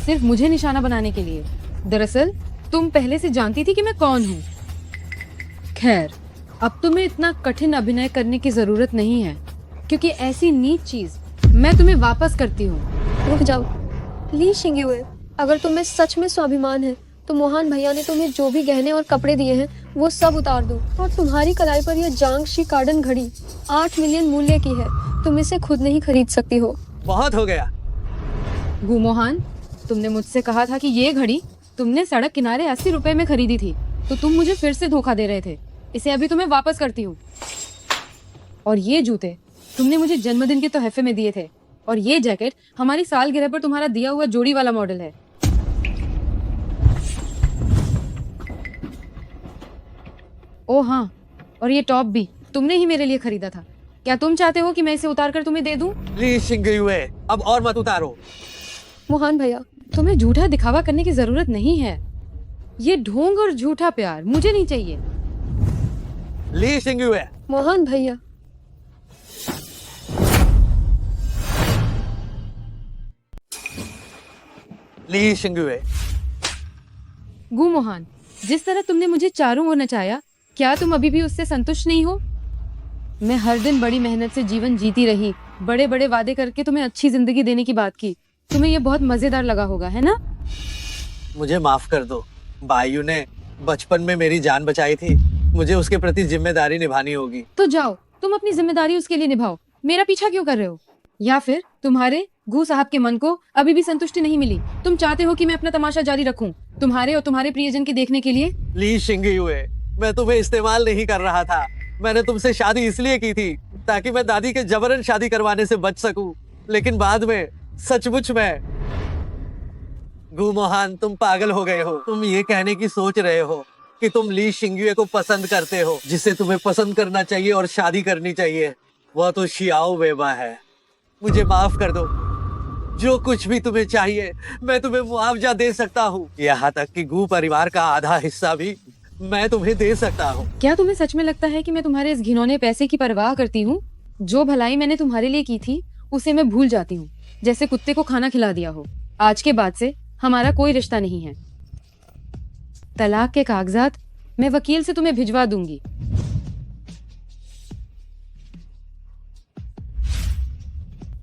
सिर्फ मुझे निशाना बनाने के लिए। दरअसल तुम पहले से जानती थी कि मैं कौन हूँ। खैर, अब तुम्हें इतना कठिन अभिनय करने की जरूरत नहीं है, क्योंकि ऐसी नीच चीज मैं तुम्हें वापस करती हूँ। रुक जाओ ली शिंग्युए, अगर तुम्हें सच में स्वाभिमान है तो मोहन भैया ने तुम्हें जो भी गहने और कपड़े दिए हैं वो सब उतार दो। और तुम्हारी कलाई पर यह जांगशी कार्डन घड़ी 8 मिलियन मूल्य की है, तुम इसे खुद नहीं खरीद सकती हो। बहुत हो गया। गु मोहन, तुमने मुझसे कहा था कि ये घड़ी तुमने सड़क किनारे 80 रुपए में खरीदी थी, तो तुम मुझे फिर से धोखा दे रहे थे। इसे अभी तुम्हें वापस करती हूँ। और ये जूते तुमने मुझे जन्मदिन के तोहफे में दिए थे, और ये जैकेट हमारी सालगिरह पर तुम्हारा दिया हुआ जोड़ी वाला मॉडल है। ओ हाँ, और ये टॉप भी तुमने ही मेरे लिए खरीदा था। क्या तुम चाहते हो कि मैं इसे उतार कर तुम्हें दे दूं? ली शिंग्युए, अब और मत उतारो। मोहन भैया, तुम्हें झूठा दिखावा करने की जरूरत नहीं है। ये ढोंग और झूठा प्यार मुझे नहीं चाहिए। ली शिंग्युए। मोहन भैया, ली शिंग्युए। गु मोहन, जिस तरह तुमने मुझे चारों ओर नचाया, क्या तुम अभी भी उससे संतुष्ट नहीं हो? मैं हर दिन बड़ी मेहनत से जीवन जीती रही, बड़े बड़े वादे करके तुम्हें अच्छी जिंदगी देने की बात की। तुम्हें ये बहुत मजेदार लगा होगा, है ना? मुझे माफ कर दो। बायू ने बचपन में मेरी जान बचाई थी, मुझे उसके प्रति जिम्मेदारी निभानी होगी। तो जाओ, तुम अपनी जिम्मेदारी उसके लिए निभाओ। मेरा पीछा क्यों कर रहे हो? या फिर तुम्हारे गु साहब के मन को अभी भी संतुष्टि नहीं मिली? तुम चाहते हो कि मैं अपना तमाशा जारी रखूं, तुम्हारे और तुम्हारे प्रियजन के देखने के लिए? ली शिंग्युए, मैं तुम्हें इस्तेमाल नहीं कर रहा था। मैंने तुमसे शादी इसलिए की थी ताकि मैं दादी के जबरन शादी करवाने से बच सकूं, लेकिन बाद में सचमुच में। गु मोहन, तुम पागल हो गए हो। तुम ये कहने की सोच रहे हो कि तुम ली शिंग्युए को पसंद करते हो, जिसे तुम्हें पसंद करना चाहिए और शादी करनी चाहिए। वह तो शियाओ वेबा है। मुझे माफ कर दो। जो कुछ भी तुम्हें चाहिए मैं तुम्हें मुआवजा दे सकता हूँ, यहाँ तक कि गु परिवार का आधा हिस्सा भी मैं तुम्हें दे सकता हूँ। क्या तुम्हें सच में लगता है कि मैं तुम्हारे इस घिनौने पैसे की परवाह करती हूँ? जो भलाई मैंने तुम्हारे लिए की थी उसे मैं भूल जाती हूँ, जैसे कुत्ते को खाना खिला दिया हो। आज के बाद से हमारा कोई रिश्ता नहीं है। तलाक के कागजात मैं वकील से तुम्हें भिजवा दूंगी।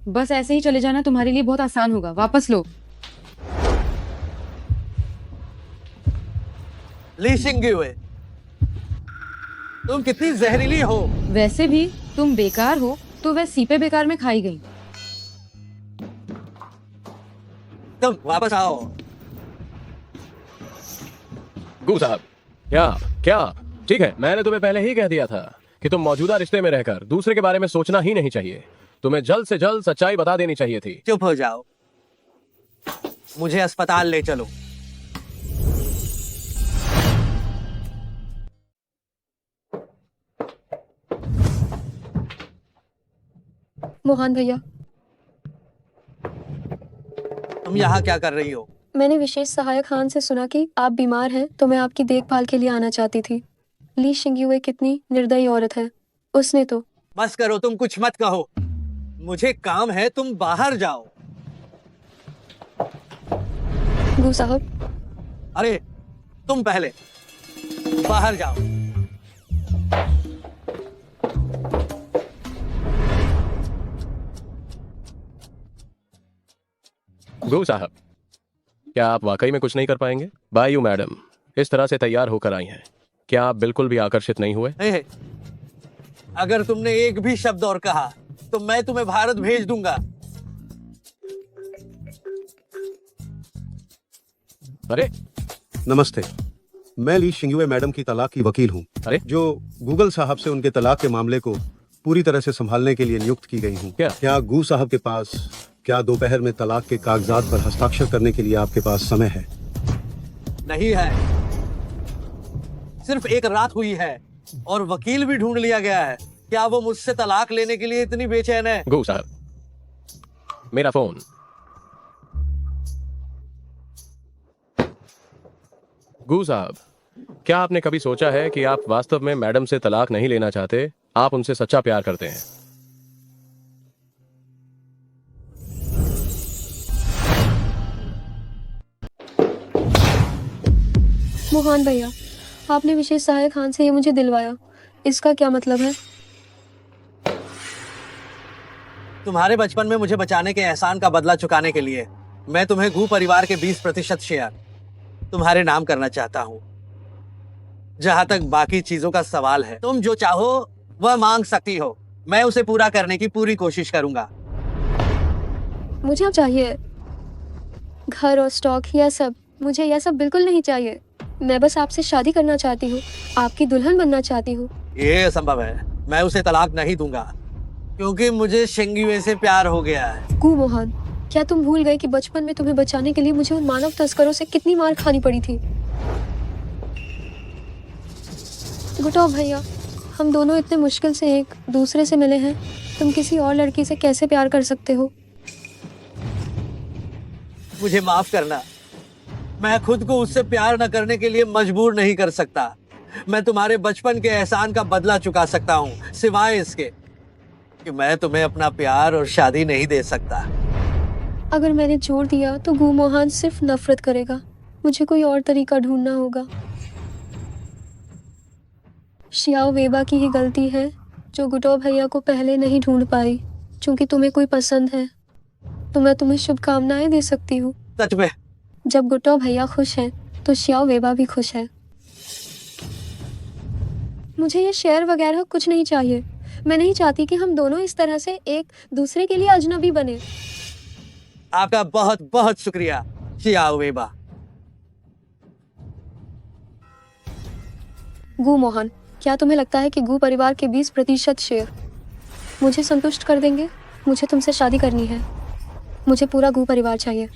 बस ऐसे ही चले जाना तुम्हारे लिए बहुत आसान होगा। वापस लो। ली शिंग्युए, तुम कितनी जहरीली हो। वैसे भी तुम बेकार हो, तो वह सीपे बेकार में खाई गई। तुम वापस आओ। गु साहब, क्या क्या ठीक है, मैंने तुम्हें पहले ही कह दिया था कि तुम मौजूदा रिश्ते में रहकर दूसरे के बारे में सोचना ही नहीं चाहिए। तुम्हें जल्द से जल्द सच्चाई बता देनी चाहिए थी। चुप हो जाओ, मुझे अस्पताल ले चलो। मोहन भैया, तुम यहाँ क्या कर रही हो? मैंने विशेष सहायक खान से सुना कि आप बीमार हैं, तो मैं आपकी देखभाल के लिए आना चाहती थी। ली शिंग्युए कितनी निर्दयी औरत है। उसने तो। बस करो, तुम कुछ मत कहो। मुझे काम है, तुम बाहर जाओ। गु साहब। अरे तुम पहले बाहर जाओ। गु साहब, क्या आप वाकई में कुछ नहीं कर पाएंगे? बायू मैडम इस तरह से तैयार होकर आई हैं, क्या आप बिल्कुल भी आकर्षित नहीं हुए? अगर तुमने एक भी शब्द और कहा तो मैं तुम्हें भारत भेज दूंगा। अरे नमस्ते, मैं ली शिंग्युए मैडम की तलाक की वकील हूँ। अरे जो गूगल साहब से उनके तलाक के मामले को पूरी तरह से संभालने के लिए नियुक्त की गई हूँ। क्या गु साहब के पास क्या दोपहर में तलाक के कागजात पर हस्ताक्षर करने के लिए आपके पास समय है? नहीं है। सिर्फ एक रात हुई है और वकील भी ढूंढ लिया गया है। क्या वो मुझसे तलाक लेने के लिए इतनी बेचैन है? गू साहब, मेरा फोन। गू साहब, क्या आपने कभी सोचा है कि आप वास्तव में मैडम से तलाक नहीं लेना चाहते, आप उनसे सच्चा प्यार करते हैं? मोहन भैया, आपने विशेष सहायक खान से ये मुझे दिलवाया, इसका क्या मतलब है? तुम्हारे बचपन में मुझे बचाने के एहसान का बदला चुकाने के लिए मैं तुम्हें गू परिवार के 20% शेयर तुम्हारे नाम करना चाहता हूँ। जहां तक बाकी चीजों का सवाल है, तुम जो चाहो वह मांग सकती हो, मैं उसे पूरा करने की पूरी कोशिश करूंगा। मुझे अब चाहिए घर और स्टॉक, यह सब मुझे यह सब बिल्कुल नहीं चाहिए। मैं बस आपसे शादी करना चाहती हूँ, आपकी दुल्हन बनना चाहती हूँ। ये असंभव है, मैं उसे तलाक नहीं दूंगा क्योंकि मुझे शिंगयुए से प्यार हो गया है। गू मोहन, क्या तुम भूल गए कि बचपन में तुम्हें बचाने के लिए मुझे उन मानव तस्करों से कितनी मार खानी पड़ी थी? गुटाओ भैया, हम दोनों इतने मुश्किल से एक दूसरे से मिले हैं, तुम किसी और लड़की से कैसे प्यार कर सकते हो? मुझे माफ करना, मैं खुद को उससे प्यार न करने के लिए मजबूर नहीं कर सकता। मैं तुम्हारे बचपन के एहसान का बदला चुका सकता हूँ, सिवाय इसके कि मैं तुम्हें अपना प्यार और शादी नहीं दे सकता। अगर मैंने छोड़ दिया तो गू मोहन सिर्फ नफरत करेगा। मुझे कोई और तरीका ढूंढना होगा। शियाओ वेबा की ही गलती है जो गुटो भैया को पहले नहीं ढूंढ पाई। चूंकि तुम्हें कोई पसंद है तो मैं तुम्हें शुभकामनाएं दे सकती हूँ। सच में? जब गुटो भैया खुश हैं तो शियाओ वेबा भी खुश है। मुझे ये शेयर वगैरह कुछ नहीं चाहिए। मैं नहीं चाहती कि हम दोनों इस तरह से एक दूसरे के लिए अजनबी बने। आपका बहुत बहुत शुक्रिया शियाओ वेबा। गू मोहन, क्या तुम्हें लगता है कि गू परिवार के 20% शेयर मुझे संतुष्ट कर देंगे? मुझे तुमसे शादी करनी है। मुझे पूरा गू परिवार चाहिए।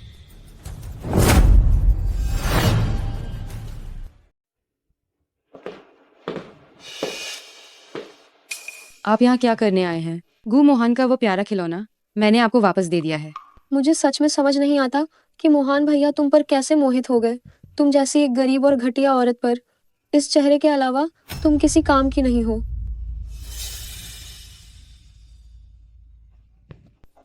आप यहाँ क्या करने आए हैं? गू मोहन का वो प्यारा खिलौना मैंने आपको वापस दे दिया है। मुझे सच में समझ नहीं आता कि मोहन भैया तुम पर कैसे मोहित हो गए। तुम जैसी एक गरीब और घटिया औरत पर इस चेहरे के अलावा तुम किसी काम की नहीं हो।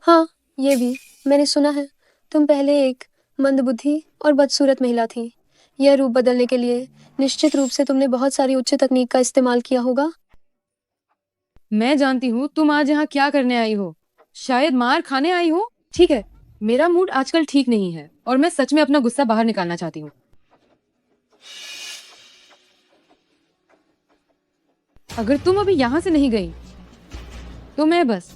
हाँ, ये भी मैंने सुना है तुम पहले एक मंदबुद्धि और बदसूरत महिला थी। यह रूप बदलने के लिए निश्चित रूप से तुमने बहुत सारी उच्च तकनीक का इस्तेमाल किया होगा। मैं जानती हूँ तुम आज यहाँ क्या करने आई हो। शायद मार खाने आई हो। ठीक है, मेरा मूड आजकल ठीक नहीं है और मैं सच में अपना गुस्सा बाहर निकालना चाहती हूँ। अगर तुम अभी यहाँ से नहीं गई तो मैं बस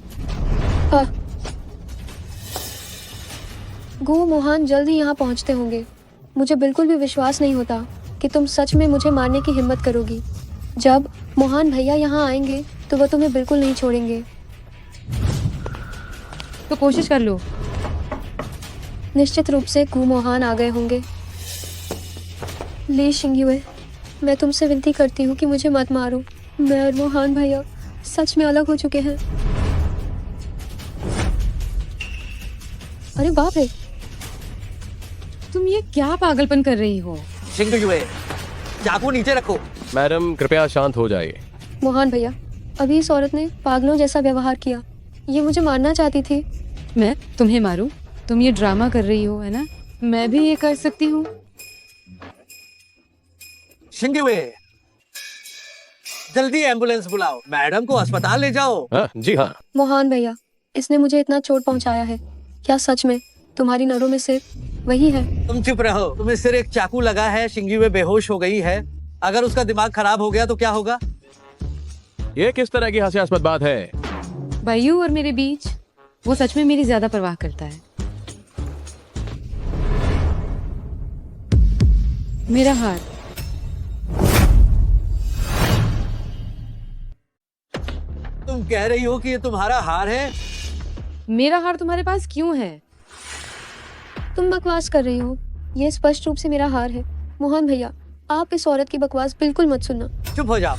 गो मोहन जल्द ही यहाँ पहुँचते होंगे। मुझे बिल्कुल भी विश्वास नहीं होता कि तुम सच में मुझे मारने की हिम्मत करोगी। जब मोहन भैया यहाँ आएंगे तो वह तुम्हें बिल्कुल नहीं छोड़ेंगे। तो कोशिश कर लो। निश्चित रूप से गू मोहन आ गए होंगे। ली शिंगयुए, मैं तुमसे विनती करती हूँ कि मुझे मत मारो। मैं और मोहन भैया सच में अलग हो चुके हैं। अरे बाप रे, तुम ये क्या पागलपन कर रही हो? शिंगयुए, चाकू नीचे रखो। मैडम कृपया शांत हो जाइए। मोहन भैया, अभी इस औरत ने पागलों जैसा व्यवहार किया। ये मुझे मारना चाहती थी। मैं तुम्हें मारूं? तुम ये ड्रामा कर रही हो, है ना? मैं भी ये कर सकती हूँ। शिंगयुए, जल्दी एम्बुलेंस बुलाओ, मैडम को अस्पताल ले जाओ। जी हाँ। मोहन भैया, इसने मुझे इतना चोट पहुंचाया है। क्या सच में तुम्हारी नरों में सिर्फ वही है? तुम चुप रहो। तुम्हें सिर एक चाकू लगा है, शिंगयुए बेहोश हो गई है। अगर उसका दिमाग खराब हो गया तो क्या होगा? ये किस तरह की हास्यास्पद बात है? बायू और मेरे बीच वो सच में मेरी ज्यादा परवाह करता है। मेरा हार। तुम कह रही हो कि ये तुम्हारा हार है? मेरा हार तुम्हारे पास क्यों है? तुम बकवास कर रही हो। ये स्पष्ट रूप से मेरा हार है। मोहन भैया, आप इस औरत की बकवास बिल्कुल मत सुनना। चुप हो जाओ,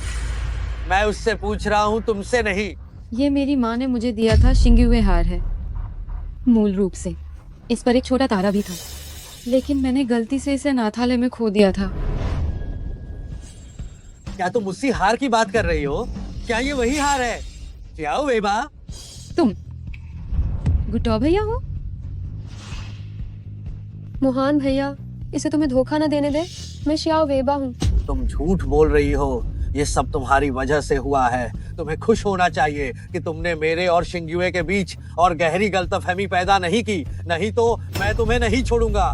मैं उससे पूछ रहा हूँ, तुमसे नहीं। ये मेरी माँ ने मुझे दिया था शिंगुए हार है। मूल रूप से इस पर एक छोटा तारा भी था, लेकिन मैंने गलती से इसे अनाथालय में खो दिया था। क्या तुम उसी हार की बात कर रही हो? क्या ये वही हार है? क्या वेबा? तुम गुटो भैया हो? मोहन भैया, इसे तुम्हें धोखा न देने दे। मैं शियाओ वेबा हूँ। तुम झूठ बोल रही हो। ये सब तुम्हारी वजह से हुआ है। तुम्हें खुश होना चाहिए कि तुमने मेरे और शिंगुए के बीच और गहरी गलतफहमी पैदा नहीं की, नहीं तो मैं तुम्हें नहीं छोड़ूंगा।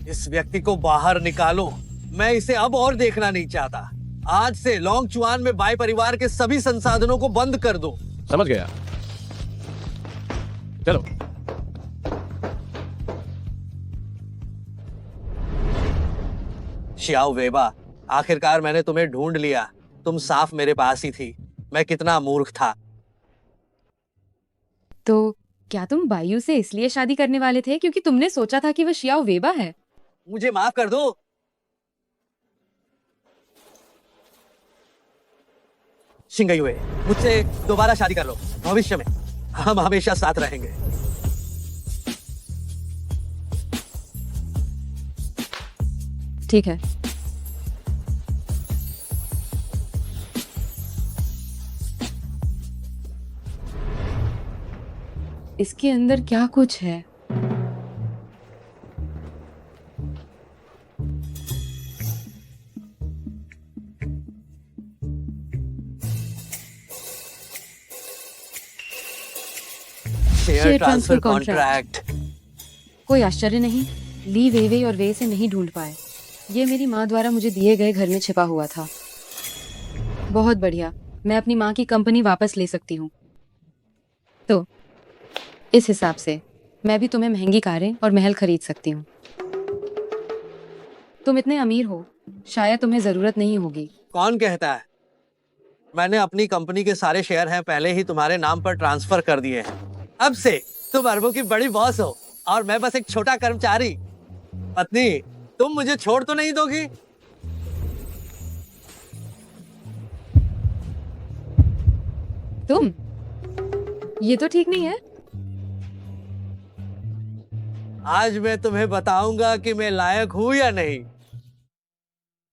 इस व्यक्ति को बाहर निकालो। मैं इसे अब और देखना नहीं चाहता। आज से लॉन्ग चुआन में बाई परिवार के सभी संसाधनों को बंद कर दो। समझ गया। चलो। शियाओ वेबा, आखिरकार मैंने तुम्हें ढूंढ लिया। तुम साफ मेरे पास ही थी। मैं कितना मूर्ख था। तो क्या तुम बायू से इसलिए शादी करने वाले थे क्योंकि तुमने सोचा था कि वह शियाओ वेबा है? मुझे माफ कर दो। शिंगयुए, मुझसे दोबारा शादी कर लो। भविष्य में हम हमेशा साथ रहेंगे। ठीक है। इसके अंदर क्या कुछ है? Share transfer contract. कोई आश्चर्य नहीं, ली वेवे और वे से नहीं ढूंढ पाए। ये मेरी माँ द्वारा मुझे दिए गए घर में छिपा हुआ था। बहुत बढ़िया, मैं अपनी माँ की कंपनी वापस ले सकती हूँ। तो इस हिसाब से मैं भी तुम्हें महंगी कारें और महल खरीद सकती हूँ। तुम इतने अमीर हो, शायद तुम्हें जरूरत नहीं होगी। कौन कहता है? मैंने अपनी कंपनी के सारे शेयर हैं पहले ही तुम्हारे नाम पर ट्रांसफर कर दिए हैं। अब से तुम अरबों की बड़ी बॉस हो और मैं बस एक छोटा कर्मचारी। पत्नी, तुम मुझे छोड़ तो नहीं दोगी? तुम? ये तो ठीक नहीं है। आज मैं तुम्हें बताऊंगा कि मैं लायक हूं या नहीं।